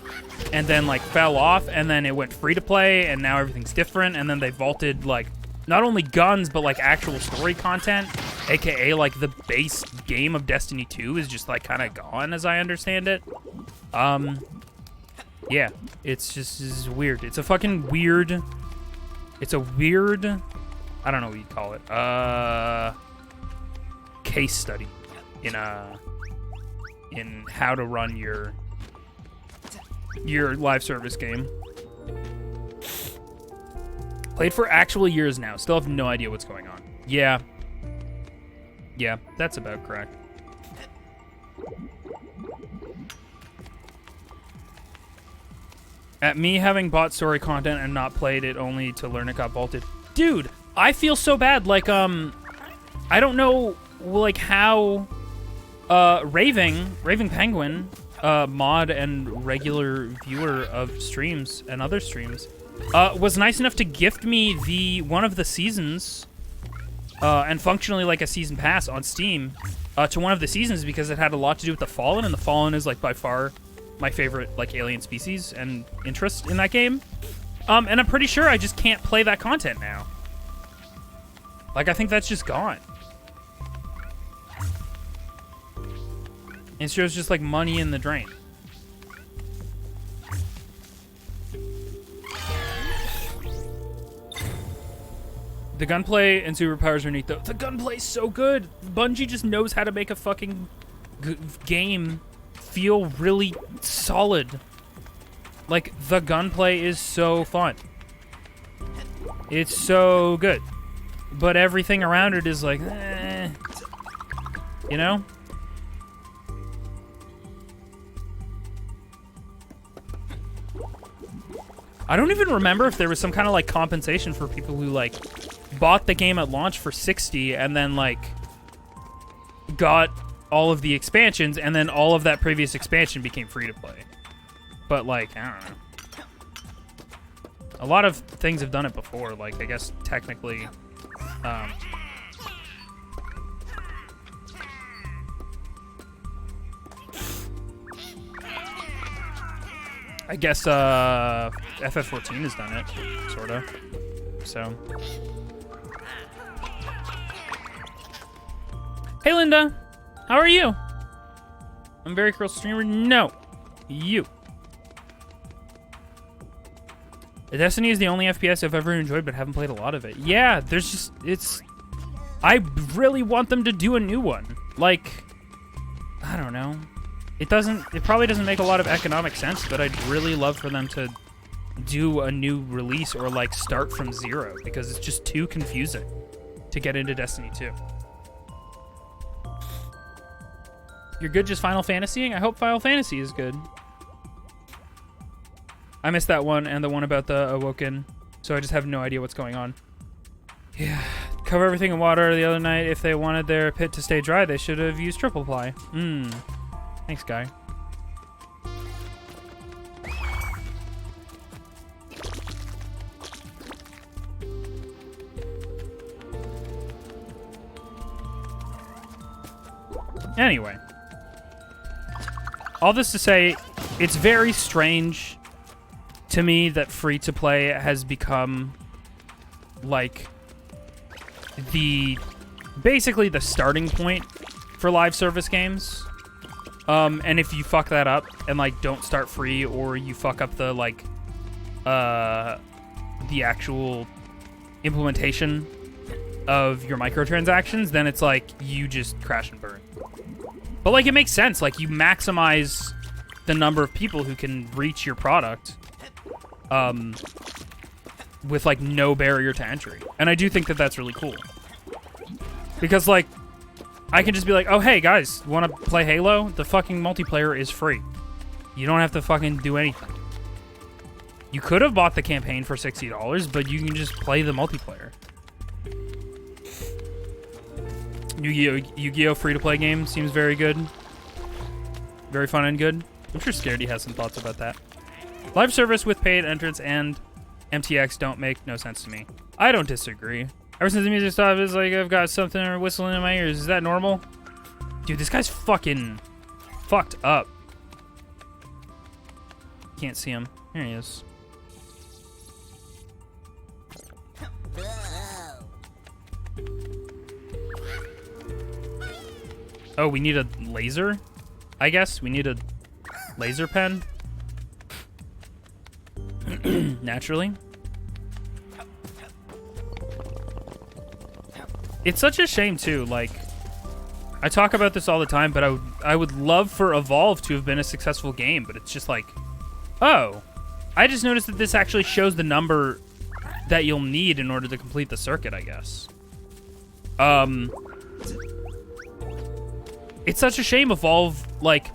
and then, like, fell off and then it went free to play and now everything's different and then they vaulted, like, not only guns but, like, actual story content, aka, like, the base game of Destiny 2 is just, like, kind of gone as I understand it. Yeah, it's just weird. It's a fucking weird, it's a weird, I don't know what you'd call it, case study in how to run your live service game. Played for actual years now. Still have no idea what's going on. Yeah. Yeah, that's about correct. At me having bought story content and not played it only to learn it got vaulted. Dude, I feel so bad. Like, I don't know, like, how Raving Penguin, mod and regular viewer of streams and other streams, was nice enough to gift me one of the seasons, and functionally like a season pass on Steam, to one of the seasons because it had a lot to do with the Fallen, and the Fallen is, like, by far my favorite, like, alien species and interest in that game. And I'm pretty sure I just can't play that content now. Like, I think that's just gone. It shows just, like, money in the drain. The gunplay and superpowers are neat, though. The gunplay's so good. Bungie just knows how to make a fucking game feel really solid. Like, the gunplay is so fun. It's so good. But everything around it is like, eh. You know? I don't even remember if there was some kind of, like, compensation for people who, like, bought the game at launch for $60 and then, like, got all of the expansions, and then all of that previous expansion became free to play. But, like, I don't know. A lot of things have done it before. Like, I guess technically, I guess FF14 has done it, sorta. So. Hey, Linda. How are you? I'm Very Curl Streamer. No. You. Destiny is the only FPS I've ever enjoyed, but haven't played a lot of it. Yeah, there's just, it's... I really want them to do a new one. Like, I don't know. It probably doesn't make a lot of economic sense, but I'd really love for them to do a new release or like start from zero because it's just too confusing to get into Destiny 2. You're good just Final Fantasying? I hope Final Fantasy is good. I missed that one and the one about the Awoken, so I just have no idea what's going on. Yeah. Cover everything in water the other night. If they wanted their pit to stay dry, they should have used triple ply. Thanks, guy. Anyway. All this to say, it's very strange to me that free-to-play has become, like, basically the starting point for live service games. And if you fuck that up and, like, don't start free, or you fuck up the, like, the actual implementation of your microtransactions, then it's like you just crash and burn. But, like, it makes sense. Like, you maximize the number of people who can reach your product with, like, no barrier to entry. And I do think that that's really cool. Because, like, I can just be like, oh, hey, guys, want to play Halo? The fucking multiplayer is free. You don't have to fucking do anything. You could have bought the campaign for $60, but you can just play the multiplayer. Yu-Gi-Oh! Free-to-play game seems very good. Very fun and good. I'm sure Scaredy has some thoughts about that. Live service with paid entrance and MTX don't make no sense to me. I don't disagree. Ever since the music stopped, it's like I've got something whistling in my ears. Is that normal? Dude, this guy's fucking fucked up. Can't see him. Here he is. Oh, we need a laser? I guess we need a laser pen. Naturally. It's such a shame too, like, I talk about this all the time, but I would love for Evolve to have been a successful game, but it's just like, oh, I just noticed that this actually shows the number that you'll need in order to complete the circuit, I guess. It's such a shame Evolve, like,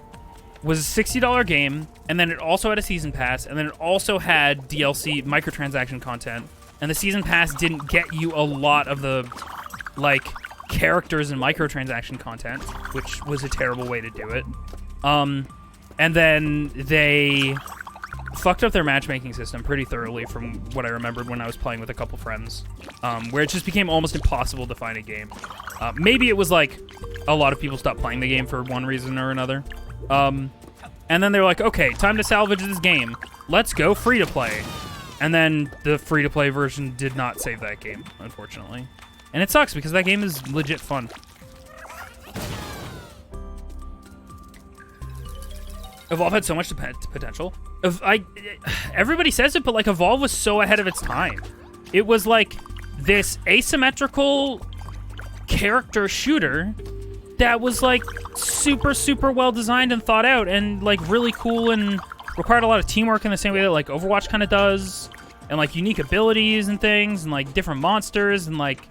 was a $60 game, and then it also had a season pass, and then it also had DLC microtransaction content, and the season pass didn't get you a lot of the, like, characters and microtransaction content, which was a terrible way to do it. And then they fucked up their matchmaking system pretty thoroughly from what I remembered when I was playing with a couple friends, where it just became almost impossible to find a game. Maybe it was like a lot of people stopped playing the game for one reason or another. And then they were like, okay, time to salvage this game. Let's go free-to-play. And then the free-to-play version did not save that game, unfortunately. And it sucks because that game is legit fun. Evolve had so much potential. Everybody says it, but like Evolve was so ahead of its time. It was like this asymmetrical character shooter that was like super, super well designed and thought out and like really cool and required a lot of teamwork in the same way that like Overwatch kind of does, and like unique abilities and things and like different monsters, and like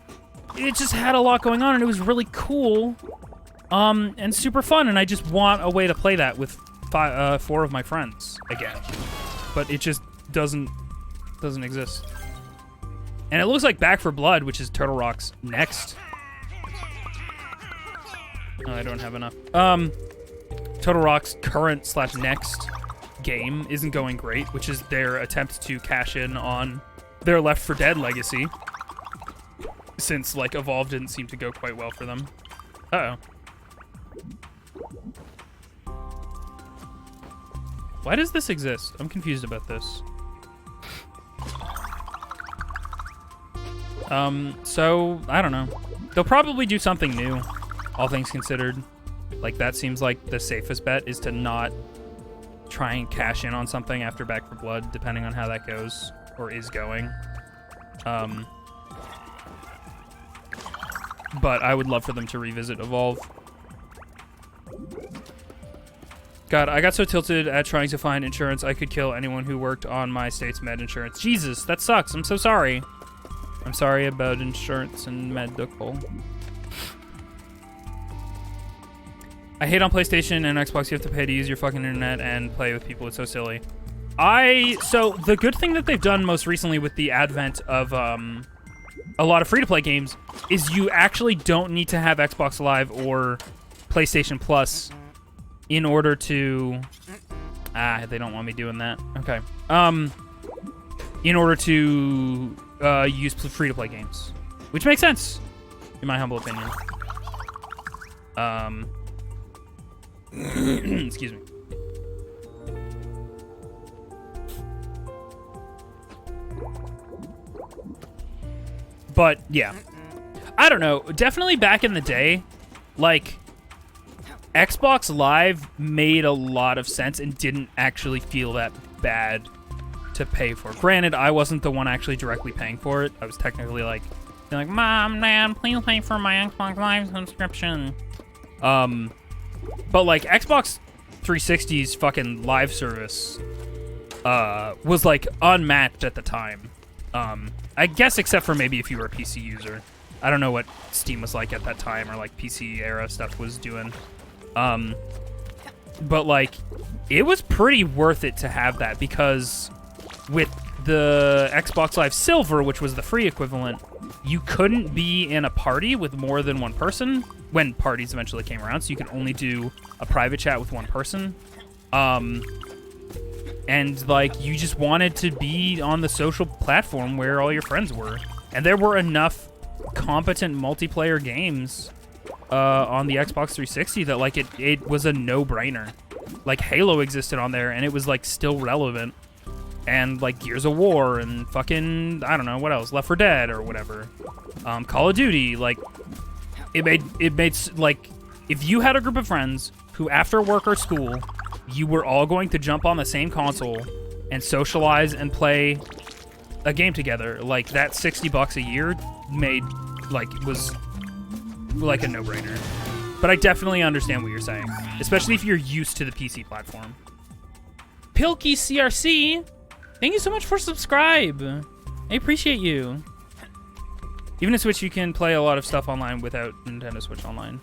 it just had a lot going on and it was really cool and super fun, and I just want a way to play that with 4 of my friends again, but it just doesn't exist. And it looks like Back for Blood, which is Turtle Rock's next. Oh, I don't have enough. Turtle Rock's current / next game isn't going great, which is their attempt to cash in on their Left 4 Dead legacy, since like Evolve didn't seem to go quite well for them. Uh-oh. Why does this exist? I'm confused about this. So, I don't know. They'll probably do something new, all things considered. Like, that seems like the safest bet is to not try and cash in on something after Back 4 Blood, depending on how that goes, or is going. But I would love for them to revisit Evolve. God, I got so tilted at trying to find insurance I could kill anyone who worked on my state's med insurance. Jesus, that sucks. I'm so sorry. I'm sorry about insurance and medical. I hate on PlayStation and Xbox you have to pay to use your fucking internet and play with people. It's so silly. So the good thing that they've done most recently with the advent of a lot of free-to-play games is you actually don't need to have Xbox Live or PlayStation Plus in order to... they don't want me doing that. Okay. In order to use free-to-play games. Which makes sense, in my humble opinion. Excuse me. But, yeah. I don't know. Definitely back in the day, like... Xbox Live made a lot of sense and didn't actually feel that bad to pay for. Granted, I wasn't the one actually directly paying for it. I was technically like, Mom, Dad, please pay for my Xbox Live subscription. But like Xbox 360's fucking live service was like unmatched at the time. I guess except for maybe if you were a PC user. I don't know what Steam was like at that time or like PC era stuff was doing. But like it was pretty worth it to have that because with the Xbox Live Silver, which was the free equivalent, you couldn't be in a party with more than one person when parties eventually came around, so you could only do a private chat with one person. And like you just wanted to be on the social platform where all your friends were. And there were enough competent multiplayer games on the Xbox 360 that like it was a no-brainer. Like Halo existed on there and it was like still relevant, and like Gears of War and fucking I don't know what else, Left 4 Dead or whatever, Call of Duty. Like it made like if you had a group of friends who after work or school you were all going to jump on the same console and socialize and play a game together, like that $60 a year was like a no-brainer. But I definitely understand what you're saying, especially if you're used to the PC platform. Pilky CRC, thank you so much for subscribe. I appreciate you. Even in Switch, you can play a lot of stuff online without Nintendo Switch Online.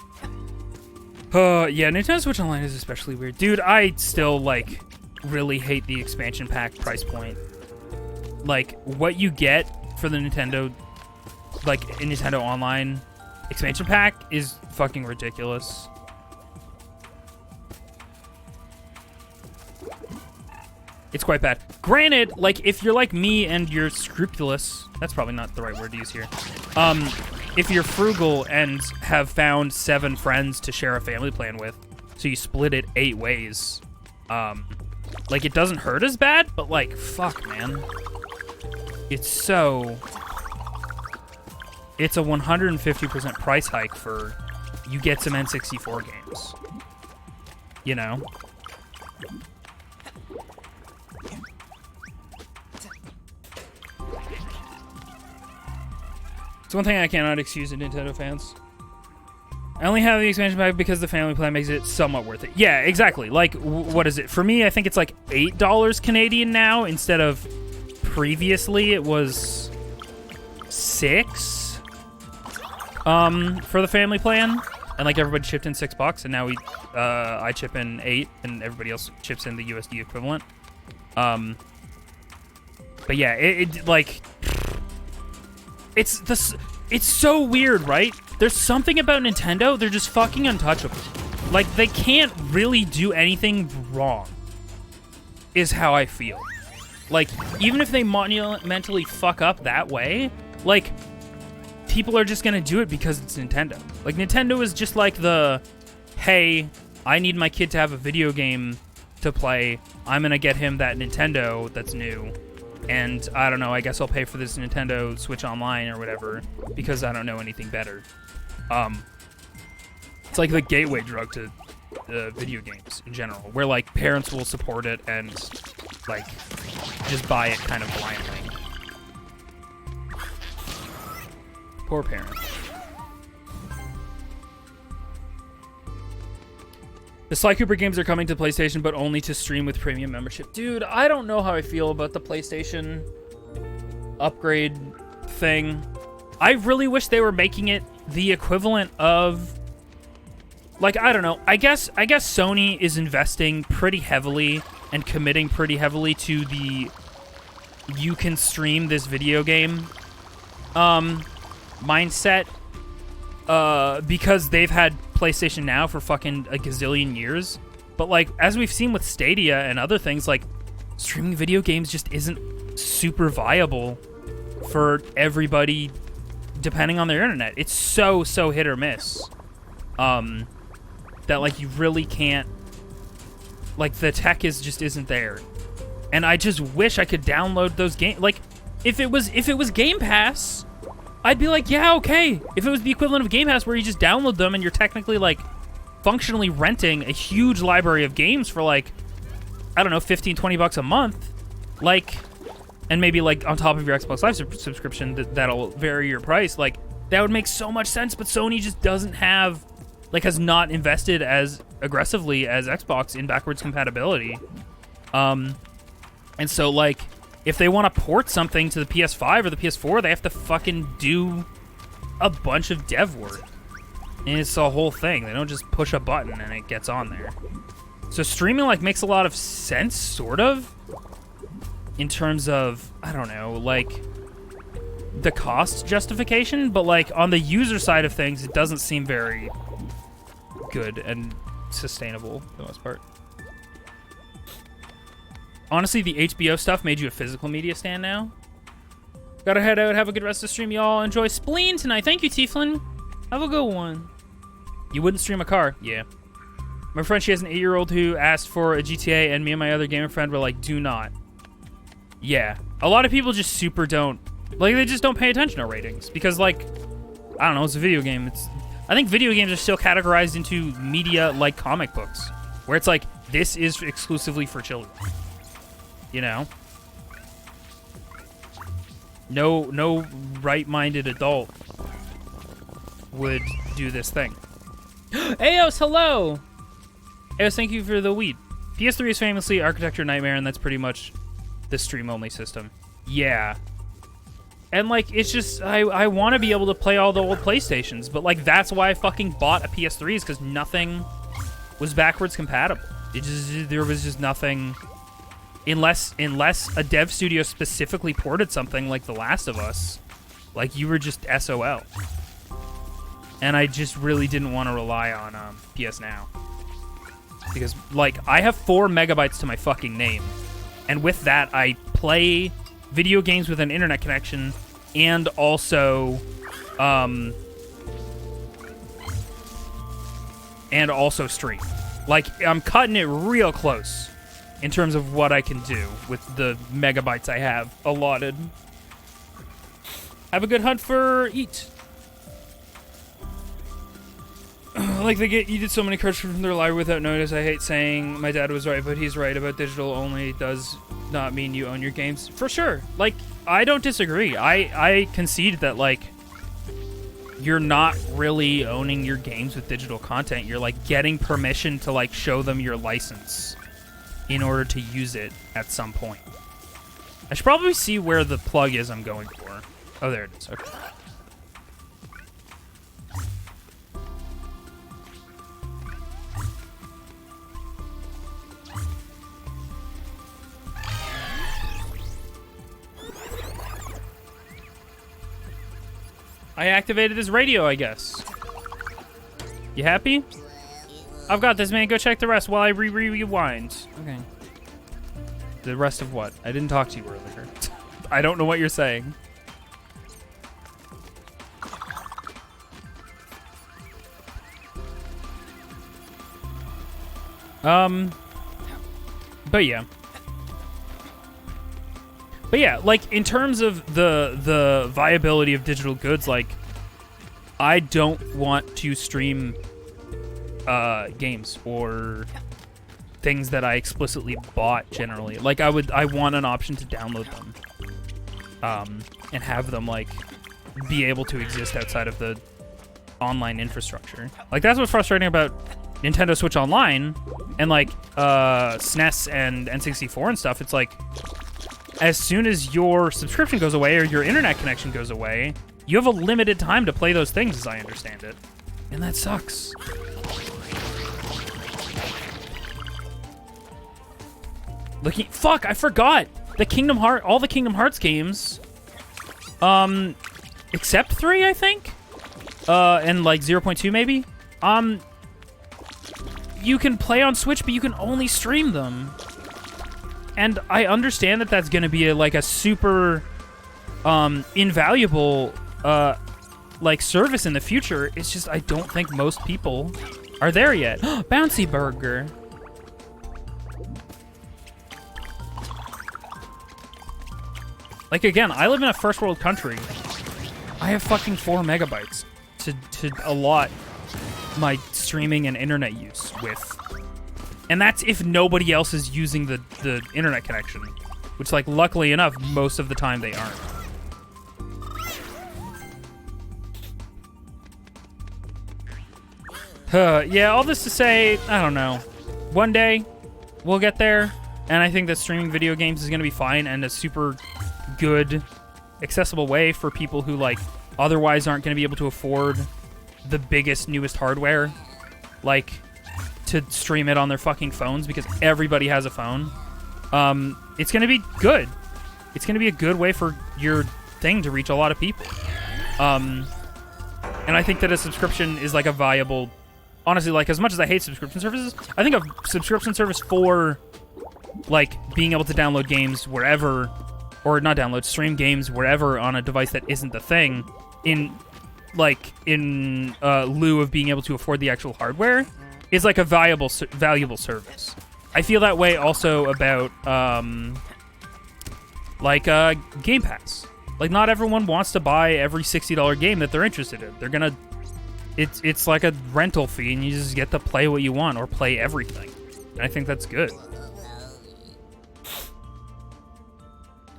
Yeah, Nintendo Switch Online is especially weird. Dude, I still, like, really hate the expansion pack price point. Like, what you get for the Nintendo, like, Nintendo Online expansion pack is fucking ridiculous. It's quite bad. Granted, like, if you're like me and you're scrupulous, that's probably not the right word to use here. If you're frugal and have found 7 friends to share a family plan with, so you split it 8 ways, like, it doesn't hurt as bad, but, like, fuck, man. It's a 150% price hike for you get some N64 games. You know? It's one thing I cannot excuse in Nintendo fans. I only have the expansion pack because the family plan makes it somewhat worth it. Yeah, exactly. Like, what is it? For me, I think it's like $8 Canadian now instead of previously it was $6 for the family plan. And like everybody chipped in $6 and now I chip in 8 and everybody else chips in the USD equivalent. But yeah, it's so weird, right? There's something about Nintendo, they're just fucking untouchable. Like, they can't really do anything wrong, is how I feel. Like, even if they monumentally fuck up that way, like, people are just gonna do it because it's Nintendo. Like, Nintendo is just like hey, I need my kid to have a video game to play, I'm gonna get him that Nintendo that's new. And I don't know, I guess I'll pay for this Nintendo Switch Online or whatever because I don't know anything better. It's like the gateway drug to video games in general, where like parents will support it and like just buy it kind of blindly. Poor parents. The Sly Cooper games are coming to PlayStation, but only to stream with premium membership. Dude, I don't know how I feel about the PlayStation upgrade thing. I really wish they were making it the equivalent of, like, I don't know. I guess Sony is investing pretty heavily and committing pretty heavily to the you can stream this video game mindset because they've had PlayStation Now for fucking a gazillion years. But, like, as we've seen with Stadia and other things, like, streaming video games just isn't super viable for everybody depending on their internet. It's so hit or miss that, like, you really can't, like, the tech just isn't there. And I just wish I could download those games. Like, if it was Game Pass, I'd be like, yeah, okay. If it was the equivalent of Game Pass where you just download them and you're technically, like, functionally renting a huge library of games for, like, I don't know, 15, 20 bucks a month, like, and maybe, like, on top of your Xbox Live subscription, that'll vary your price, like, that would make so much sense. But Sony just doesn't have, like, has not invested as aggressively as Xbox in backwards compatibility. And so, like, if they want to port something to the PS5 or the PS4, they have to fucking do a bunch of dev work. And it's a whole thing. They don't just push a button and it gets on there. So streaming, like, makes a lot of sense, sort of, in terms of, I don't know, like, the cost justification. But, like, on the user side of things, it doesn't seem very good and sustainable for the most part. Honestly, the HBO stuff made you a physical media stan now. Gotta head out. Have a good rest of the stream, y'all. Enjoy Spleen tonight. Thank you, Tieflin. Have a good one. You wouldn't stream a car? Yeah. My friend, she has an 8-year-old who asked for a GTA, and me and my other gamer friend were like, do not. Yeah. A lot of people just super don't. Like, they just don't pay attention to ratings. Because, like, I don't know, it's a video game. I think video games are still categorized into media like comic books. Where it's like, this is exclusively for children. You know? No right-minded adult would do this thing. Aos, hello! Aos, thank you for the weed. PS3 is famously architecture nightmare, and that's pretty much the stream-only system. Yeah. And, like, it's just, I want to be able to play all the old PlayStations, but, like, that's why I fucking bought a PS3, is because nothing was backwards compatible. There was just nothing... Unless a dev studio specifically ported something like The Last of Us, like, you were just SOL. And I just really didn't want to rely on PS Now. Because, like, I have 4 megabytes to my fucking name. And with that, I play video games with an internet connection and also stream. Like, I'm cutting it real close in terms of what I can do with the megabytes I have allotted. Have a good hunt for Eat. Like, you did so many cards from their library without notice. I hate saying my dad was right, but he's right about digital only does not mean you own your games. For sure. Like, I don't disagree. I concede that, like, you're not really owning your games with digital content. You're, like, getting permission to, like, show them your license in order to use it at some point. I should probably see where the plug is I'm going for. Oh, there it is. Okay. I activated his radio, I guess. You happy? I've got this, man. Go check the rest while I rewind. Okay. The rest of what? I didn't talk to you earlier. I don't know what you're saying. But yeah. But yeah, like, in terms of the viability of digital goods, like, I don't want to stream games or things that I explicitly bought generally. Like, I want an option to download them. And have them, like, be able to exist outside of the online infrastructure. Like, that's what's frustrating about Nintendo Switch Online and like SNES and N64 and stuff, it's like as soon as your subscription goes away or your internet connection goes away, you have a limited time to play those things, as I understand it. And that sucks. Fuck, I forgot. All the Kingdom Hearts games, except 3, I think, and like 0.2 maybe, you can play on Switch, but you can only stream them. And I understand that that's going to be a super invaluable like service in the future. It's just I don't think most people are there yet. Bouncy Burger. Like, again, I live in a first world country. I have fucking 4 megabytes to allot my streaming and internet use with. And that's if nobody else is using the internet connection, which, like, luckily enough, most of the time they aren't. Yeah, all this to say, I don't know. One day, we'll get there, and I think that streaming video games is going to be fine and a super good, accessible way for people who, like, otherwise aren't going to be able to afford the biggest, newest hardware, like, to stream it on their fucking phones, because everybody has a phone. It's going to be good. It's going to be a good way for your thing to reach a lot of people. And I think that a subscription is, like, a viable... Honestly, like, as much as I hate subscription services, I think a subscription service for, like, being able to download games wherever, or not download, stream games wherever on a device that isn't the thing, in lieu of being able to afford the actual hardware, is, like, a valuable service. I feel that way also about, Game Pass. Like, not everyone wants to buy every $60 game that they're interested in. They're gonna... It's like a rental fee, and you just get to play what you want, or play everything. And I think that's good.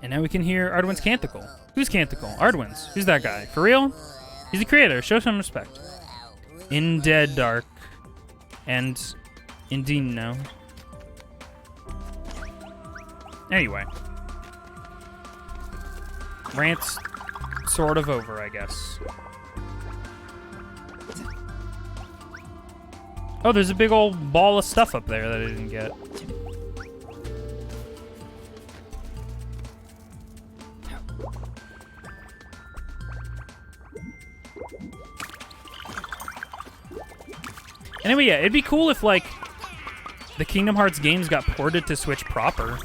And now we can hear Ardwin's Canticle. Who's Canticle? Ardwin's. Who's that guy? For real? He's the creator. Show some respect. In Dead Dark. And Indino. Anyway. Rant's sort of over, I guess. Oh, there's a big old ball of stuff up there that I didn't get. Anyway, yeah, it'd be cool if, like, the Kingdom Hearts games got ported to Switch proper.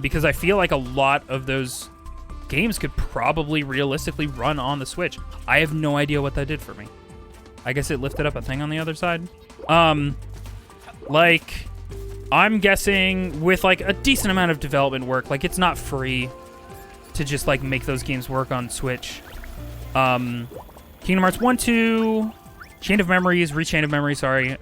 Because I feel like a lot of those games could probably realistically run on the Switch. I have no idea what that did for me. I guess it lifted up a thing on the other side. Like, I'm guessing with, like, a decent amount of development work, like, it's not free to just, like, make those games work on Switch. Kingdom Hearts 1, 2, Chain of Memories, Rechain of Memories, sorry,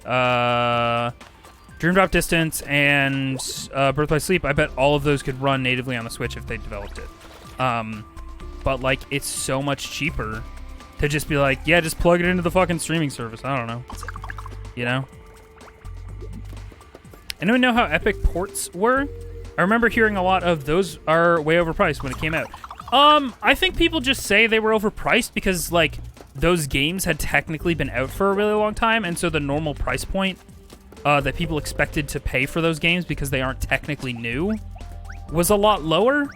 Dream Drop Distance, and Birth by Sleep, I bet all of those could run natively on the Switch if they developed it. But, like, it's so much cheaper to just be like, yeah, just plug it into the fucking streaming service. I don't know. You know? Anyone know how epic ports were? I remember hearing a lot of those are way overpriced when it came out. I think people just say they were overpriced because, like, those games had technically been out for a really long time, and so the normal price point that people expected to pay for those games because they aren't technically new was a lot lower.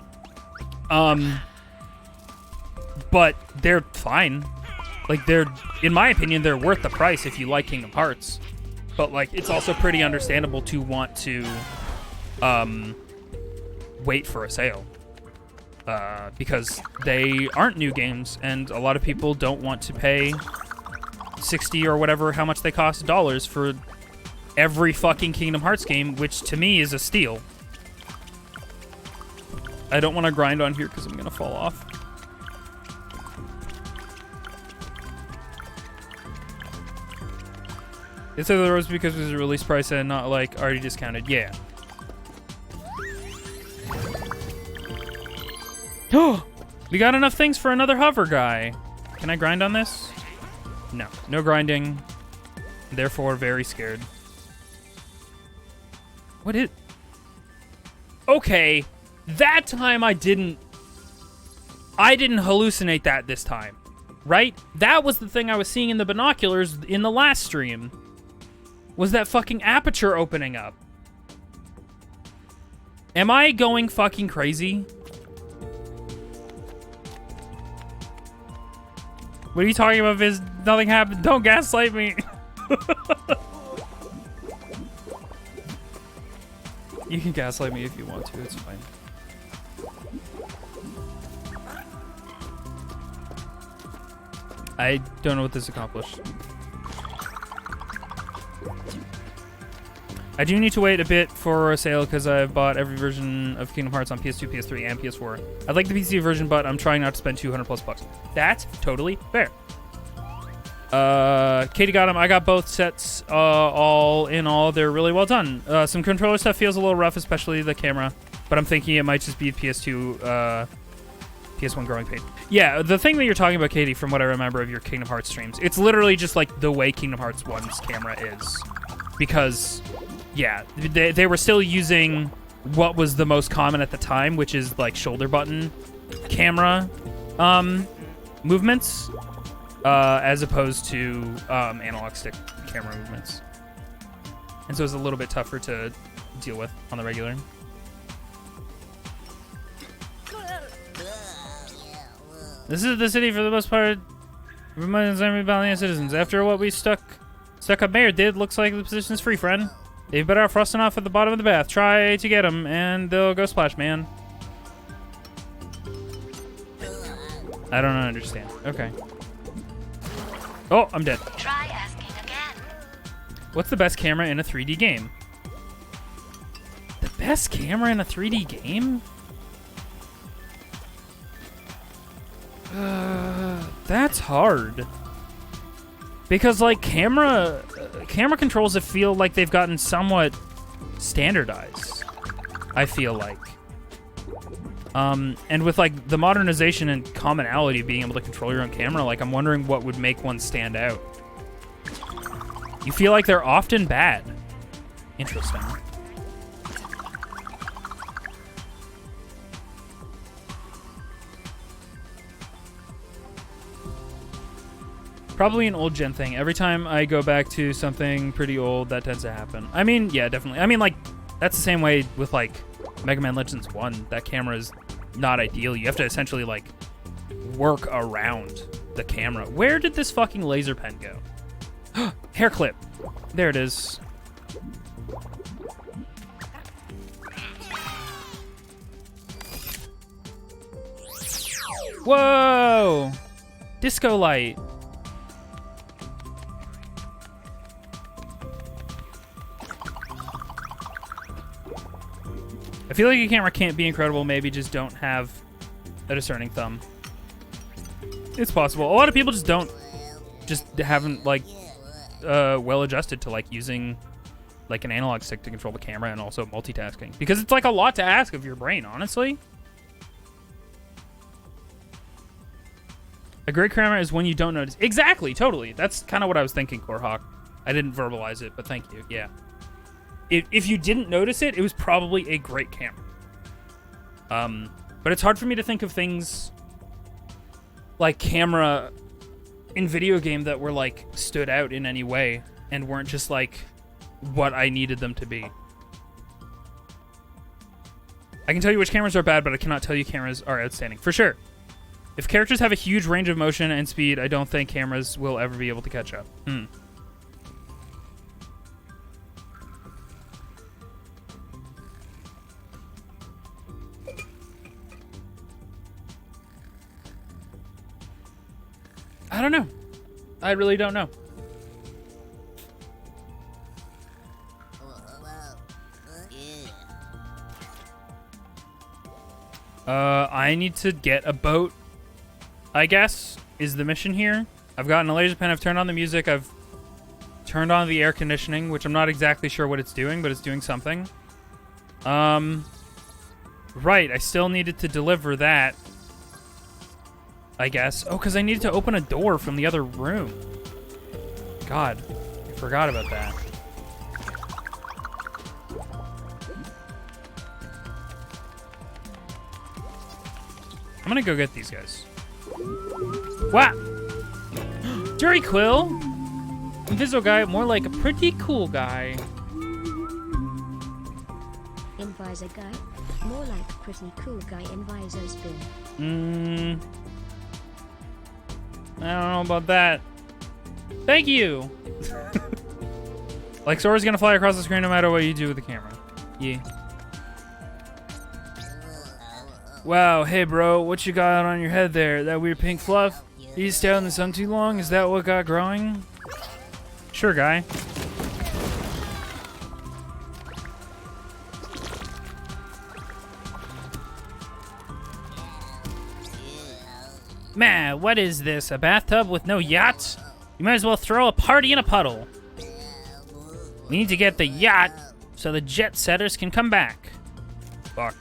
But they're fine. Like, they're, in my opinion, they're worth the price if you like Kingdom Hearts. But, like, it's also pretty understandable to want to wait for a sale. Because they aren't new games, and a lot of people don't want to pay 60 or whatever, how much they cost dollars for every fucking Kingdom Hearts game, which to me is a steal. I don't want to grind on here because I'm going to fall off. It's over the roads because it was a release price and not, like, already discounted. Yeah. Oh! We got enough things for another hover guy. Can I grind on this? No. No grinding. Therefore, very scared. What is... Okay, that time I didn't hallucinate that this time, right? That was the thing I was seeing in the binoculars in the last stream. Was that fucking aperture opening up. Am I going fucking crazy? What are you talking about, Viz? Nothing happened. Don't gaslight me. You can gaslight me if you want to. It's fine. I don't know what this accomplished. I do need to wait a bit for a sale because I've bought every version of Kingdom Hearts on PS2, PS3, and PS4. I'd like the PC version, but I'm trying not to spend 200 plus bucks. That's totally fair. Katie got them. I got both sets. All in all, they're really well done. Some controller stuff feels a little rough, especially the camera, but I'm thinking it might just be PS2, PS1 growing pain. Yeah, the thing that you're talking about, Katie, from what I remember of your Kingdom Hearts streams, it's literally just like the way Kingdom Hearts 1's camera is. Because, yeah, they were still using what was the most common at the time, which is like shoulder button camera movements, as opposed to analog stick camera movements. And so it's a little bit tougher to deal with on the regular. This is the city for the most part. Reminds me of Valiant citizens. After what we stuck up mayor did, looks like the position is free, friend. They've better off rusting off at the bottom of the bath. Try to get them, and they'll go splash, man. I don't understand. Okay. Oh, I'm dead. Try asking again. What's the best camera in a 3D game? The best camera in a 3D game? That's hard. Because, like, camera controls that feel like they've gotten somewhat standardized, I feel like. And with, like, the modernization and commonality of being able to control your own camera, like, I'm wondering what would make one stand out. You feel like they're often bad. Interesting. Probably an old gen thing. Every time I go back to something pretty old, that tends to happen. I mean, yeah, definitely. I mean, like, that's the same way with, like, Mega Man Legends 1. That camera is not ideal. You have to essentially, like, work around the camera. Where did this fucking laser pen go? Hair clip. There it is. Whoa! Disco light. I feel like a camera can't be incredible. Maybe just don't have a discerning thumb. It's possible. A lot of people just haven't like well adjusted to like using like an analog stick to control the camera and also multitasking, because it's like a lot to ask of your brain, honestly. A great camera is when you don't notice. Exactly, totally. That's kind of what I was thinking, Korhawk. I didn't verbalize it, but thank you. Yeah. If you didn't notice it, it was probably a great camera. But it's hard for me to think of things like camera in video game that were like stood out in any way and weren't just like what I needed them to be. I can tell you which cameras are bad, but I cannot tell you cameras are outstanding. For sure. If characters have a huge range of motion and speed, I don't think cameras will ever be able to catch up. I don't know. I really don't know. I need to get a boat, I guess, is the mission here. I've gotten a laser pen, I've turned on the music, I've turned on the air conditioning, which I'm not exactly sure what it's doing, but it's doing something. Right, I still needed to deliver that, I guess. Oh, because I needed to open a door from the other room. God, I Forgot about that. I'm gonna go get these guys. Wow! Jury Quill! Invisoguy, more like a pretty cool guy. Invisoguy, more like pretty cool guy. Invisospin. I don't know about that. Thank you! Like, Sora's gonna fly across the screen no matter what you do with the camera. Yeah. Wow, hey bro, what you got on your head there? That weird pink fluff? You stay out in the sun too long? Is that what got growing? Sure, guy. Man, what is this? A bathtub with no yacht? You might as well throw a party in a puddle. We need to get the yacht so the jet setters can come back. Fuck.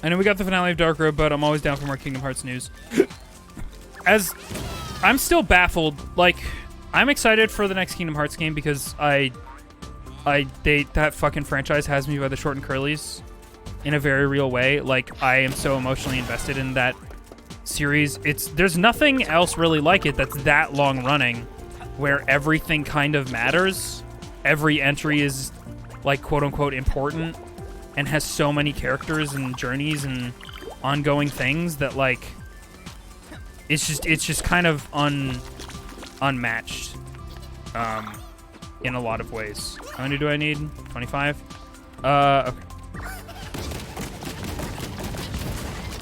I know we got the finale of Dark Road, but I'm always down for more Kingdom Hearts news. As I'm still baffled, like, I'm excited for the next Kingdom Hearts game because that fucking franchise has me by the short and curlies in a very real way. Like, I am so emotionally invested in that series. There's nothing else really like it that's that long running, where everything kind of matters. Every entry is, like, quote unquote important, and has so many characters and journeys and ongoing things that, like, it's just kind of unmatched in a lot of ways. How many do I need? 25?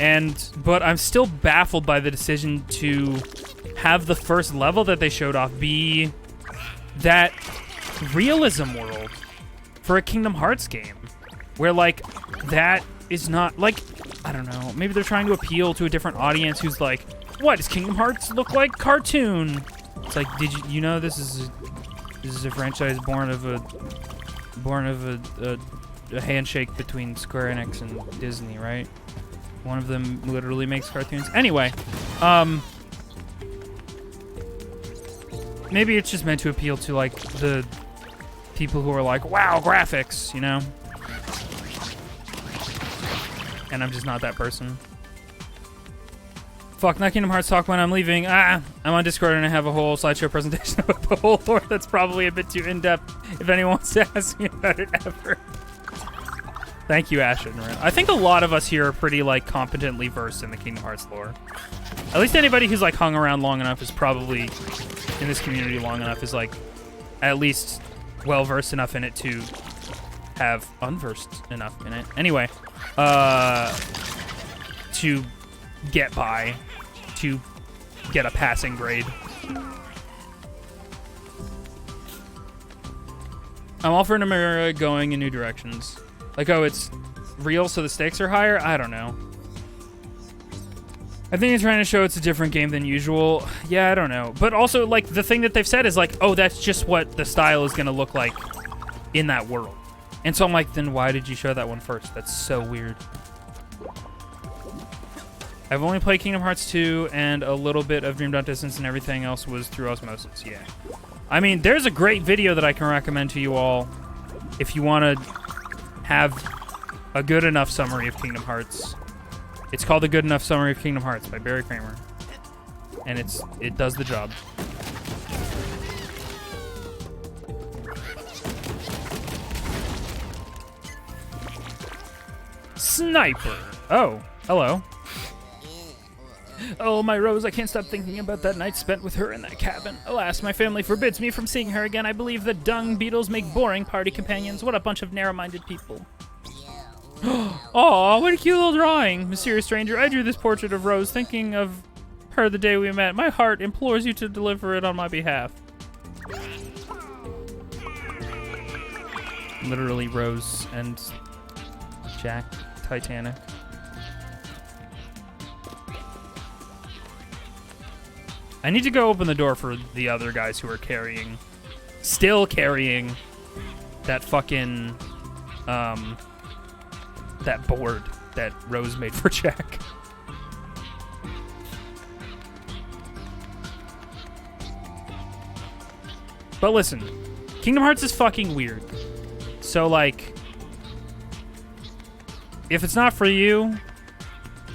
Okay. But I'm still baffled by the decision to have the first level that they showed off be that realism world for a Kingdom Hearts game. Where, like, that is not, like, I don't know, maybe they're trying to appeal to a different audience who's like, what, does Kingdom Hearts look like cartoon? It's like, did you know this is a franchise born of a handshake between Square Enix and Disney, right? One of them literally makes cartoons. Anyway, maybe it's just meant to appeal to, like, the people who are like, wow, graphics, you know? And I'm just not that person. Fuck, not Kingdom Hearts talk when I'm leaving. I'm on Discord and I have a whole slideshow presentation about the whole lore that's probably a bit too in-depth if anyone wants to ask me about it ever. Thank you, Ashton. I think a lot of us here are pretty, like, competently versed in the Kingdom Hearts lore. At least anybody who's, like, hung around long enough is probably, in this community long enough, is, like, at least well-versed enough in it to have unversed enough in it. Anyway, to get by, to get a passing grade. I'm all for Namura going in new directions. Like, oh, it's real, so the stakes are higher? I don't know. I think it's trying to show it's a different game than usual. Yeah, I don't know. But also, like, the thing that they've said is, like, oh, that's just what the style is going to look like in that world. And so I'm like, then why did you show that one first? That's so weird. I've only played Kingdom Hearts 2 and a little bit of Dream Drop Distance, and everything else was through osmosis. Yeah. I mean, there's a great video that I can recommend to you all if you want to have a good enough summary of Kingdom Hearts. It's called The Good Enough Summary of Kingdom Hearts by Barry Kramer. And it does the job. Sniper. Oh, hello. Oh, my Rose, I can't stop thinking about that night spent with her in that cabin. Alas, my family forbids me from seeing her again. I believe the dung beetles make boring party companions. What a bunch of narrow-minded people. Aw, what a cute little drawing. Mysterious stranger, I drew this portrait of Rose thinking of her the day we met. My heart implores you to deliver it on my behalf. Literally Rose and Jack Titanic. I need to go open the door for the other guys who are still carrying that fucking, that board that Rose made for Jack. But listen, Kingdom Hearts is fucking weird. So, like, if it's not for you,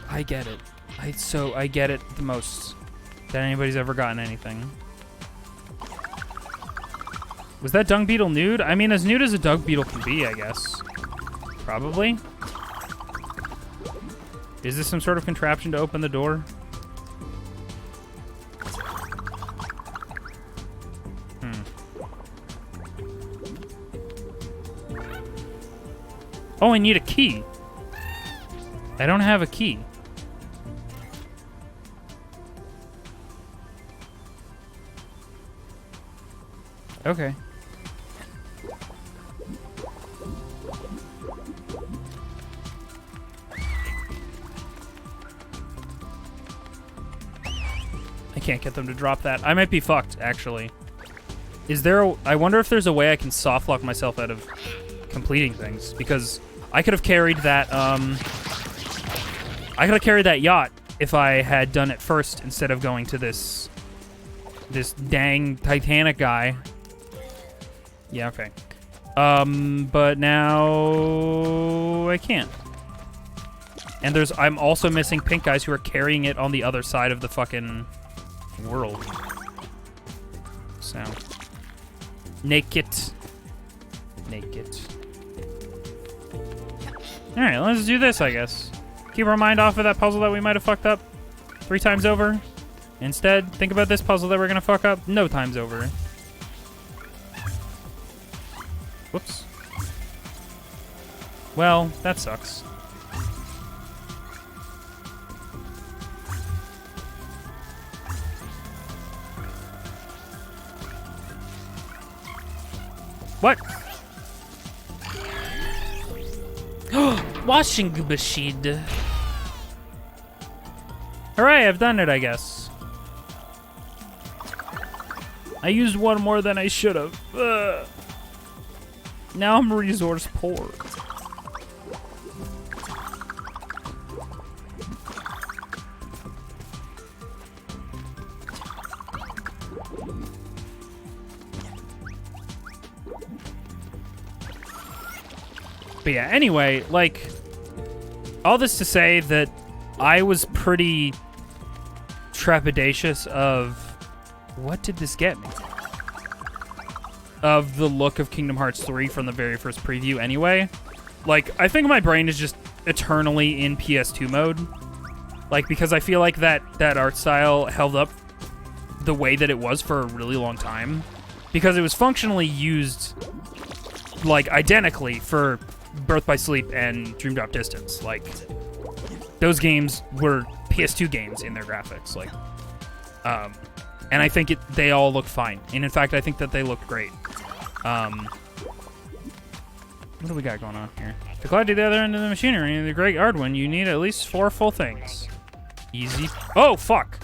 I get it. I get it the most that anybody's ever gotten anything. Was that dung beetle nude? I mean, as nude as a dung beetle can be, I guess. Probably. Is this some sort of contraption to open the door? Oh, I need a key. I don't have a key. Okay. I can't get them to drop that. I might be fucked, actually. Is there a... I wonder if there's a way I can soft lock myself out of completing things, because I could have carried that, I could have carried that yacht if I had done it first instead of going to this dang Titanic guy. Yeah, okay. But now I can't. And I'm also missing pink guys who are carrying it on the other side of the fucking world. So. Naked. Alright, let's do this, I guess. Keep our mind off of that puzzle that we might have fucked up 3 times over. Instead, think about this puzzle that we're gonna fuck up no times over. Whoops. Well, that sucks. What? Washing machine. Hooray, I've done it, I guess. I used one more than I should have. Now I'm resource poor. But yeah, anyway, like, all this to say that I was pretty trepidatious of, what did this get me? Of the look of Kingdom Hearts 3 from the very first preview anyway. Like, I think my brain is just eternally in PS2 mode. Like, because I feel like that art style held up the way that it was for a really long time. Because it was functionally used, like, identically for Birth by Sleep and Dream Drop Distance. Like, those games were PS2 games in their graphics. Like, and I think they all look fine. And in fact, I think that they look great. What do we got going on here? To collide to the other end of the machinery in the Great Ardwin, you need at least 4 full things. Easy. Oh, fuck!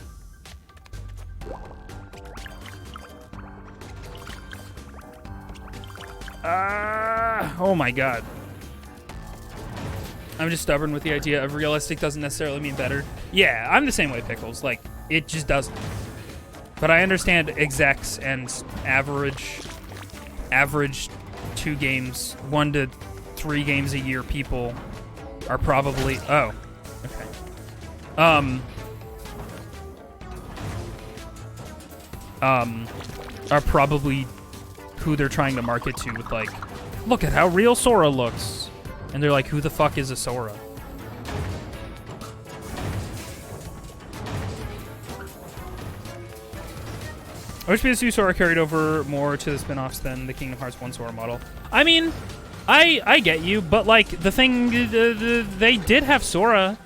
Oh my god. I'm just stubborn with the idea of realistic doesn't necessarily mean better. Yeah, I'm the same way, Pickles. Like, it just doesn't. But I understand execs and average 2 games, 1 to 3 games a year people are probably... Oh, okay. Are probably who they're trying to market to with, like, look at how real Sora looks. And they're like, who the fuck is a Sora? I wish PS2 Sora carried over more to the spin-offs than the Kingdom Hearts 1 Sora model. I mean, I get you, but, like, the thing, they did have Sora,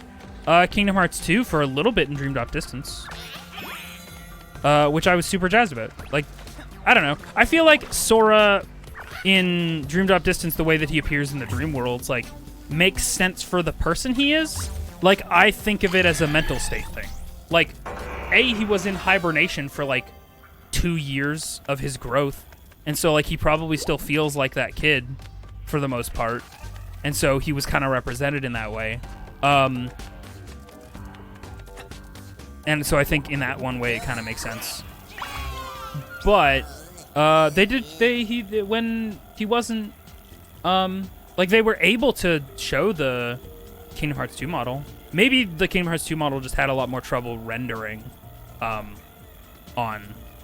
Kingdom Hearts 2 for a little bit in Dream Drop Distance. Which I was super jazzed about. Like, I don't know. I feel like Sora in Dream Drop Distance, the way that he appears in the Dream Worlds, like, makes sense for the person he is. Like, I think of it as a mental state thing. Like, he was in hibernation for, like, 2 years of his growth. And so, like, he probably still feels like that kid for the most part. And so he was kind of represented in that way. And so I think in that one way it kind of makes sense. But When he wasn't, like they were able to show the Kingdom Hearts 2 model. Maybe the Kingdom Hearts 2 model just had a lot more trouble rendering, on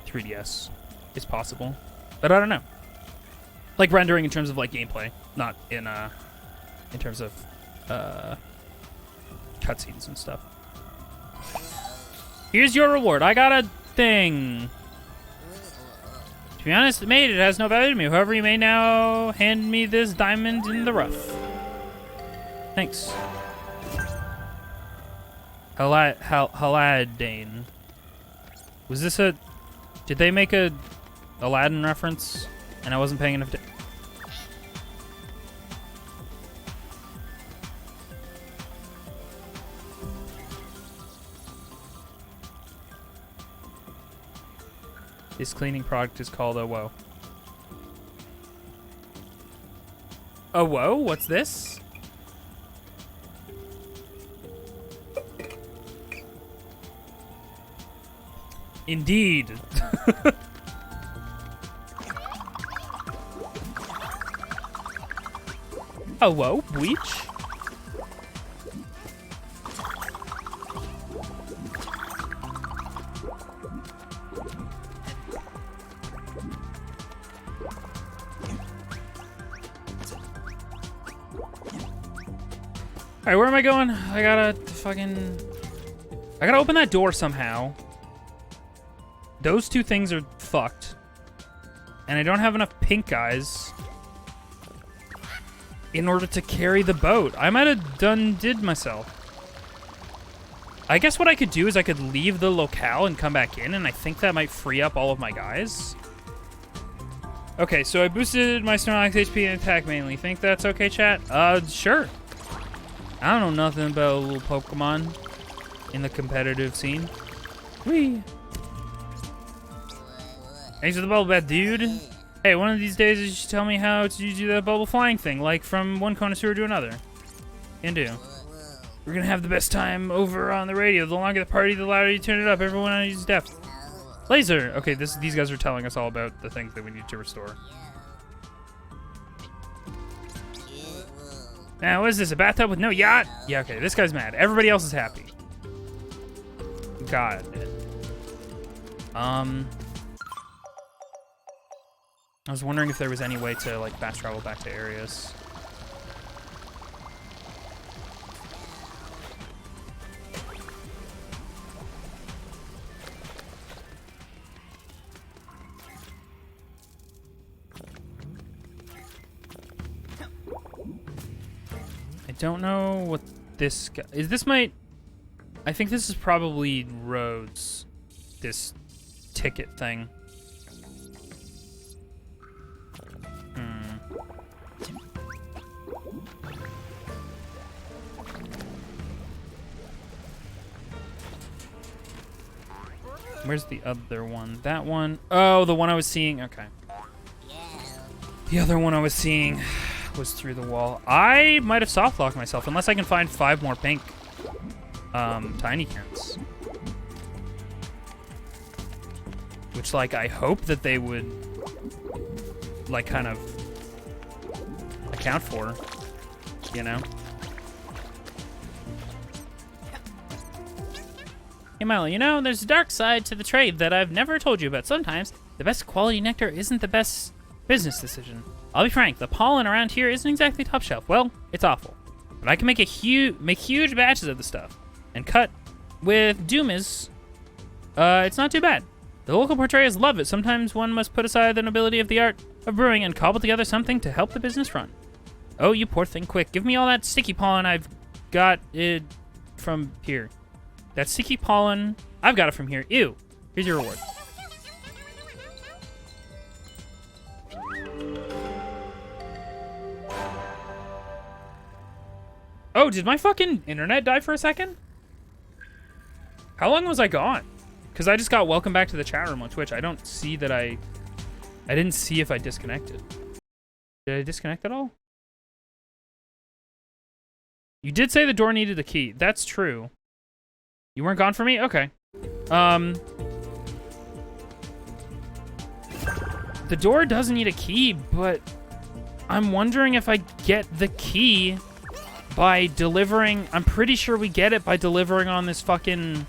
3DS. It's possible, but I don't know. Like rendering in terms of like gameplay, not in terms of cutscenes and stuff. Here's your reward. I got a thing. To be honest, mate, it has no value to me. However, you may now hand me this diamond in the rough. Thanks. Haladane. Was this a... Did they make a Aladdin reference? And I wasn't paying enough attention. This cleaning product is called a Woe. A Woe? What's this? Indeed. A Woe? Bleach? Alright, where am I going? I gotta open that door somehow. Those two things are fucked. And I don't have enough pink eyes in order to carry the boat. I might have did myself. I guess what I could do is I could leave the locale and come back in, and I think that might free up all of my guys. Okay, so I boosted my Snorlax HP and attack mainly. Think that's okay, chat? Sure. I don't know nothing about little Pokemon in the competitive scene. Whee! Thanks for the bubble bath, dude. Hey, one of these days you should tell me how to do that bubble flying thing, like from one connoisseur to another. Can do. We're gonna have the best time over on the radio. The longer the party, the louder you turn it up. Everyone on is deaf. Laser! Okay, these guys are telling us all about the things that we need to restore. Now, what is this, a bathtub with no yacht? Yeah, okay, this guy's mad. Everybody else is happy. God. I was wondering if there was any way to, like, fast travel back to areas. I don't know what this guy... Is this my... I think this is probably Rhodes. This ticket thing. Where's the other one? That one? Oh, the one I was seeing. Okay. The other one I was seeing was through the wall. I might have soft locked myself, unless I can find 5 more pink Tinykins. Which, like, I hope that they would, like, kind of account for, you know? Hey, Milo, you know, there's a dark side to the trade that I've never told you about. Sometimes the best quality nectar isn't the best business decision. I'll be frank, the pollen around here isn't exactly top shelf. Well, it's awful. But I can make huge batches of the stuff. And cut with Doomis, it's not too bad. The local portrayers love it. Sometimes one must put aside the nobility of the art of brewing and cobble together something to help the business run. Oh, you poor thing, quick. Give me all that sticky pollen I've got it from here. That sticky pollen, I've got it from here. Ew. Here's your reward. Oh, did my fucking internet die for a second? How long was I gone? Because I just got welcome back to the chat room on Twitch. I don't see that I didn't see if I disconnected. Did I disconnect at all? You did say the door needed a key. That's true. You weren't gone for me? Okay. The door does need a key, but I'm wondering if I get the key by delivering... I'm pretty sure we get it by delivering on this fucking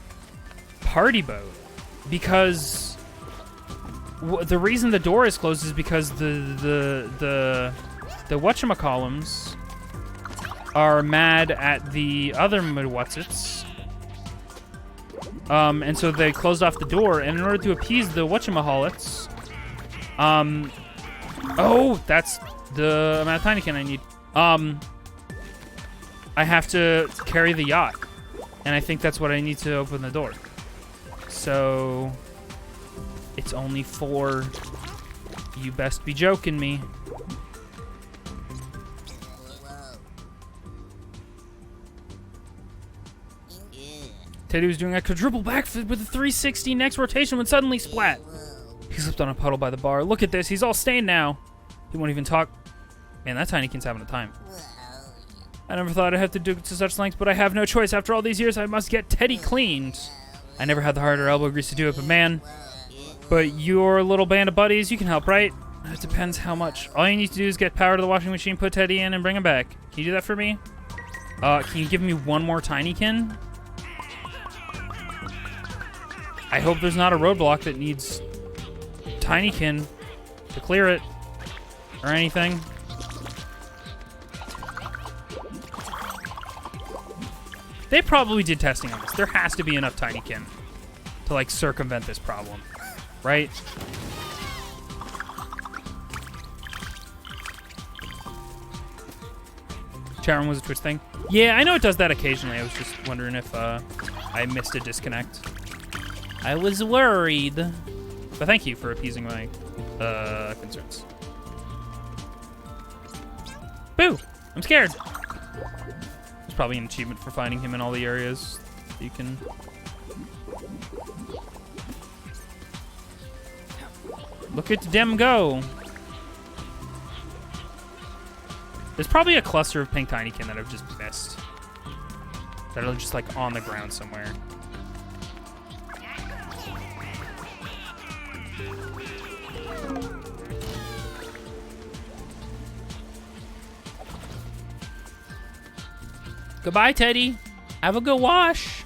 party boat. Because the reason the door is closed is because the whatchamacallums are mad at the other whatsits. And so they closed off the door, and in order to appease the whatchamahallets, oh, that's the amount of Tinykin I need. I have to carry the yacht, and I think that's what I need to open the door. So, it's only 4. You best be joking me. Teddy was doing a quadruple backflip with a 360 next rotation when suddenly splat. He slipped on a puddle by the bar. Look at this, he's all stained now. He won't even talk. Man, that Tinykin's having a time. I never thought I'd have to do to such lengths, but I have no choice. After all these years, I must get Teddy cleaned. I never had the heart or elbow grease to do it, but man. But your little band of buddies, you can help, right? It depends how much. All you need to do is get power to the washing machine, put Teddy in, and bring him back. Can you do that for me? Can you give me one more Tinykin? I hope there's not a roadblock that needs Tinykin to clear it or anything. They probably did testing on this. There has to be enough Tinykin to, like, circumvent this problem, right? Chat room was a Twitch thing. Yeah, I know it does that occasionally. I was just wondering if I missed a disconnect. I was worried. But thank you for appeasing my concerns. Boo! I'm scared. There's probably an achievement for finding him in all the areas that you can... Look at them go. There's probably a cluster of pink Tinykin that I've just missed. That are just, like, on the ground somewhere. Goodbye, Teddy. Have a good wash.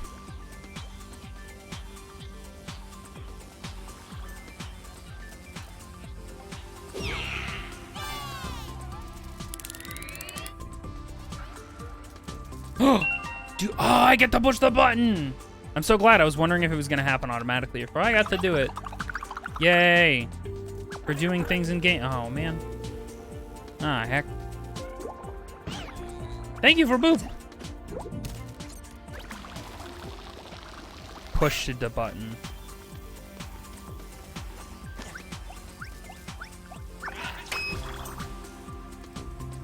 Dude, oh, I get to push the button. I'm so glad. I was wondering if it was going to happen automatically before I got to do it. Yay. For doing things in game. Oh, man. Ah, heck. Thank you for boop. Pushed the button.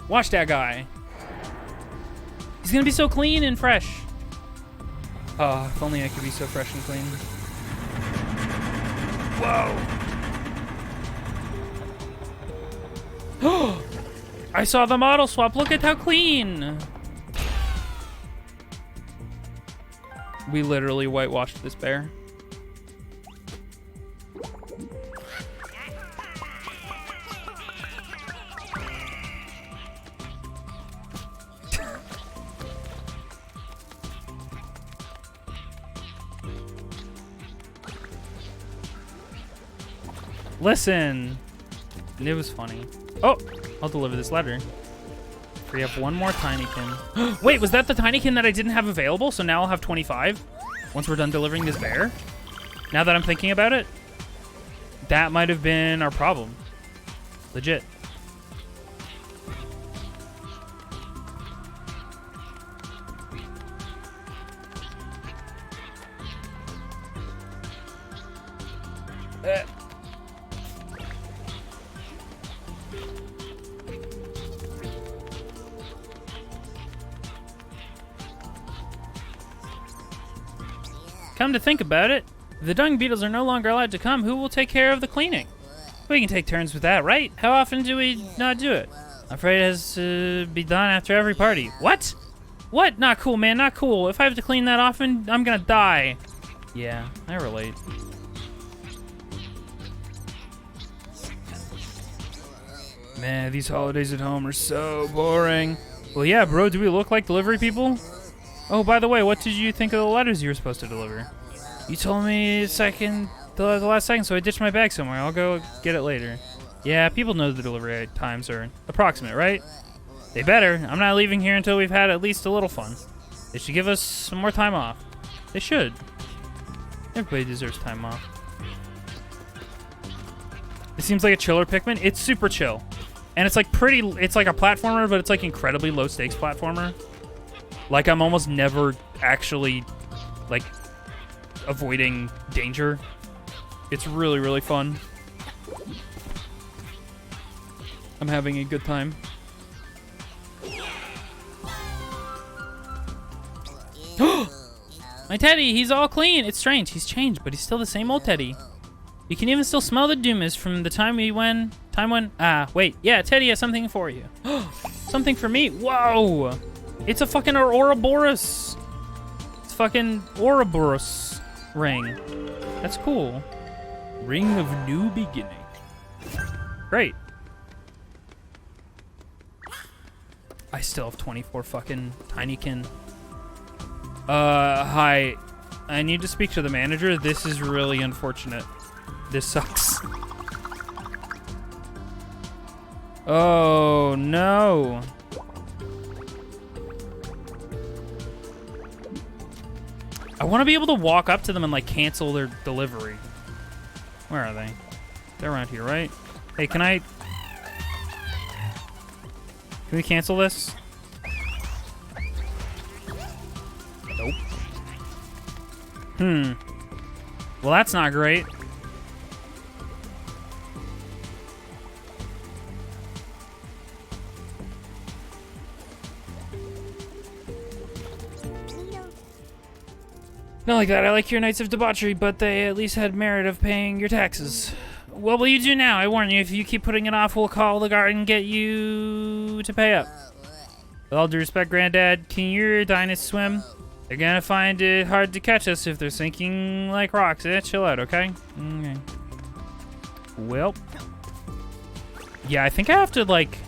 Watch that guy. He's gonna be so clean and fresh. Oh, if only I could be so fresh and clean. Whoa! I saw the model swap. Look at how clean. We literally whitewashed this bear. Listen. It was funny. Oh, I'll deliver this letter. Free up one more Tinykin. Wait, was that the Tinykin that I didn't have available? So now I'll have 25 once we're done delivering this bear? Now that I'm thinking about it, that might have been our problem. Legit. Come to think about it, if the dung beetles are no longer allowed to come, who will take care of the cleaning? We can take turns with that, right? How often do we not do it? I'm afraid it has to be done after every party. What? What? Not cool, man, not cool. If I have to clean that often, I'm gonna die. Yeah, I relate. Man, these holidays at home are so boring. Well, yeah, bro, do we look like delivery people? Oh, by the way, what did you think of the letters you were supposed to deliver? You told me the last second, so I ditched my bag somewhere. I'll go get it later. Yeah, people know the delivery times are approximate, right? They better. I'm not leaving here until we've had at least a little fun. They should give us some more time off. They should. Everybody deserves time off. It seems like a chiller Pikmin. It's super chill. And it's like it's like a platformer, but it's like incredibly low stakes platformer. Like I'm almost never actually like avoiding danger. It's really, really fun. I'm having a good time. My Teddy, he's all clean. It's strange. He's changed, but he's still the same old Teddy. You can even still smell the doomis from the time when... wait. Yeah, Teddy has something for you. Something for me? Whoa! It's a fucking Ouroboros. It's fucking Ouroboros ring. That's cool. Ring of New Beginning. Great. I still have 24 fucking Tinykin. Hi. I need to speak to the manager. This is really unfortunate. This sucks. Oh, no. I want to be able to walk up to them and, like, cancel their delivery. Where are they? They're around here, right? Hey, can we cancel this? Nope. Well, that's not great. Not like that. I like your nights of debauchery, but they at least had merit of paying your taxes. What will you do now? I warn you, if you keep putting it off, we'll call the guard and get you to pay up. With all due respect, Granddad, can your dinosaurs swim? They're gonna find it hard to catch us if they're sinking like rocks. Chill out, okay? Okay. Well. Yeah, I think I have to, like...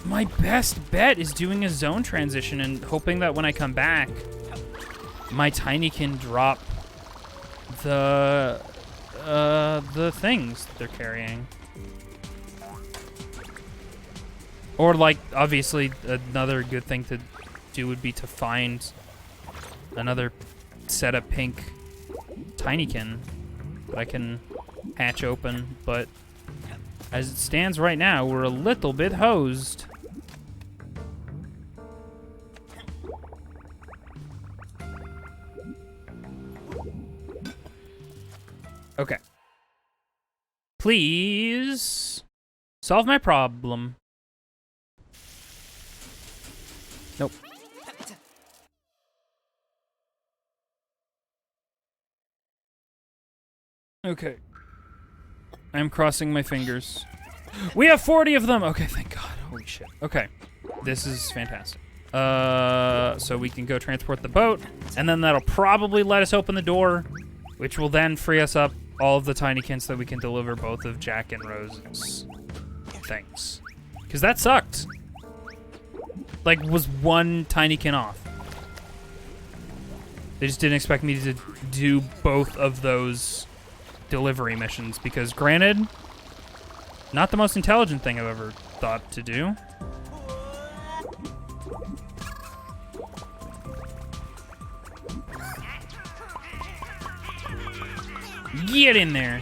My best bet is doing a zone transition and hoping that when I come back, my Tinykin drop the things they're carrying. Or, like, obviously, another good thing to do would be to find another set of pink Tinykin that I can hatch open. But as it stands right now, we're a little bit hosed. Okay. Please solve my problem. Nope. Okay. I'm crossing my fingers. We have 40 of them! Okay, thank God. Holy shit. Okay. This is fantastic. So we can go transport the boat, and then that'll probably let us open the door, which will then free us up all of the Tinykins so that we can deliver both of Jack and Rose's things. Because that sucked. Like, was one Tinykin off. They just didn't expect me to do both of those delivery missions because, granted, not the most intelligent thing I've ever thought to do. Get in there.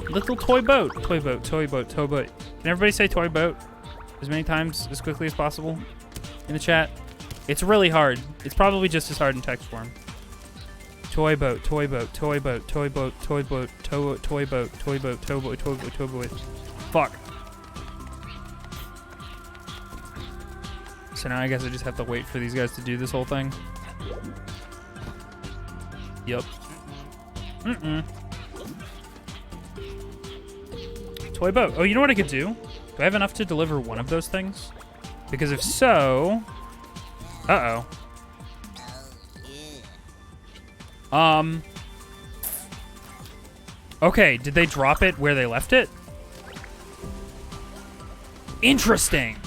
Little toy boat. Toy boat, toy boat, toy boat. Can everybody say toy boat as many times, as quickly as possible in the chat? It's really hard. It's probably just as hard in text form. Toy boat, toy boat, toy boat, toy boat, toy boat, toy boat, toy boat, toy boat, toy boat, toy boat, toy boat. Fuck. So now I guess I just have to wait for these guys to do this whole thing. Yup. Toy boat. Oh, you know what I could do? Do I have enough to deliver one of those things? Because if so... Uh-oh. Okay, did they drop it where they left it? Interesting.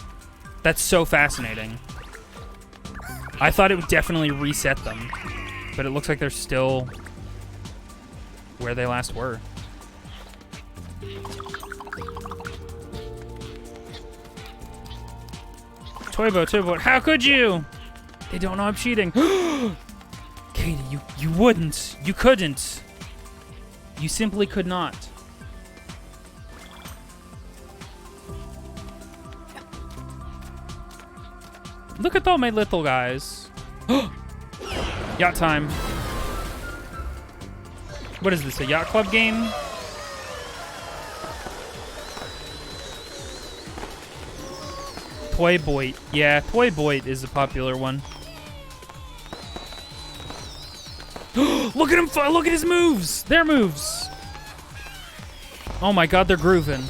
That's so fascinating. I thought it would definitely reset them, but it looks like they're still where they last were. Toybo, how could you? They don't know I'm cheating. Katie, you wouldn't. You couldn't. You simply could not. Look at all my little guys. Yacht time. What is this, a yacht club game? Toy Boy. Yeah, Toy Boy is a popular one. Look at him! Look at his moves! Their moves! Oh my god, they're grooving.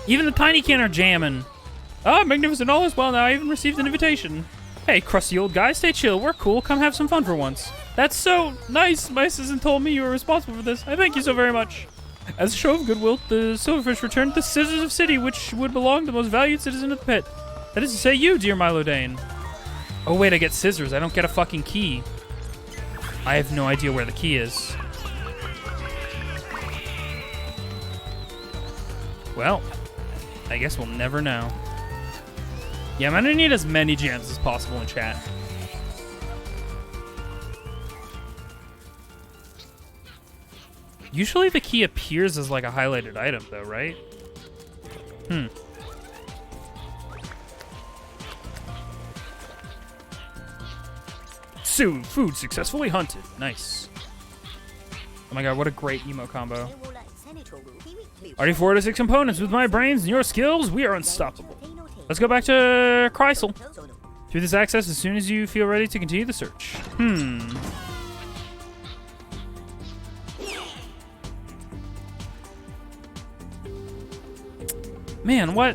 Even the Tinykin are jamming. Ah, magnificent, all is well now. I even received an invitation. Hey, crusty old guy, stay chill. We're cool. Come have some fun for once. That's so nice. My assistant told me you were responsible for this. I thank you so very much. As a show of goodwill, the silverfish returned the scissors of city, which would belong to the most valued citizen of the pit. That is to say you, dear Milo Dane. Oh, wait, I get scissors. I don't get a fucking key. I have no idea where the key is. Well, I guess we'll never know. Yeah, I'm gonna need as many gems as possible in chat. Usually the key appears as like a highlighted item though, right? Food successfully hunted. Nice. Oh my god, what a great emo combo. Already 4 to 6 components. With my brains and your skills, we are unstoppable. Let's go back to Chrysal. Through this access as soon as you feel ready to continue the search. Man, what?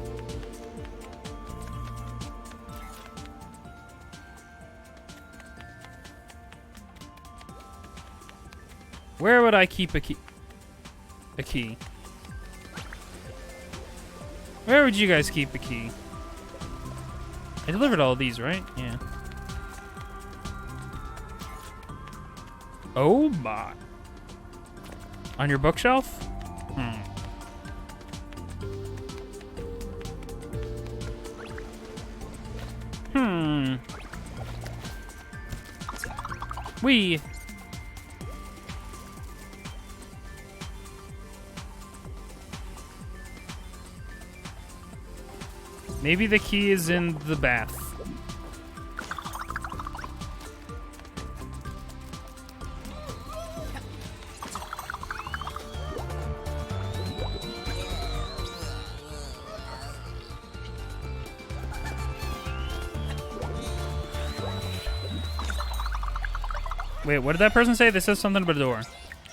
Where would I keep a key? A key. Where would you guys keep a key? I delivered all of these, right? Yeah. Oh my. On your bookshelf? We. Maybe the key is in the bath. Wait, what did that person say? This says something about a door.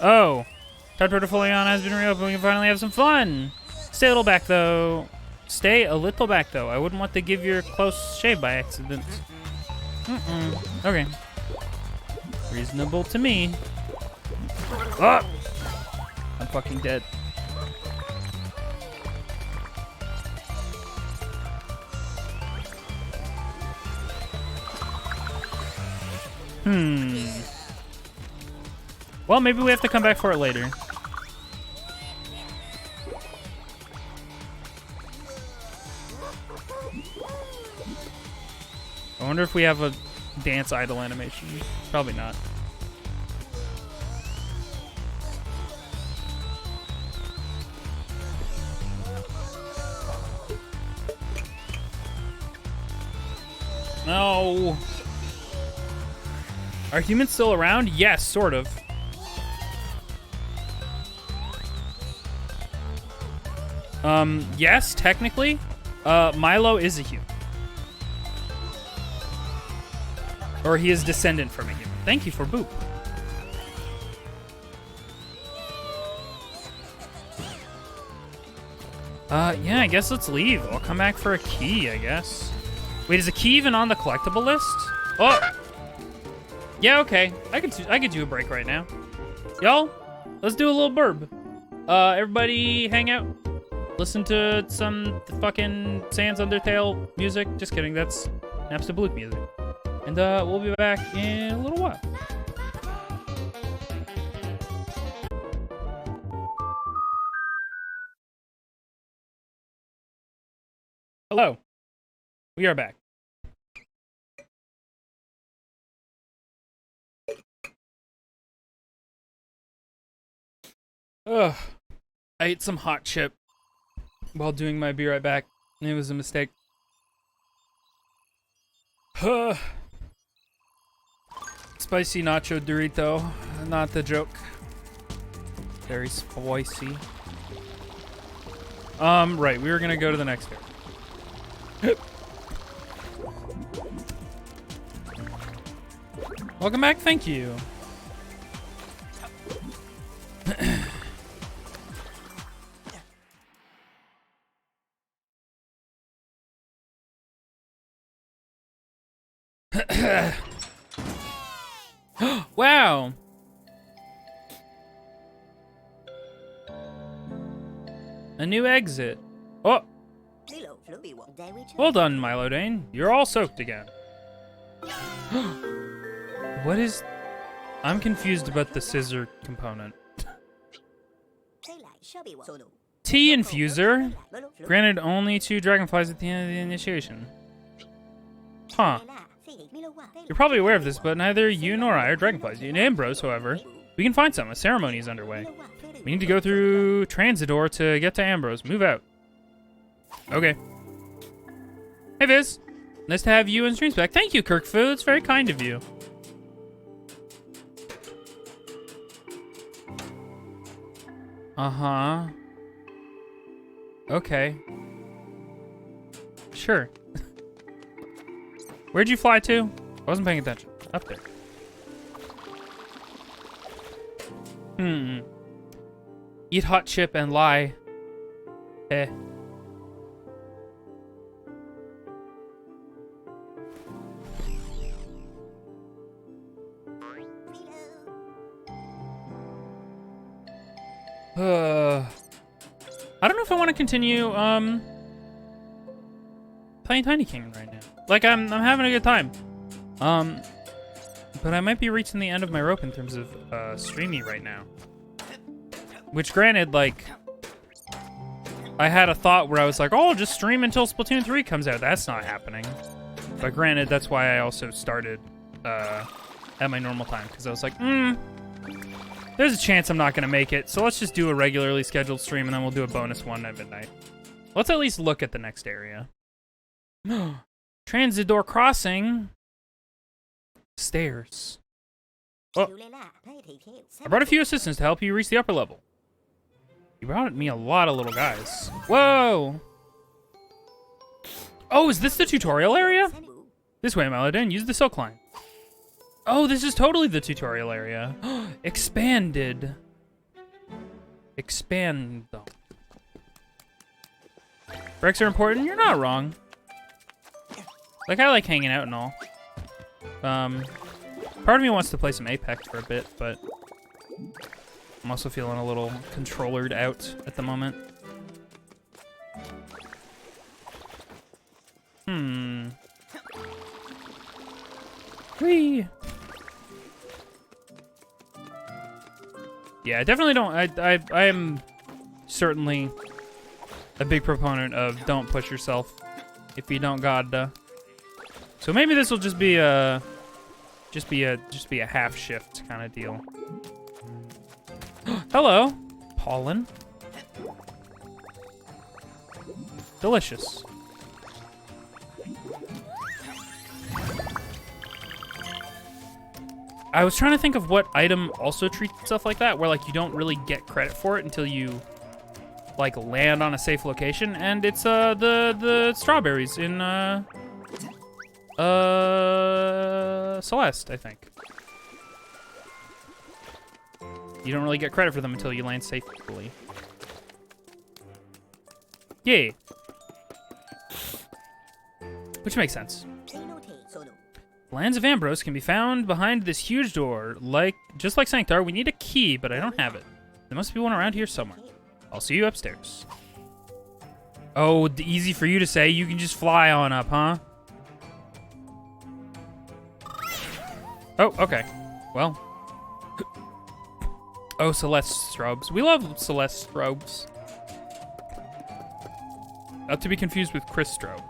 Oh. Todd Portafolion has been reopened. We can finally have some fun. Stay a little back, though. Stay a little back, though. I wouldn't want to give your close shave by accident. Okay. Reasonable to me. Oh! I'm fucking dead. Well, maybe we have to come back for it later. I wonder if we have a dance idle animation. Probably not. No. Are humans still around? Yes, sort of. Yes, technically. Milo is a human. Or he is descendant from a human. Thank you for Boop. Yeah, I guess let's leave. I'll come back for a key, I guess. Wait, is a key even on the collectible list? Oh! Yeah, okay. I could do a break right now. Y'all, let's do a little burb. Everybody hang out. Listen to some fucking Sans Undertale music. Just kidding, that's Napster Blue music. And we'll be back in a little while. Hello. We are back. Ugh. I ate some hot chip while doing my Be Right Back. It was a mistake. Spicy nacho Dorito. Not the joke. Very spicy. Right. We were gonna go to the next area. Welcome back. Thank you. Wow. A new exit. Oh. Well done, Milo Dane. You're all soaked again. What is... I'm confused about the scissor component. Tea infuser. Granted only 2 dragonflies at the end of the initiation. Huh. You're probably aware of this, but neither you nor I are dragonflies. In Ambrose, however, we can find some. A ceremony is underway. We need to go through Transidor to get to Ambrose. Move out. Okay. Hey, Viz. Nice to have you and streams back. Thank you, Kirkfu. It's very kind of you. Uh-huh. Okay. Sure. Where'd you fly to? I wasn't paying attention. Up there. Eat hot chip and lie. Eh. I don't know if I want to continue playing Tinykin right now. Like I'm having a good time. But I might be reaching the end of my rope in terms of streaming right now. Which granted, like, I had a thought where I was like, oh, just stream until Splatoon 3 comes out. That's not happening. But granted, that's why I also started at my normal time, because I was like, there's a chance I'm not going to make it, so let's just do a regularly scheduled stream, and then we'll do a bonus one at midnight. Let's at least look at the next area. Transidor Crossing. Stairs. Oh. I brought a few assistants to help you reach the upper level. You brought me a lot of little guys. Whoa! Oh, is this the tutorial area? This way, Melodin. Use the silk line. Oh, this is totally the tutorial area. Expanded. Expand, though. Breaks are important? You're not wrong. Like, I like hanging out and all. Part of me wants to play some Apex for a bit, but I'm also feeling a little controllered out at the moment. Whee! Yeah, I definitely don't. I am certainly a big proponent of don't push yourself if you don't gotta. So maybe this will just be a half shift kind of deal. Hello, pollen. Delicious. I was trying to think of what item also treats stuff like that, where like you don't really get credit for it until you like land on a safe location, and it's the strawberries in Celeste, I think. You don't really get credit for them until you land safely. Yay. Which makes sense. Lands of Ambrose can be found behind this huge door. Just like Sanctar, we need a key, but I don't have it. There must be one around here somewhere. I'll see you upstairs. Oh, easy for you to say. You can just fly on up, huh? Oh, okay. Well. Oh, Celeste strobes. We love Celeste strobes. Not to be confused with Chris strobe.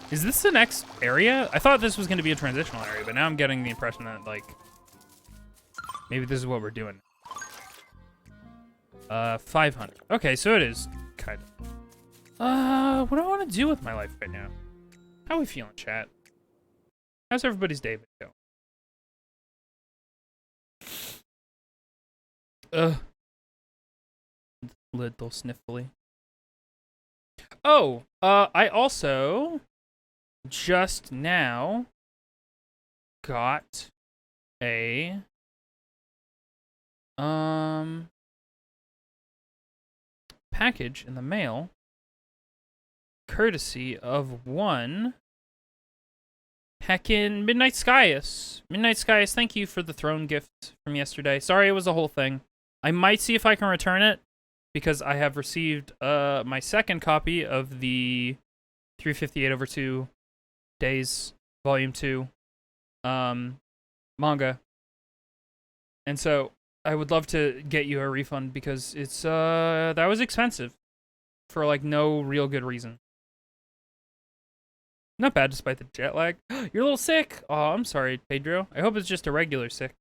Is this the next area? I thought this was going to be a transitional area, but now I'm getting the impression that, like, maybe this is what we're doing. 500. Okay, so it is kind of. What do I want to do with my life right now? How are we feeling, chat? How's everybody's day been going? Little sniffly. Oh, I also just now got a package in the mail courtesy of one heckin' Midnight Skyus. Midnight Skyus, thank you for the throne gift from yesterday. Sorry it was a whole thing. I might see if I can return it because I have received my second copy of the 358/2 Days Volume 2 manga. And so I would love to get you a refund because it's that was expensive for like no real good reason. Not bad despite the jet lag. You're a little sick. Oh, I'm sorry, Pedro. I hope it's just a regular sick.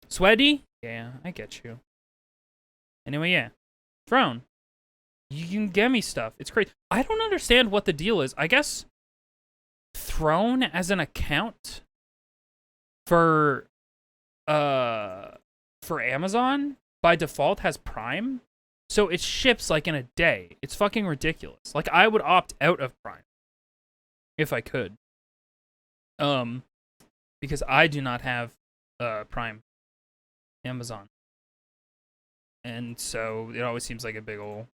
Sweaty? Yeah, I get you. Anyway, yeah. Throne. You can get me stuff. It's great. I don't understand what the deal is. I guess Throne as an account for Amazon by default has Prime. So it ships like in a day. It's fucking ridiculous. Like I would opt out of Prime if I could. Because I do not have Prime Amazon. And so it always seems like a big ol'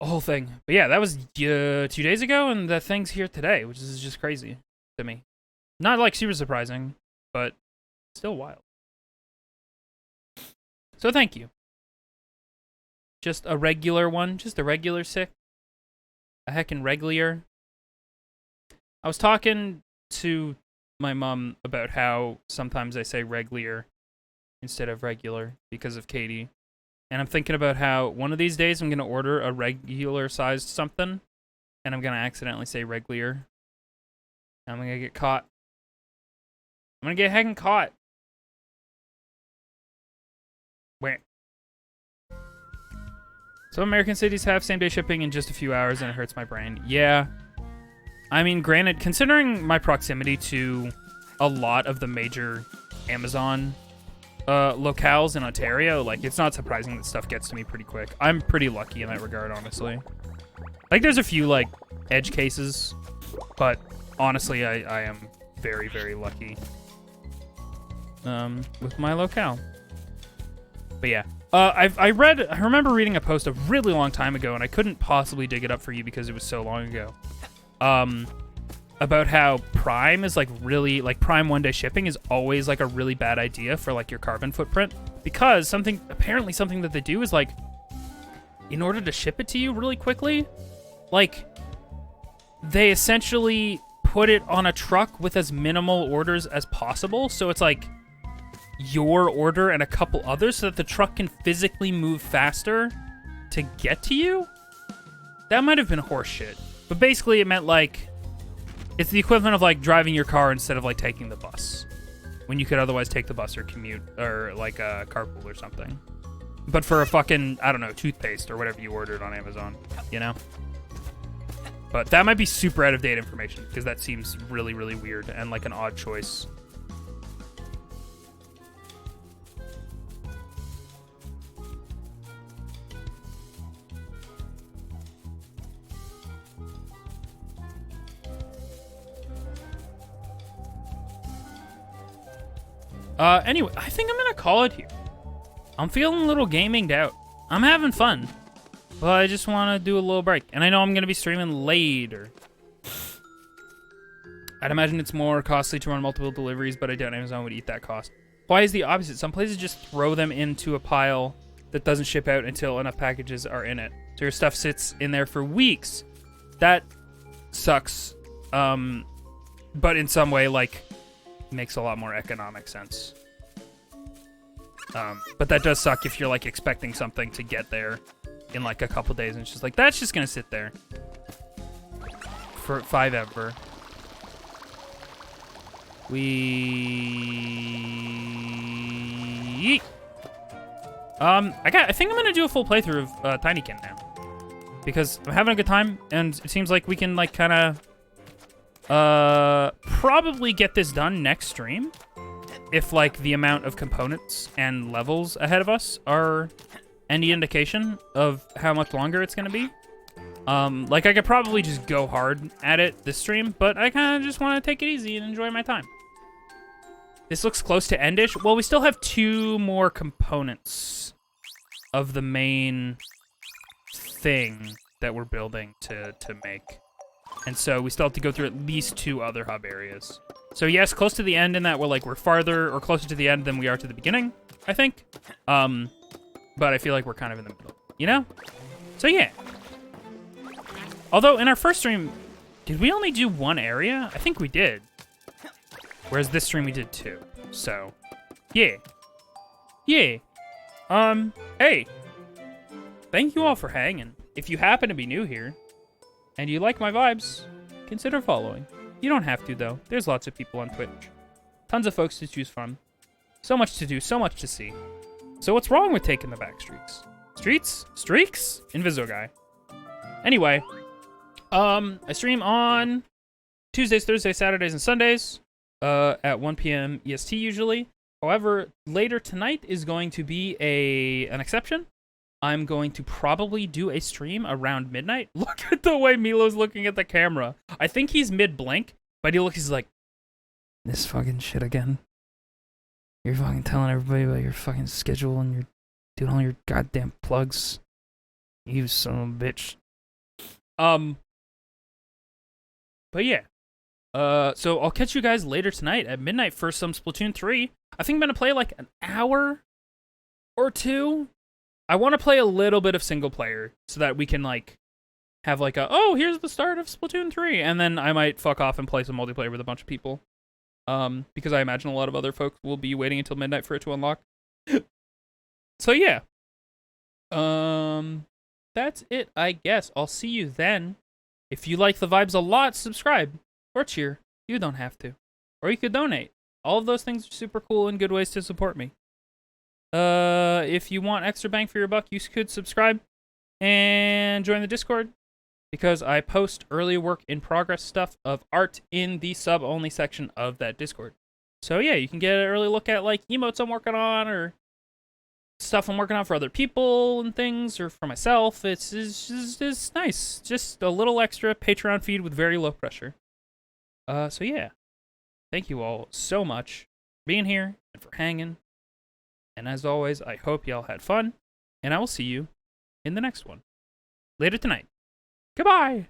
whole thing. But yeah, that was 2 days ago, and the thing's here today, which is just crazy to me. Not like super surprising, but still wild. So thank you. Just a regular one, just a regular sick. A heckin' regular. I was talking to my mom about how sometimes I say regular instead of regular because of Katie. And I'm thinking about how one of these days I'm going to order a regular sized something and I'm going to accidentally say regular. And I'm going to get caught. I'm going to get heckin' caught. Where? Some American cities have same day shipping in just a few hours and it hurts my brain. Yeah. I mean, granted, considering my proximity to a lot of the major Amazon locales in Ontario, like, it's not surprising that stuff gets to me pretty quick. I'm pretty lucky in that regard, honestly. Like, there's a few, like, edge cases, but honestly, I am very, very lucky with my locale. But yeah. I remember reading a post a really long time ago, and I couldn't possibly dig it up for you because it was so long ago. About how Prime is like really, like Prime one-day shipping is always like a really bad idea for like your carbon footprint, because apparently something that they do is like, in order to ship it to you really quickly, like they essentially put it on a truck with as minimal orders as possible. So it's like your order and a couple others so that the truck can physically move faster to get to you. That might have been horseshit. But basically it meant like, it's the equivalent of like driving your car instead of like taking the bus, when you could otherwise take the bus or commute or like a carpool or something. But for a fucking, I don't know, toothpaste or whatever you ordered on Amazon, you know? But that might be super out of date information because that seems really, really weird and like an odd choice. Anyway, I think I'm gonna call it here. I'm feeling a little gaminged out. I'm having fun, but I just want to do a little break. And I know I'm going to be streaming later. I'd imagine it's more costly to run multiple deliveries, but I doubt Amazon would eat that cost. Why is the opposite? Some places just throw them into a pile that doesn't ship out until enough packages are in it. So your stuff sits in there for weeks. That sucks. But in some way, like, makes a lot more economic sense. But that does suck if you're, like, expecting something to get there in, like, a couple days. And it's just like, that's just gonna sit there for forever. I think I'm gonna do a full playthrough of Tinykin now. Because I'm having a good time, and it seems like we can, like, kind of probably get this done next stream. If, like, the amount of components and levels ahead of us are any indication of how much longer it's gonna be. Like, I could probably just go hard at it this stream, but I kind of just want to take it easy and enjoy my time. This looks close to endish. Well, we still have 2 more components of the main thing that we're building to make. And so we still have to go through at least 2 other hub areas. So yes, close to the end in that we're farther or closer to the end than we are to the beginning, I think. But I feel like we're kind of in the middle, you know? So yeah. Although in our first stream, did we only do 1 area? I think we did. Whereas this stream we did 2. So, yeah. Yeah. Hey. Thank you all for hanging. If you happen to be new here, and you like my vibes, consider following. You don't have to, though. There's lots of people on Twitch. Tons of folks to choose from. So much to do, so much to see. So what's wrong with taking the back streets? Streets? Streaks? Invisoguy. Anyway, I stream on Tuesdays, Thursdays, Saturdays, and Sundays. At 1 p.m. EST usually. However, later tonight is going to be an exception. I'm going to probably do a stream around midnight. Look at the way Milo's looking at the camera. I think he's mid-blink, but he's like, this fucking shit again. You're fucking telling everybody about your fucking schedule and you're doing all your goddamn plugs. You son of a bitch. But yeah. So I'll catch you guys later tonight at midnight for some Splatoon 3. I think I'm going to play like an hour or 2. I want to play a little bit of single player so that we can like have like here's the start of Splatoon 3. And then I might fuck off and play some multiplayer with a bunch of people. Because I imagine a lot of other folks will be waiting until midnight for it to unlock. So yeah. That's it, I guess. I'll see you then. If you like the vibes a lot, subscribe. Or cheer. You don't have to. Or you could donate. All of those things are super cool and good ways to support me. If you want extra bang for your buck, you could subscribe and join the Discord. Because I post early work in progress stuff of art in the sub-only section of that Discord. So yeah, you can get an early look at like emotes I'm working on or stuff I'm working on for other people and things or for myself. It's nice. Just a little extra Patreon feed with very low pressure. So yeah, thank you all so much for being here and for hanging. And as always, I hope y'all had fun, and I will see you in the next one. Later tonight. Goodbye!